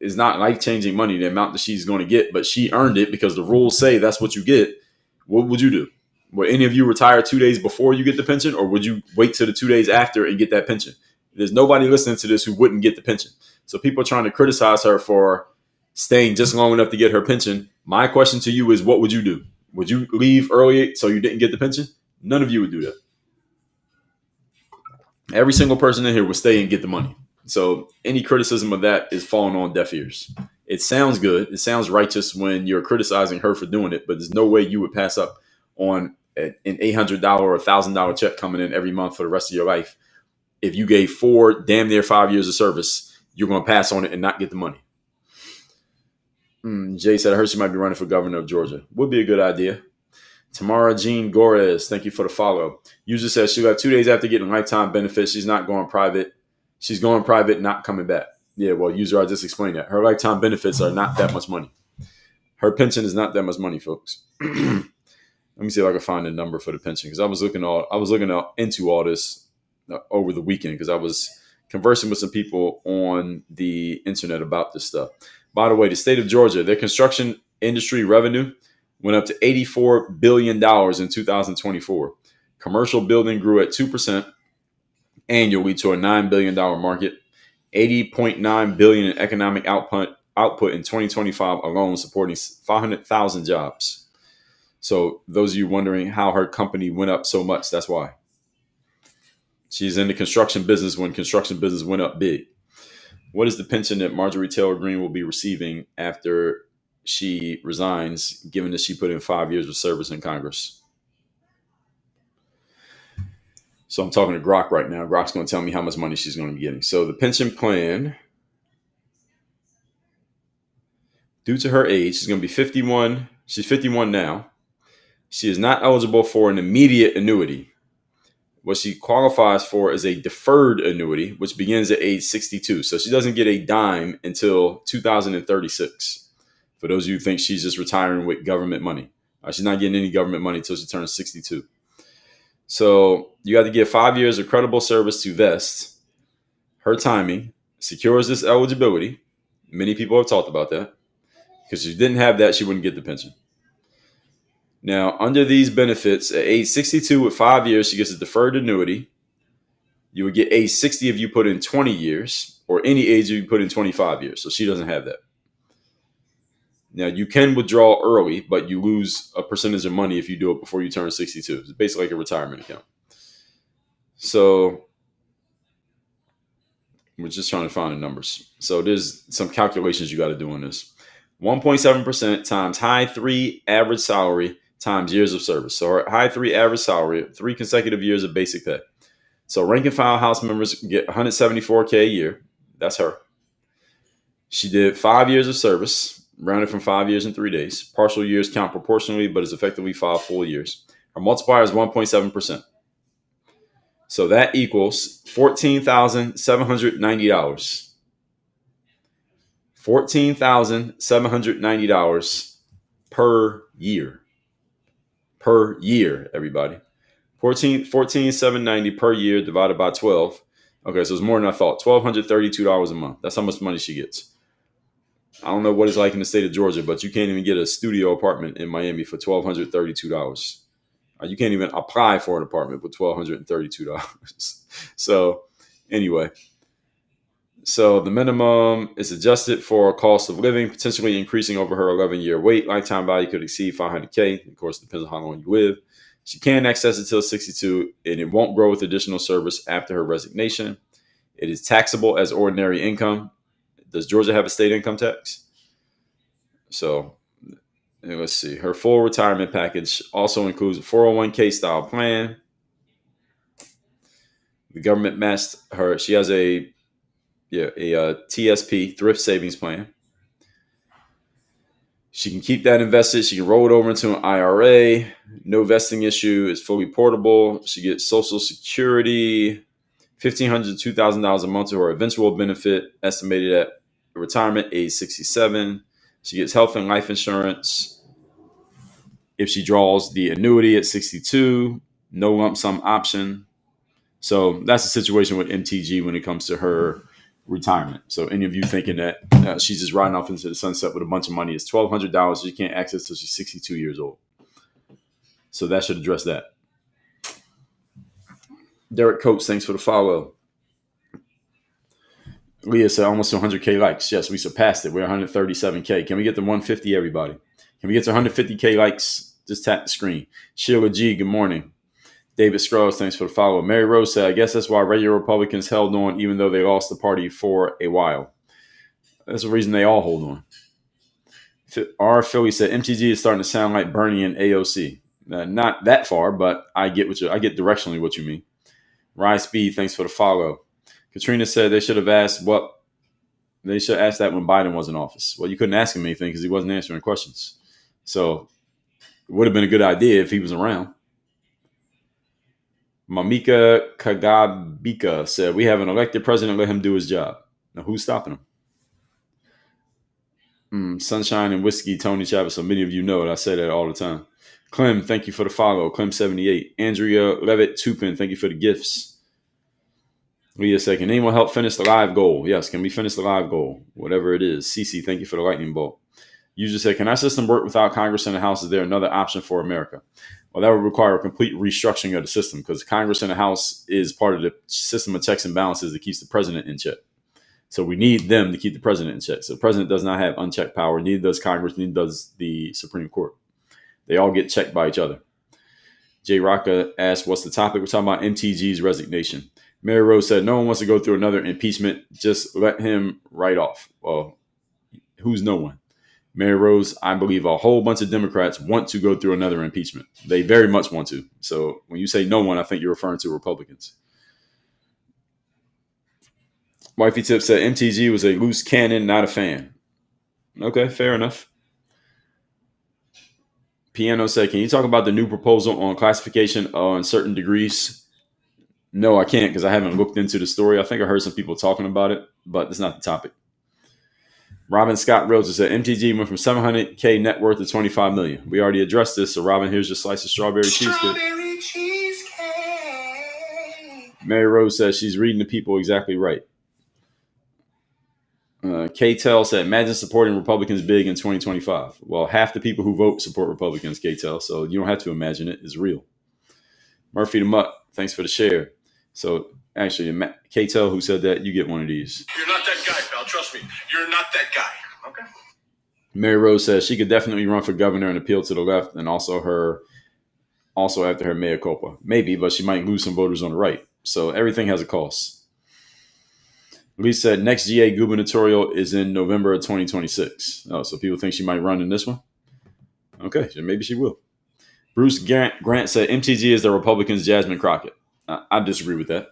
Speaker 1: It's not life-changing money, the amount that she's going to get, but she earned it because the rules say that's what you get. What would you do? Would any of you retire 2 days before you get the pension, or would you wait till the 2 days after and get that pension? There's nobody listening to this who wouldn't get the pension. So people are trying to criticize her for staying just long enough to get her pension. My question to you is, what would you do? Would you leave early so you didn't get the pension? None of you would do that. Every single person in here would stay and get the money. So any criticism of that is falling on deaf ears. It sounds good. It sounds righteous when you're criticizing her for doing it, but there's no way you would pass up on an $800 or $1,000 check coming in every month for the rest of your life. If you gave 4 damn near 5 years of service, you're going to pass on it and not get the money. Jay said, I heard she might be running for governor of Georgia. Would be a good idea. Tamara Jean Gorez, thank you for the follow. User says she left 2 days after getting lifetime benefits. She's not going private. She's going private, not coming back. Yeah, well, user, I just explained that. Her lifetime benefits are not that much money. Her pension is not that much money, folks. Let me see if I can find a number for the pension, because I was looking into all this over the weekend, because I was conversing with some people on the internet about this stuff. By the way, the state of Georgia, their construction industry revenue went up to $84 billion in 2024. Commercial building grew at 2% annually to a $9 billion market. $80.9 billion in economic output in 2025 alone, supporting 500,000 jobs. So those of you wondering how her company went up so much, that's why. She's in the construction business when construction business went up big. What is the pension that Marjorie Taylor Greene will be receiving after she resigns, given that she put in 5 years of service in Congress? So I'm talking to Grok right now. Grok's going to tell me how much money she's going to be getting. So the pension plan, due to her age, she's going to be 51. She's 51 now. She is not eligible for an immediate annuity. What she qualifies for is a deferred annuity, which begins at age 62. So she doesn't get a dime until 2036. For those of you who think she's just retiring with government money. She's not getting any government money until she turns 62. So you have to give 5 years of credible service to vest. Her timing secures this eligibility. Many people have talked about that. Because if she didn't have that, she wouldn't get the pension. Now, under these benefits, at age 62 with 5 years, she gets a deferred annuity. You would get age 60 if you put in 20 years, or any age you put in 25 years. So she doesn't have that. Now, you can withdraw early, but you lose a percentage of money if you do it before you turn 62. It's basically like a retirement account. So we're just trying to find the numbers. So there's some calculations you got to do on this. 1.7% times high 3 average salary times years of service. So her high 3 average salary, 3 consecutive years of basic pay. So rank and file House members get $174K a year. That's her. She did 5 years of service, rounded from 5 years and 3 days. Partial years count proportionally, but it's effectively 5 full years. Her multiplier is 1.7%. So that equals $14,790. $14,790 per year. Per year, everybody. $14,790 per year divided by 12. Okay, so it's more than I thought. $1,232 a month. That's how much money she gets. I don't know what it's like in the state of Georgia, but you can't even get a studio apartment in Miami for $1,232. You can't even apply for an apartment for $1,232. So anyway. So the minimum is adjusted for cost of living, potentially increasing over her 11-year wait. Lifetime value could exceed $500K. Of course, it depends on how long you live. She can access it till 62, and it won't grow with additional service after her resignation. It is taxable as ordinary income. Does Georgia have a state income tax? So let's see. Her full retirement package also includes a 401k style plan. The government matched her. She has a TSP, thrift savings plan. She can keep that invested. She can roll it over into an IRA. No vesting issue. It's fully portable. She gets Social Security, $1,500 to $2,000 a month to her eventual benefit, estimated at retirement age 67. She gets health and life insurance if she draws the annuity at 62. No lump sum option. So that's the situation with MTG when it comes to her retirement. So any of you thinking that she's just riding off into the sunset with a bunch of money, it's $1,200 she can't access till she's 62 years old. So that should address that. Derek Coates, thanks for the follow. Leah said almost 100K likes. Yes, we surpassed it. We're 137K. Can we get to 150, everybody? Can we get to 150K likes? Just tap the screen. Sheila G, good morning. David Scruggs, thanks for the follow. Mary Rose said, I guess that's why regular Republicans held on even though they lost the party for a while. That's the reason they all hold on. R. Philly said, MTG is starting to sound like Bernie and AOC. Not that far, but I get directionally what you mean. Rise Speed, thanks for the follow. Katrina said they should have asked that when Biden was in office. Well, you couldn't ask him anything because he wasn't answering questions. So it would have been a good idea if he was around. Mamika Kagabika said, we have an elected president, let him do his job. Now, who's stopping him? Sunshine and Whiskey, Tony Chavez. So many of you know it. I say that all the time. Clem, thank you for the follow. Clem78. Andrea Levitt Tupin, thank you for the gifts. Leah said, can anyone help finish the live goal? Yes, can we finish the live goal? Whatever it is. Cece, thank you for the lightning bolt. User said, can our system work without Congress and the House? Is there another option for America? Well, that would require a complete restructuring of the system because Congress and the House is part of the system of checks and balances that keeps the president in check. So we need them to keep the president in check. So the president does not have unchecked power. Neither does Congress. Neither does the Supreme Court. They all get checked by each other. Jay Rocca asked, what's the topic? We're talking about MTG's resignation. Mary Rose said, no one wants to go through another impeachment. Just let him write off. Well, who's no one? Mary Rose, I believe a whole bunch of Democrats want to go through another impeachment. They very much want to. So when you say no one, I think you're referring to Republicans. Wifey Tip said MTG was a loose cannon, not a fan. Okay, fair enough. Piano said, can you talk about the new proposal on classification on certain degrees? No, I can't because I haven't looked into the story. I think I heard some people talking about it, but it's not the topic. Robin Scott Rose said MTG went from 700K net worth to 25 million. We already addressed this. So Robin, here's your slice of strawberry cheesecake. Mary Rose says she's reading the people exactly right. K-Tel said, imagine supporting Republicans big in 2025. Well, half the people who vote support Republicans, K-Tel. So you don't have to imagine it. It's real. Murphy the Mutt, thanks for the share. So actually, K-Tel who said that, you get one of these.
Speaker 4: You're not that guy, pal. Trust me. You're not that guy. Okay.
Speaker 1: Mary Rose says she could definitely run for governor and appeal to the left, and also after her mea culpa. Maybe, but she might lose some voters on the right. So everything has a cost. Lee said next GA gubernatorial is in November of 2026. Oh, so people think she might run in this one? Okay, so maybe she will. Bruce Grant said MTG is the Republicans' Jasmine Crockett. I disagree with that.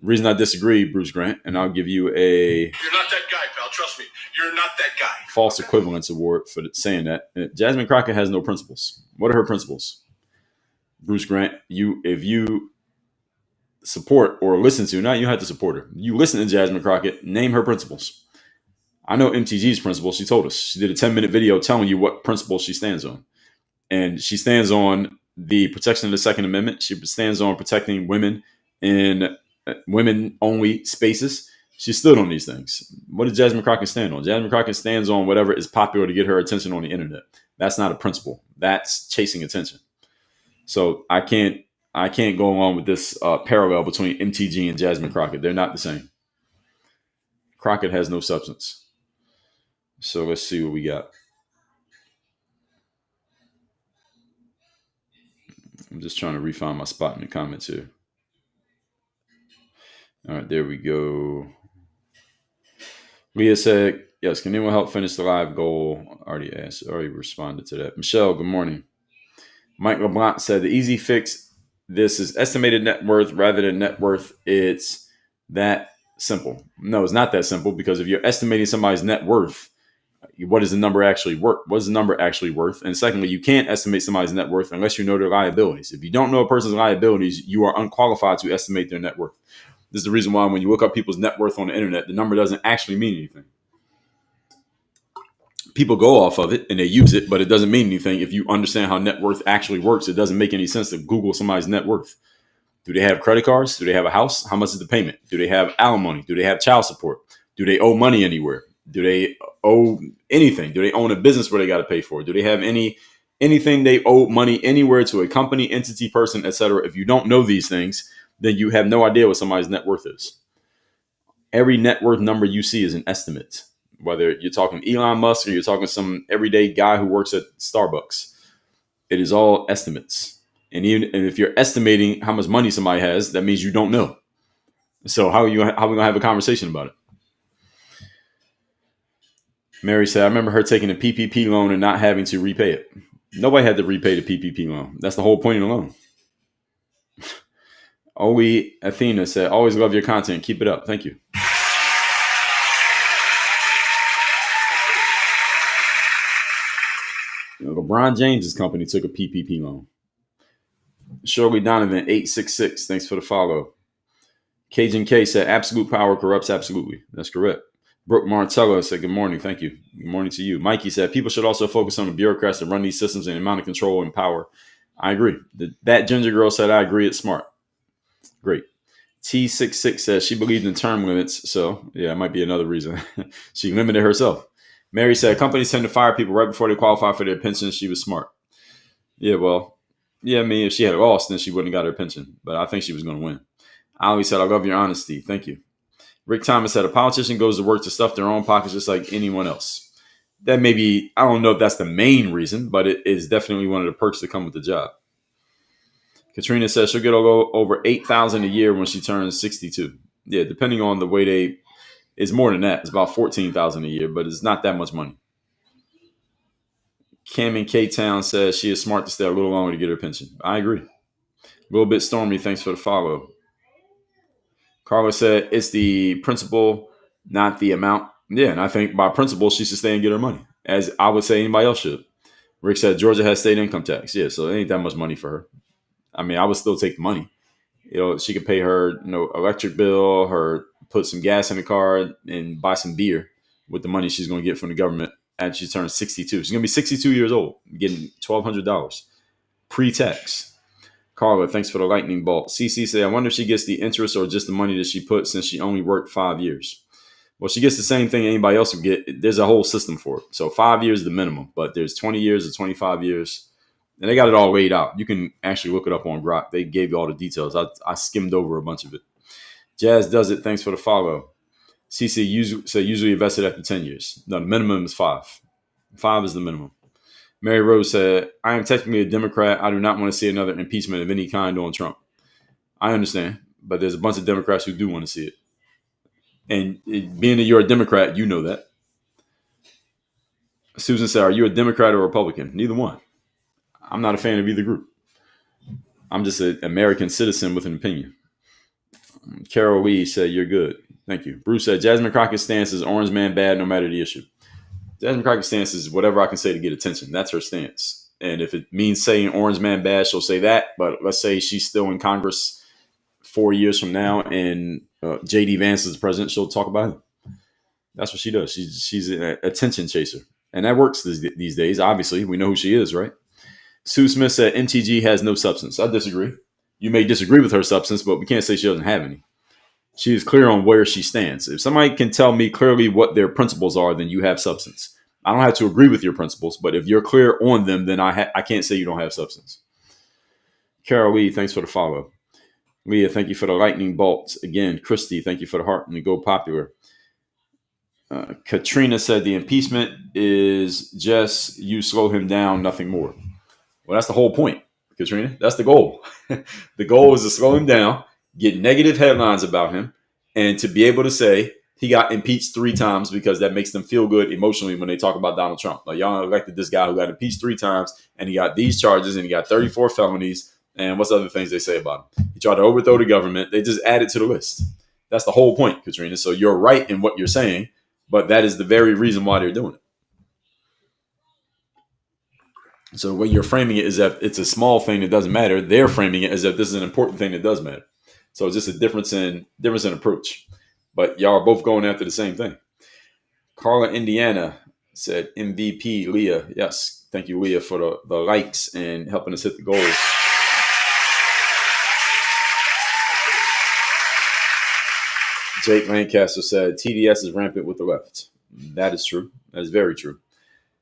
Speaker 1: The reason I disagree, Bruce Grant, and I'll give you a...
Speaker 4: You're not that guy, pal. Trust me. You're not that guy.
Speaker 1: False equivalence award for saying that. Jasmine Crockett has no principles. What are her principles? Bruce Grant, if you support or listen to, not you have to support her. You listen to Jasmine Crockett, name her principles. I know MTG's principles. She told us. She did a 10-minute video telling you what principles she stands on. And she stands on the protection of the Second Amendment. She stands on protecting women in women-only spaces. She stood on these things. What does Jasmine Crockett stand on? Jasmine Crockett stands on whatever is popular to get her attention on the internet. That's not a principle. That's chasing attention. So I can't go along with this parallel between MTG and Jasmine Crockett. They're not the same. Crockett has no substance. So let's see what we got. I'm just trying to refine my spot in the comments here. All right, there we go. Leah said, yes, can anyone help finish the live goal? Already responded to that. Michelle, good morning. Mike LeBlanc said, the easy fix, this is estimated net worth rather than net worth. It's that simple. No, it's not that simple because if you're estimating somebody's net worth, What is the number actually worth? What is the number actually worth? And secondly, you can't estimate somebody's net worth unless you know their liabilities. If you don't know a person's liabilities, you are unqualified to estimate their net worth. This is the reason why when you look up people's net worth on the internet, the number doesn't actually mean anything. People go off of it and they use it, but it doesn't mean anything. If you understand how net worth actually works, it doesn't make any sense to Google somebody's net worth. Do they have credit cards? Do they have a house? How much is the payment? Do they have alimony? Do they have child support? Do they owe money anywhere? Do they owe anything? Do they own a business where they got to pay for? Do they have anything they owe money anywhere to a company, entity, person, etc.? If you don't know these things, then you have no idea what somebody's net worth is. Every net worth number you see is an estimate. Whether you're talking Elon Musk or you're talking some everyday guy who works at Starbucks, it is all estimates. And if you're estimating how much money somebody has, that means you don't know. So how are we gonna have a conversation about it? Mary said, I remember her taking a PPP loan and not having to repay it. Nobody had to repay the PPP loan. That's the whole point of the loan. Owe Athena said, always love your content. Keep it up. Thank you. LeBron James's company took a PPP loan. Shirley Donovan, 866. Thanks for the follow. Cajun K said, absolute power corrupts absolutely. That's correct. Brooke Martella said, good morning. Thank you. Good morning to you. Mikey said, people should also focus on the bureaucrats that run these systems and the amount of control and power. I agree. That ginger girl said, I agree. It's smart. Great. T66 says she believed in term limits. So, yeah, it might be another reason. She limited herself. Mary said, companies tend to fire people right before they qualify for their pension. She was smart. Yeah, well, yeah, I mean, if she had lost, then she wouldn't have got her pension. But I think she was going to win. Ali said, I love your honesty. Thank you. Rick Thomas said, a politician goes to work to stuff their own pockets just like anyone else. That may be, I don't know if that's the main reason, but it is definitely one of the perks that come with the job. Katrina says she'll get over $8,000 a year when she turns 62. Yeah, depending on the way it's more than that. It's about $14,000 a year, but it's not that much money. Cam in K-Town says she is smart to stay a little longer to get her pension. I agree. A little bit stormy. Thanks for the follow. Carla said it's the principle, not the amount. Yeah, and I think by principle, she should stay and get her money, as I would say anybody else should. Rick said Georgia has state income tax. Yeah, so it ain't that much money for her. I mean, I would still take the money. She could pay her, electric bill, put some gas in the car, and buy some beer with the money she's going to get from the government as she turns 62. She's going to be 62 years old, getting $1,200 pre-tax. Carla, thanks for the lightning bolt. CC said, I wonder if she gets the interest or just the money that she put since she only worked 5 years. Well, she gets the same thing anybody else would get. There's a whole system for it. So 5 years is the minimum, but there's 20 years or 25 years. And they got it all laid out. You can actually look it up on Grok. They gave you all the details. I skimmed over a bunch of it. Jazz does it. Thanks for the follow. CC usually invested after 10 years. No, the minimum is 5. 5 is the minimum. Mary Rose said, I am technically a Democrat. I do not want to see another impeachment of any kind on Trump. I understand, but there's a bunch of Democrats who do want to see it. And being that you're a Democrat, you know that. Susan said, are you a Democrat or a Republican? Neither one. I'm not a fan of either group. I'm just an American citizen with an opinion. Carol Lee said, you're good. Thank you. Bruce said, Jasmine Crockett's stance is orange man bad no matter the issue. Jasmine Crockett's stance is whatever I can say to get attention. That's her stance. And if it means saying orange man bad, she'll say that. But let's say she's still in Congress 4 years from now and J.D. Vance is the president, she'll talk about him. That's what she does. She's an attention chaser. And that works these days. Obviously, we know who she is, right? Sue Smith said MTG has no substance. I disagree. You may disagree with her substance, but we can't say she doesn't have any. She is clear on where she stands. If somebody can tell me clearly what their principles are, then you have substance. I don't have to agree with your principles, but if you're clear on them, then I can't say you don't have substance. Carol Lee, thanks for the follow. Leah, thank you for the lightning bolts. Again, Christy, thank you for the heart and the go popular. Katrina said the impeachment is just you slow him down, nothing more. Well, that's the whole point, Katrina. That's the goal. The goal is to slow him down, get negative headlines about him, and to be able to say he got impeached 3 times because that makes them feel good emotionally when they talk about Donald Trump. Like, y'all elected this guy who got impeached 3 times, and he got these charges, and he got 34 felonies, and what's other things they say about him? He tried to overthrow the government. They just added to the list. That's the whole point, Katrina. So you're right in what you're saying, but that is the very reason why they're doing it. So the way you're framing it is that it's a small thing that doesn't matter. They're framing it as if this is an important thing that does matter. So it's just a difference in approach. But y'all are both going after the same thing. Carla, Indiana said MVP Leah. Yes, thank you, Leah, for the likes and helping us hit the goals. Jake Lancaster said TDS is rampant with the left. That is true. That is very true.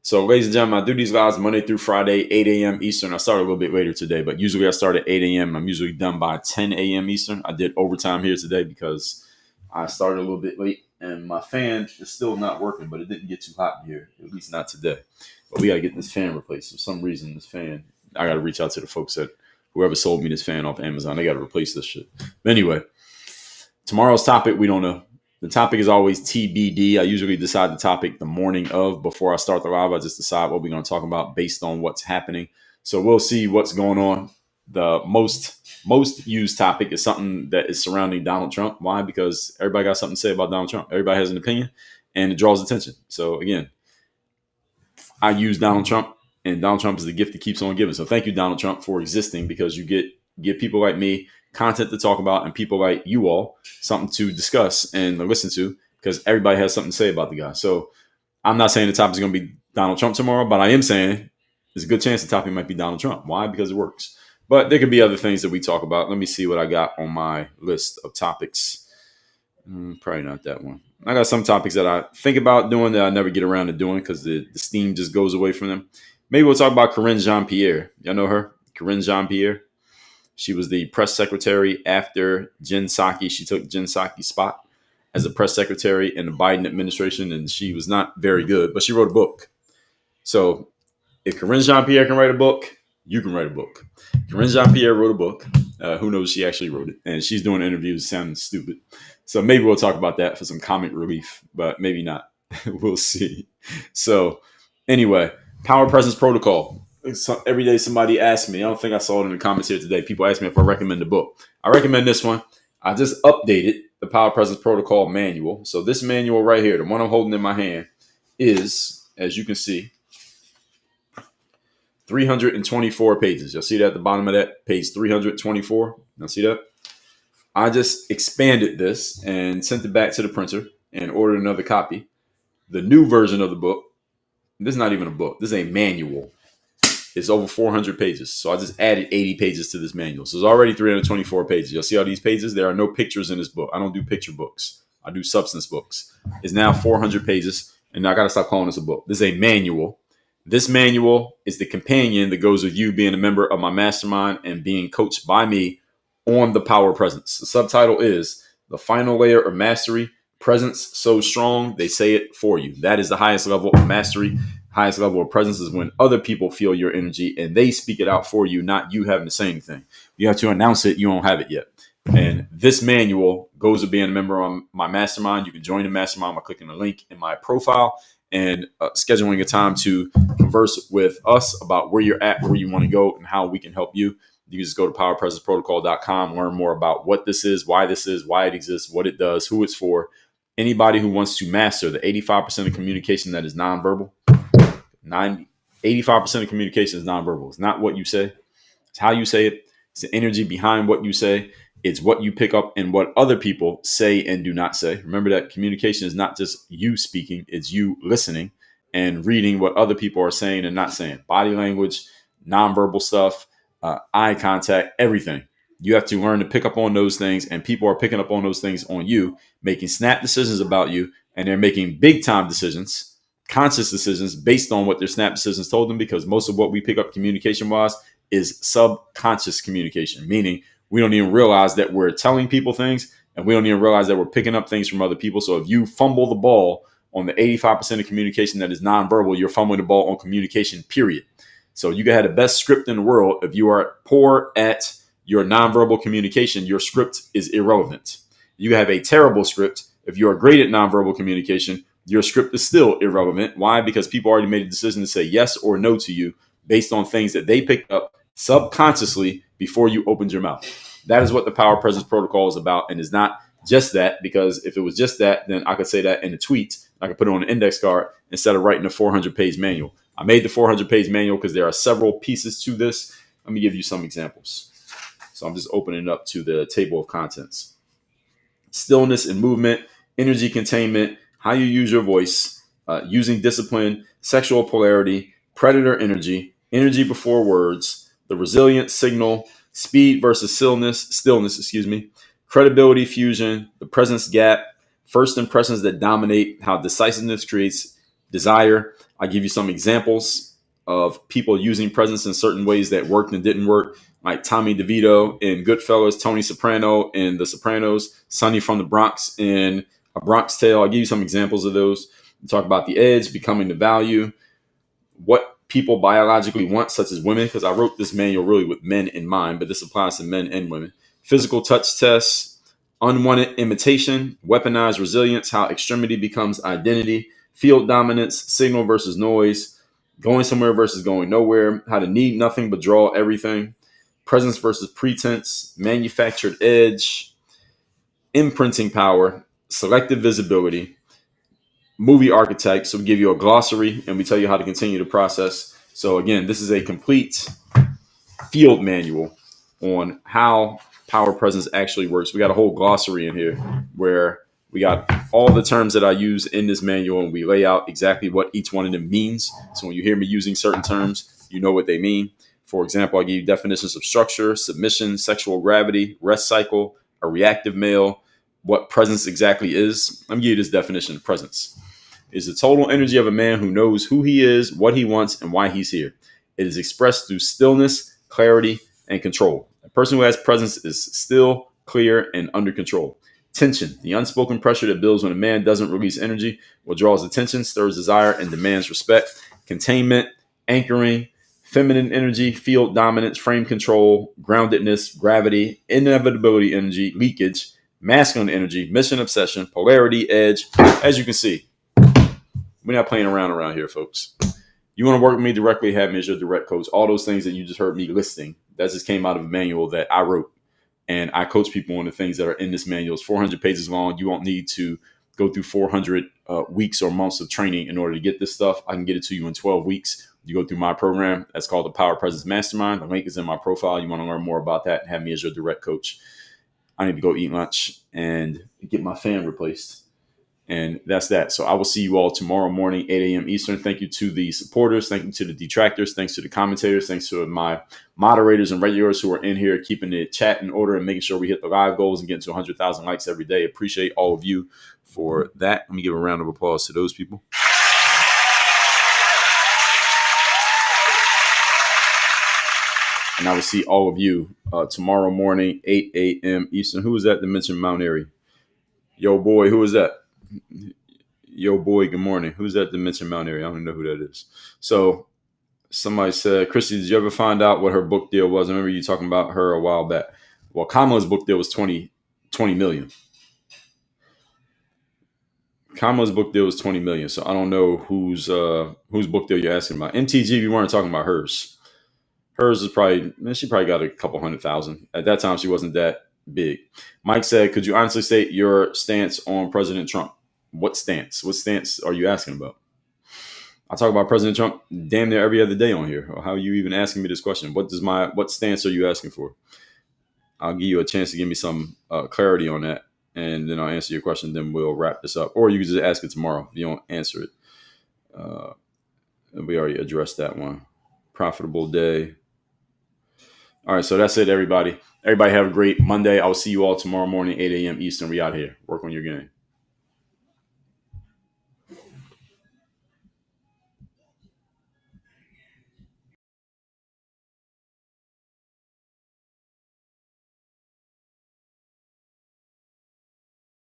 Speaker 1: So, ladies and gentlemen, I do these lives Monday through Friday, 8 a.m. Eastern. I started a little bit later today, but usually I start at 8 a.m. I'm usually done by 10 a.m. Eastern. I did overtime here today because I started a little bit late, and my fan is still not working, but it didn't get too hot in here, at least not today. But we got to get this fan replaced. For some reason, this fan, I got to reach out to the folks that whoever sold me this fan off Amazon. They got to replace this shit. But anyway, tomorrow's topic, we don't know. The topic is always TBD. I usually decide the topic the morning of before I start the live. I just decide what we're going to talk about based on what's happening. So we'll see what's going on. The most used topic is something that is surrounding Donald Trump. Why? Because everybody got something to say about Donald Trump. Everybody has an opinion, and it draws attention. So again, I use Donald Trump, and Donald Trump is the gift that keeps on giving. So thank you, Donald Trump, for existing, because you give people like me content to talk about, and people like you all something to discuss and listen to, because everybody has something to say about the guy. So I'm not saying the topic is going to be Donald Trump tomorrow, but I am saying there's a good chance the topic might be Donald Trump. Why? Because it works. But there could be other things that we talk about. Let me see what I got on my list of topics. Probably not that one. I got some topics that I think about doing that I never get around to doing because the steam just goes away from them. Maybe we'll talk about Corinne Jean-Pierre. Y'all know her? Corinne Jean-Pierre. She was the press secretary after Jen Psaki. She took Jen Psaki's spot as a press secretary in the Biden administration, and she was not very good, but she wrote a book. So if Corinne Jean-Pierre can write a book, you can write a book. Corinne Jean-Pierre wrote a book. Who knows? She actually wrote it, and she's doing interviews sounding stupid. So maybe we'll talk about that for some comic relief, but maybe not. We'll see. So anyway, Power Presence Protocol. Every day somebody asks me, I don't think I saw it in the comments here today, people ask me if I recommend the book. I recommend this one. I just updated the Power Presence Protocol manual. So this manual right here, the one I'm holding in my hand, is, as you can see, 324 pages. You'll see that at the bottom of that, page 324. Now see that? I just expanded this and sent it back to the printer and ordered another copy. The new version of the book, this is not even a book, this is a manual. It's over 400 pages. So I just added 80 pages to this manual. So it's already 324 pages. You'll see all these pages. There are no pictures in this book. I don't do picture books. I do substance books. It's now 400 pages. And I got to stop calling this a book. This is a manual. This manual is the companion that goes with you being a member of my mastermind and being coached by me on the Power Presence. The subtitle is The Final Layer of Mastery. Presence so strong, they say it for you. That is the highest level of mastery. Highest level of presence is when other people feel your energy and they speak it out for you, not you having to say anything. You have to announce it. You don't have it yet. And this manual goes with being a member of my mastermind. You can join the mastermind by clicking the link in my profile and scheduling a time to converse with us about where you're at, where you want to go, and how we can help you. You can just go to powerpresenceprotocol.com, learn more about what this is, why it exists, what it does, who it's for. Anybody who wants to master the 85% of communication that is nonverbal. 85% of communication is nonverbal. It's not what you say. It's how you say it. It's the energy behind what you say. It's what you pick up and what other people say and do not say. Remember that communication is not just you speaking. It's you listening and reading what other people are saying and not saying. Body language, nonverbal stuff, eye contact, everything. You have to learn to pick up on those things, and people are picking up on those things on you, making snap decisions about you, and they're making big time decisions, conscious decisions based on what their snap decisions told them, because most of what we pick up communication wise is subconscious communication, meaning we don't even realize that we're telling people things, and we don't even realize that we're picking up things from other people. So if you fumble the ball on the 85% of communication that is nonverbal, you're fumbling the ball on communication, period. So you can have the best script in the world. If you are poor at your nonverbal communication, your script is irrelevant. You have a terrible script. If you are great at nonverbal communication, your script is still irrelevant. Why? Because people already made a decision to say yes or no to you based on things that they picked up subconsciously before you opened your mouth. That is what the Power Presence Protocol is about, and it's not just that, because if it was just that, then I could say that in a tweet. I could put it on an index card instead of writing a 400-page manual. I made the 400-page manual because there are several pieces to this. Let me give you some examples. So I'm just opening it up to the table of contents. Stillness and movement, energy containment, how you use your voice, using discipline, sexual polarity, predator energy, energy before words, the resilient signal, speed versus stillness, credibility fusion, the presence gap, first impressions that dominate, how decisiveness creates desire. I give you some examples of people using presence in certain ways that worked and didn't work, like Tommy DeVito in Goodfellas, Tony Soprano in The Sopranos, Sonny from the Bronx in A Bronx Tale. I'll give you some examples of those. We talk about the edge, becoming the value, what people biologically want, such as women, because I wrote this manual really with men in mind, but this applies to men and women. Physical touch tests, unwanted imitation, weaponized resilience, how extremity becomes identity, field dominance, signal versus noise, going somewhere versus going nowhere, how to need nothing but draw everything, presence versus pretense, manufactured edge, imprinting power, selective visibility, movie archetypes. So we give you a glossary and we tell you how to continue the process. So again, this is a complete field manual on how power presence actually works. We got a whole glossary in here where we got all the terms that I use in this manual, and we lay out exactly what each one of them means. So when you hear me using certain terms, you know what they mean. For example, I give you definitions of structure, submission, sexual gravity, rest cycle, a reactive male, what presence exactly is. Let me give you this definition of presence. Is the total energy of a man who knows who he is, what he wants, and why he's here. It is expressed through stillness, clarity, and control. A person who has presence is still, clear, and under control. Tension, the unspoken pressure that builds when a man doesn't release energy, what draws attention, stirs desire, and demands respect. Containment, anchoring, feminine energy, field dominance, frame control, groundedness, gravity, inevitability energy, leakage, masculine energy, mission obsession, polarity, edge. As you can see, we're not playing around here, folks. You want to work with me directly, have me as your direct coach. All those things that you just heard me listing, that just came out of a manual that I wrote. And I coach people on the things that are in this manual. It's 400 pages long. You won't need to go through 400 weeks or months of training in order to get this stuff. I can get it to you in 12 weeks. You go through my program. That's called the Power Presence Mastermind. The link is in my profile. You want to learn more about that, have me as your direct coach. I need to go eat lunch and get my fan replaced. And that's that. So I will see you all tomorrow morning, 8 a.m. Eastern. Thank you to the supporters. Thank you to the detractors. Thanks to the commentators. Thanks to my moderators and regulars who are in here keeping the chat in order and making sure we hit the live goals and getting to 100,000 likes every day. Appreciate all of you for that. Let me give a round of applause to those people. And I will see all of you tomorrow morning, 8 a.m. Eastern. Who was that that mentioned Mount Airy? Yo, boy, who was that? Yo, boy, good morning. Who's that that mentioned Mount Airy? I don't even know who that is. So somebody said, Christy, did you ever find out what her book deal was? I remember you talking about her a while back. Well, Kamala's book deal was 20 million. Kamala's book deal was 20 million. So I don't know whose book deal you're asking about. MTG, you weren't talking about hers. Hers is she probably got a couple 100,000. At that time, she wasn't that big. Mike said, could you honestly state your stance on President Trump? What stance? What stance are you asking about? I talk about President Trump damn near every other day on here. How are you even asking me this question? What stance are you asking for? I'll give you a chance to give me some clarity on that, and then I'll answer your question. Then we'll wrap this up. Or you can just ask it tomorrow if you don't answer it. We already addressed that one. Profitable day. All right, so that's it, everybody. Everybody have a great Monday. I'll see you all tomorrow morning, 8 a.m. Eastern. We out here. Work on your game.